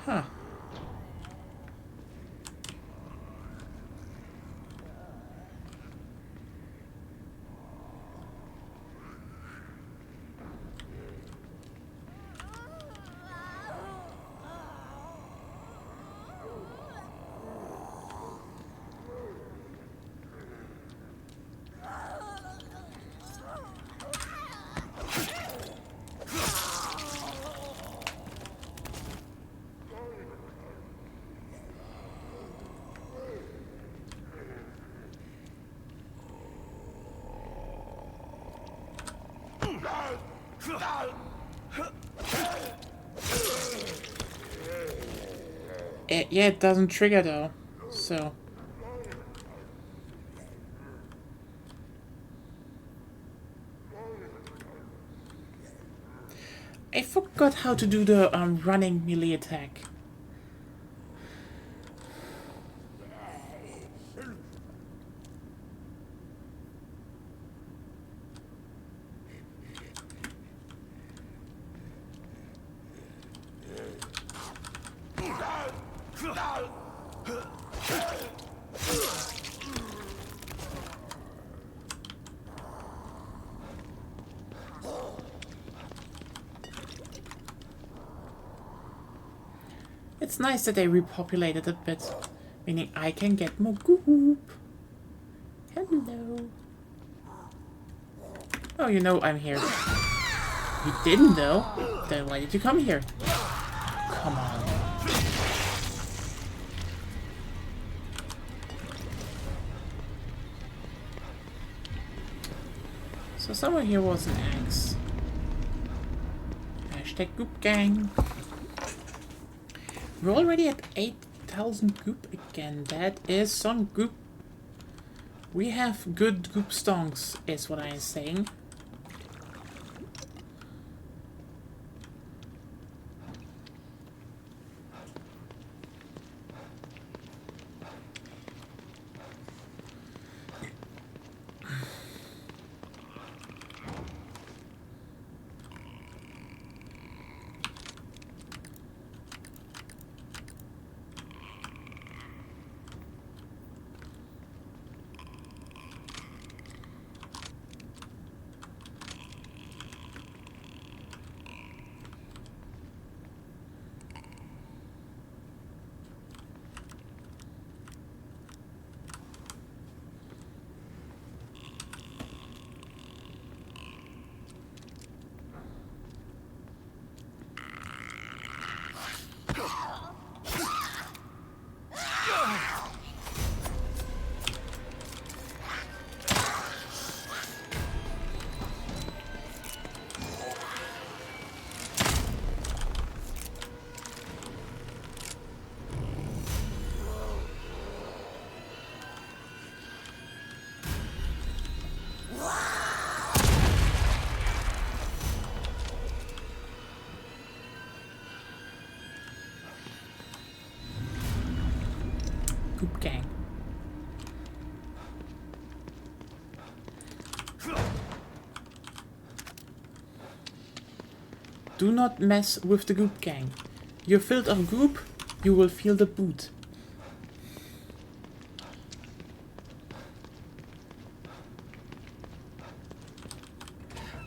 Huh. Yeah, it doesn't trigger though, so. I forgot how to do the running melee attack. It's nice that they repopulated a bit, meaning I can get more goop. Hello. Oh, I'm here. You didn't though? Then why did you come here? Come on. So somewhere here was an axe. Hashtag goop gang. We're already at 8,000 goop again. That is some goop. We have good goop stonks, is what I am saying. gang. Do not mess with the goop gang. You're filled of goop, you will feel the boot.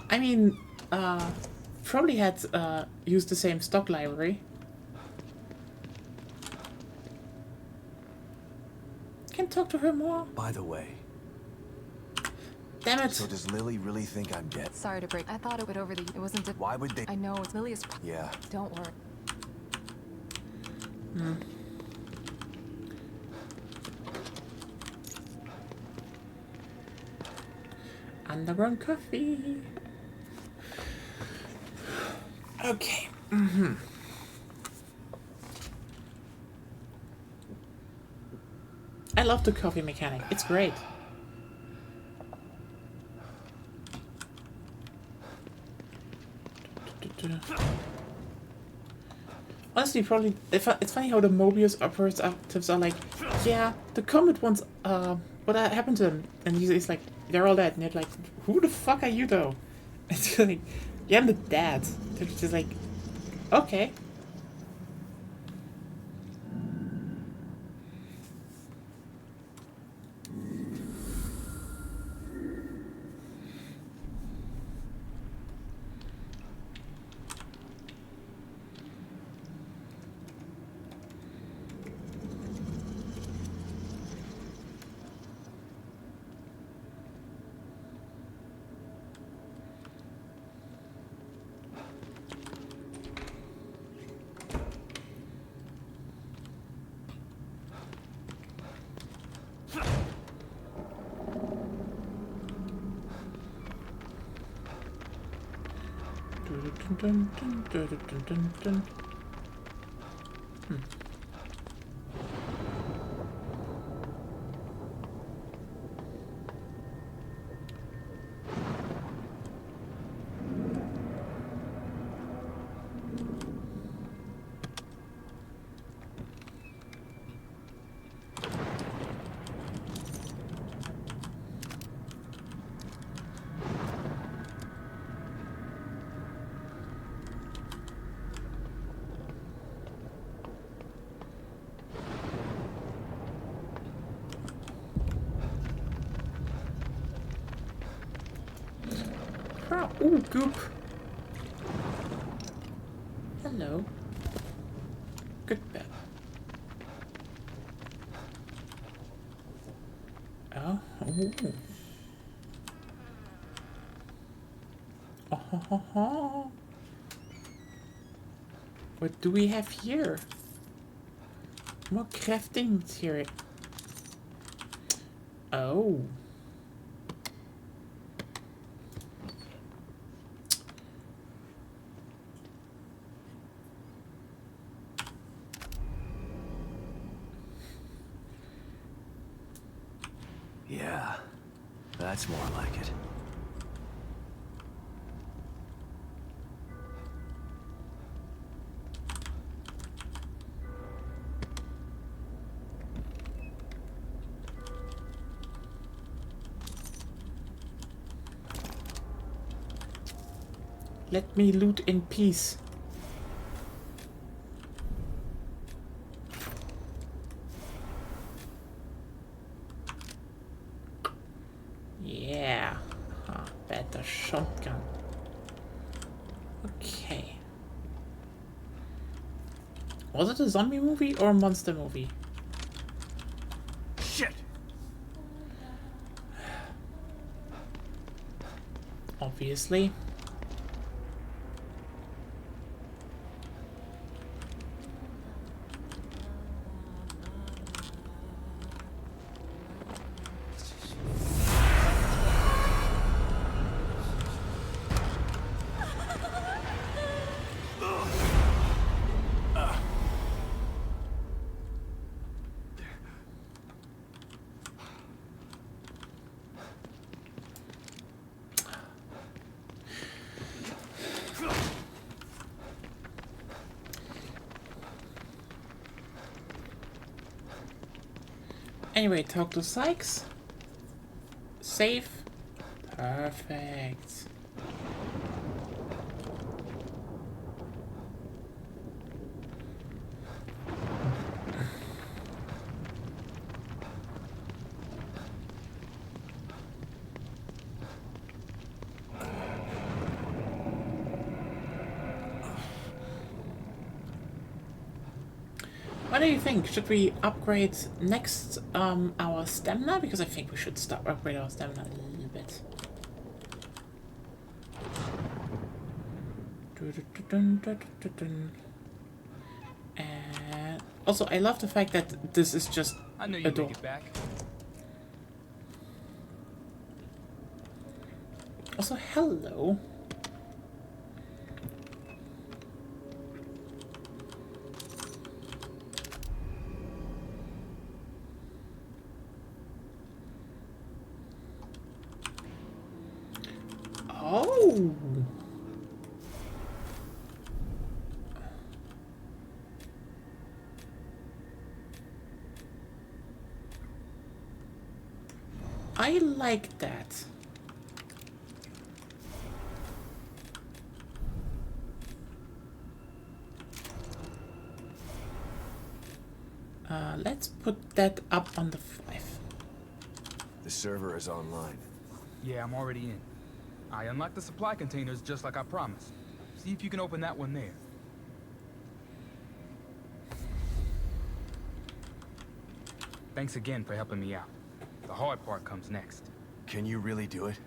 I mean, probably had used the same stock library. Can talk to her more. By the way. Damn it. So does Lily really think I'm dead? Sorry to break. I thought it would over the. It wasn't. Why would they? I know it's Lily is. Yeah. Don't worry. Hmm. Underground coffee. Okay. I love the coffee mechanic. It's great. Honestly, probably it's funny how the Mobius operatives are like, yeah, the Comet ones. What happened to them? And he's like, they're all dead. And they're like, who the fuck are you though? It's like, yeah, I'm the dad. They're just like, okay. Dun, dun, dun, dun, dun, dun. Ooh, goop. Hello. Good bed. Oh. Ooh. Oh, ho, ho, ho. What do we have here? More crafting material. Oh. Yeah, that's more like it. Let me loot in peace. Yeah. Better shotgun. Okay. Was it a zombie movie or a monster movie? Shit! Obviously. Anyway, talk to Sykes. Safe. Perfect. What do you think? Should we upgrade next our stamina? Because I think we should start upgrade our stamina a little bit. And also, I love the fact that this is just I know a you door. make it back. Also, hello. Oh. I like that. Let's put that up on the 5. The server is online. Yeah, I'm already in. I unlocked the supply containers just like I promised. See if you can open that one there. Thanks again for helping me out. The hard part comes next. Can you really do it?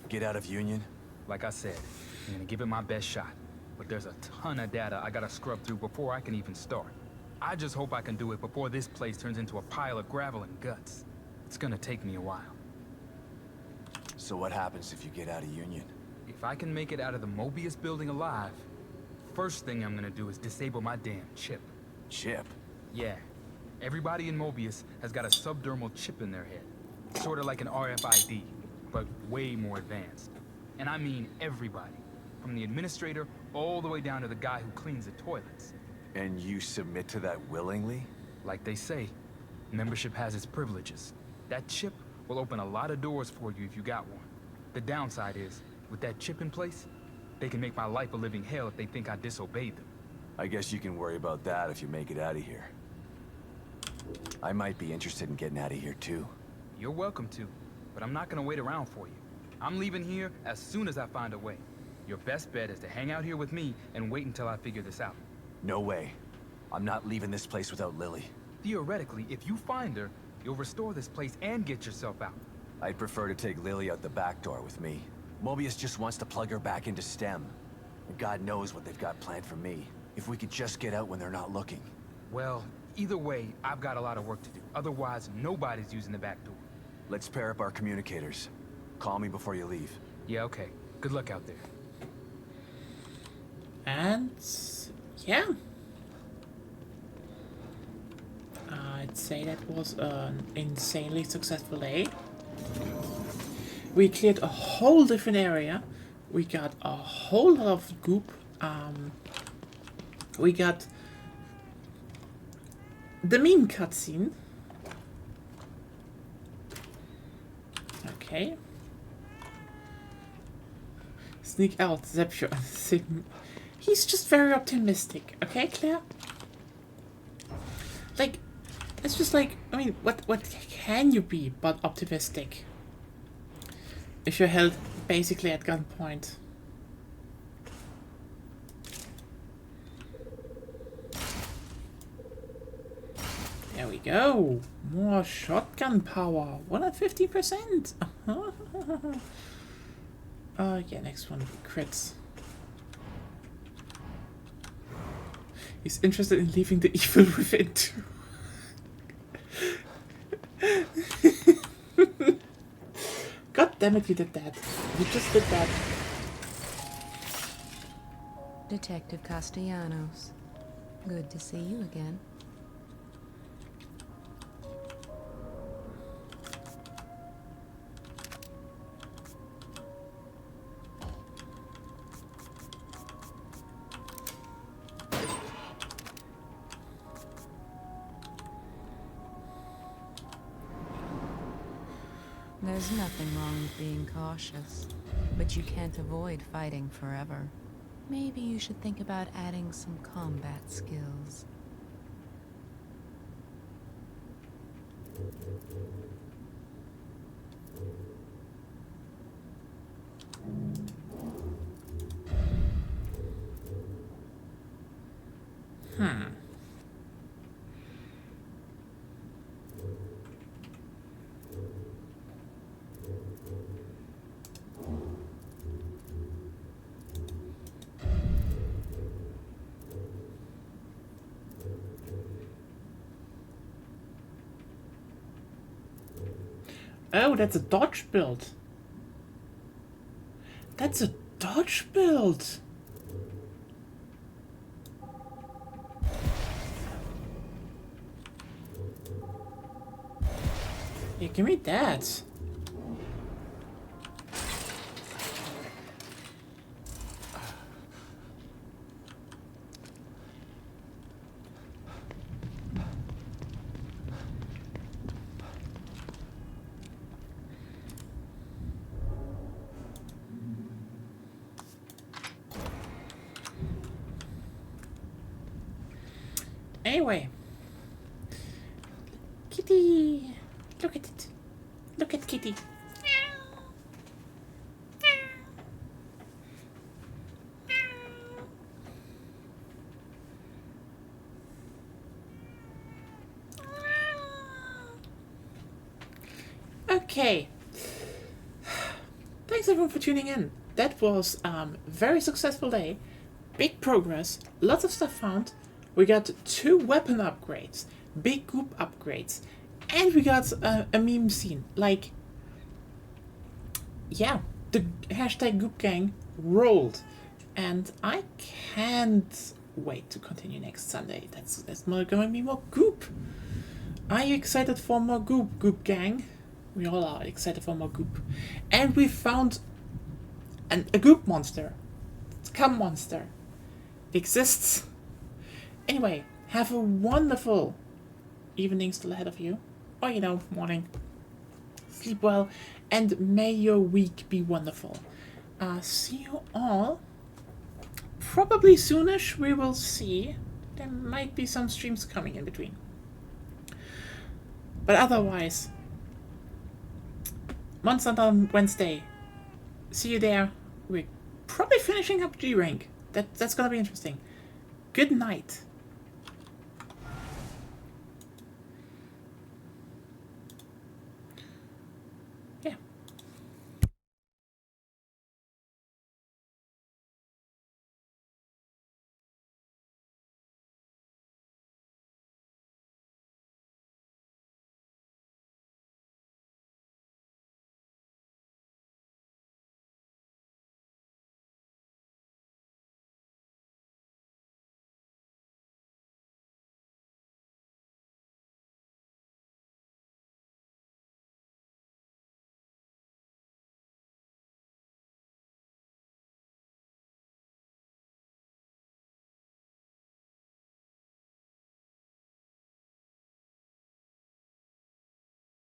Get out of Union? Like I said, I'm gonna give it my best shot. But there's a ton of data I gotta scrub through before I can even start. I just hope I can do it before this place turns into a pile of gravel and guts. It's gonna take me a while. So what happens if you get out of Union? If I can make it out of the Mobius building alive, first thing I'm gonna do is disable my damn chip. Chip? Yeah. Everybody in Mobius has got a subdermal chip in their head. Sort of like an RFID, but way more advanced. And I mean everybody. From the administrator all the way down to the guy who cleans the toilets. And you submit to that willingly? Like they say, membership has its privileges. That chip will open a lot of doors for you if you got one. The downside is, with that chip in place, they can make my life a living hell if they think I disobeyed them. I guess you can worry about that if you make it out of here. I might be interested in getting out of here too. You're welcome to, but I'm not gonna wait around for you. I'm leaving here as soon as I find a way. Your best bet is to hang out here with me and wait until I figure this out. No way. I'm not leaving this place without Lily. Theoretically, if you find her, you'll restore this place and get yourself out. I'd prefer to take Lily out the back door with me. Mobius just wants to plug her back into STEM. And God knows what they've got planned for me. If we could just get out when they're not looking. Well, either way, I've got a lot of work to do. Otherwise, nobody's using the back door. Let's pair up our communicators. Call me before you leave. Yeah, okay. Good luck out there. And yeah, I'd say that was an insanely successful day. We cleared a whole different area. We got a whole lot of goop. We got the meme cutscene. Okay. Sneak out, Zephyr. He's just very optimistic, okay, Claire? Like, it's just like, I mean, what can you be but optimistic? If you're held basically at gunpoint. There we go. More shotgun power. 150%. Yeah, next one, crits. He's interested in leaving the evil within too. God damn it, you did that. You just did that. Detective Castellanos. Good to see you again. There's nothing wrong with being cautious, but you can't avoid fighting forever. Maybe you should think about adding some combat skills. Oh, that's a dodge build. That's a dodge build. Yeah, give me that. Anyway, Kitty, look at it. Look at Kitty. Okay. Thanks everyone for tuning in. That was very successful day. Big progress. Lots of stuff found. We got 2 weapon upgrades, big goop upgrades, and we got a meme scene. Like, yeah, the hashtag Goop Gang rolled, and I can't wait to continue next Sunday. That's not gonna be more goop. Are you excited for more goop, Goop Gang? We all are excited for more goop, and we found a goop monster. It's a cum monster. It exists. Anyway, have a wonderful evening still ahead of you. Or, you know, morning. Sleep well. And may your week be wonderful. See you all. Probably soonish, we will see. There might be some streams coming in between. But otherwise, Monster Hunter Wednesday. See you there. We're probably finishing up G-Rank. That's gonna be interesting. Good night.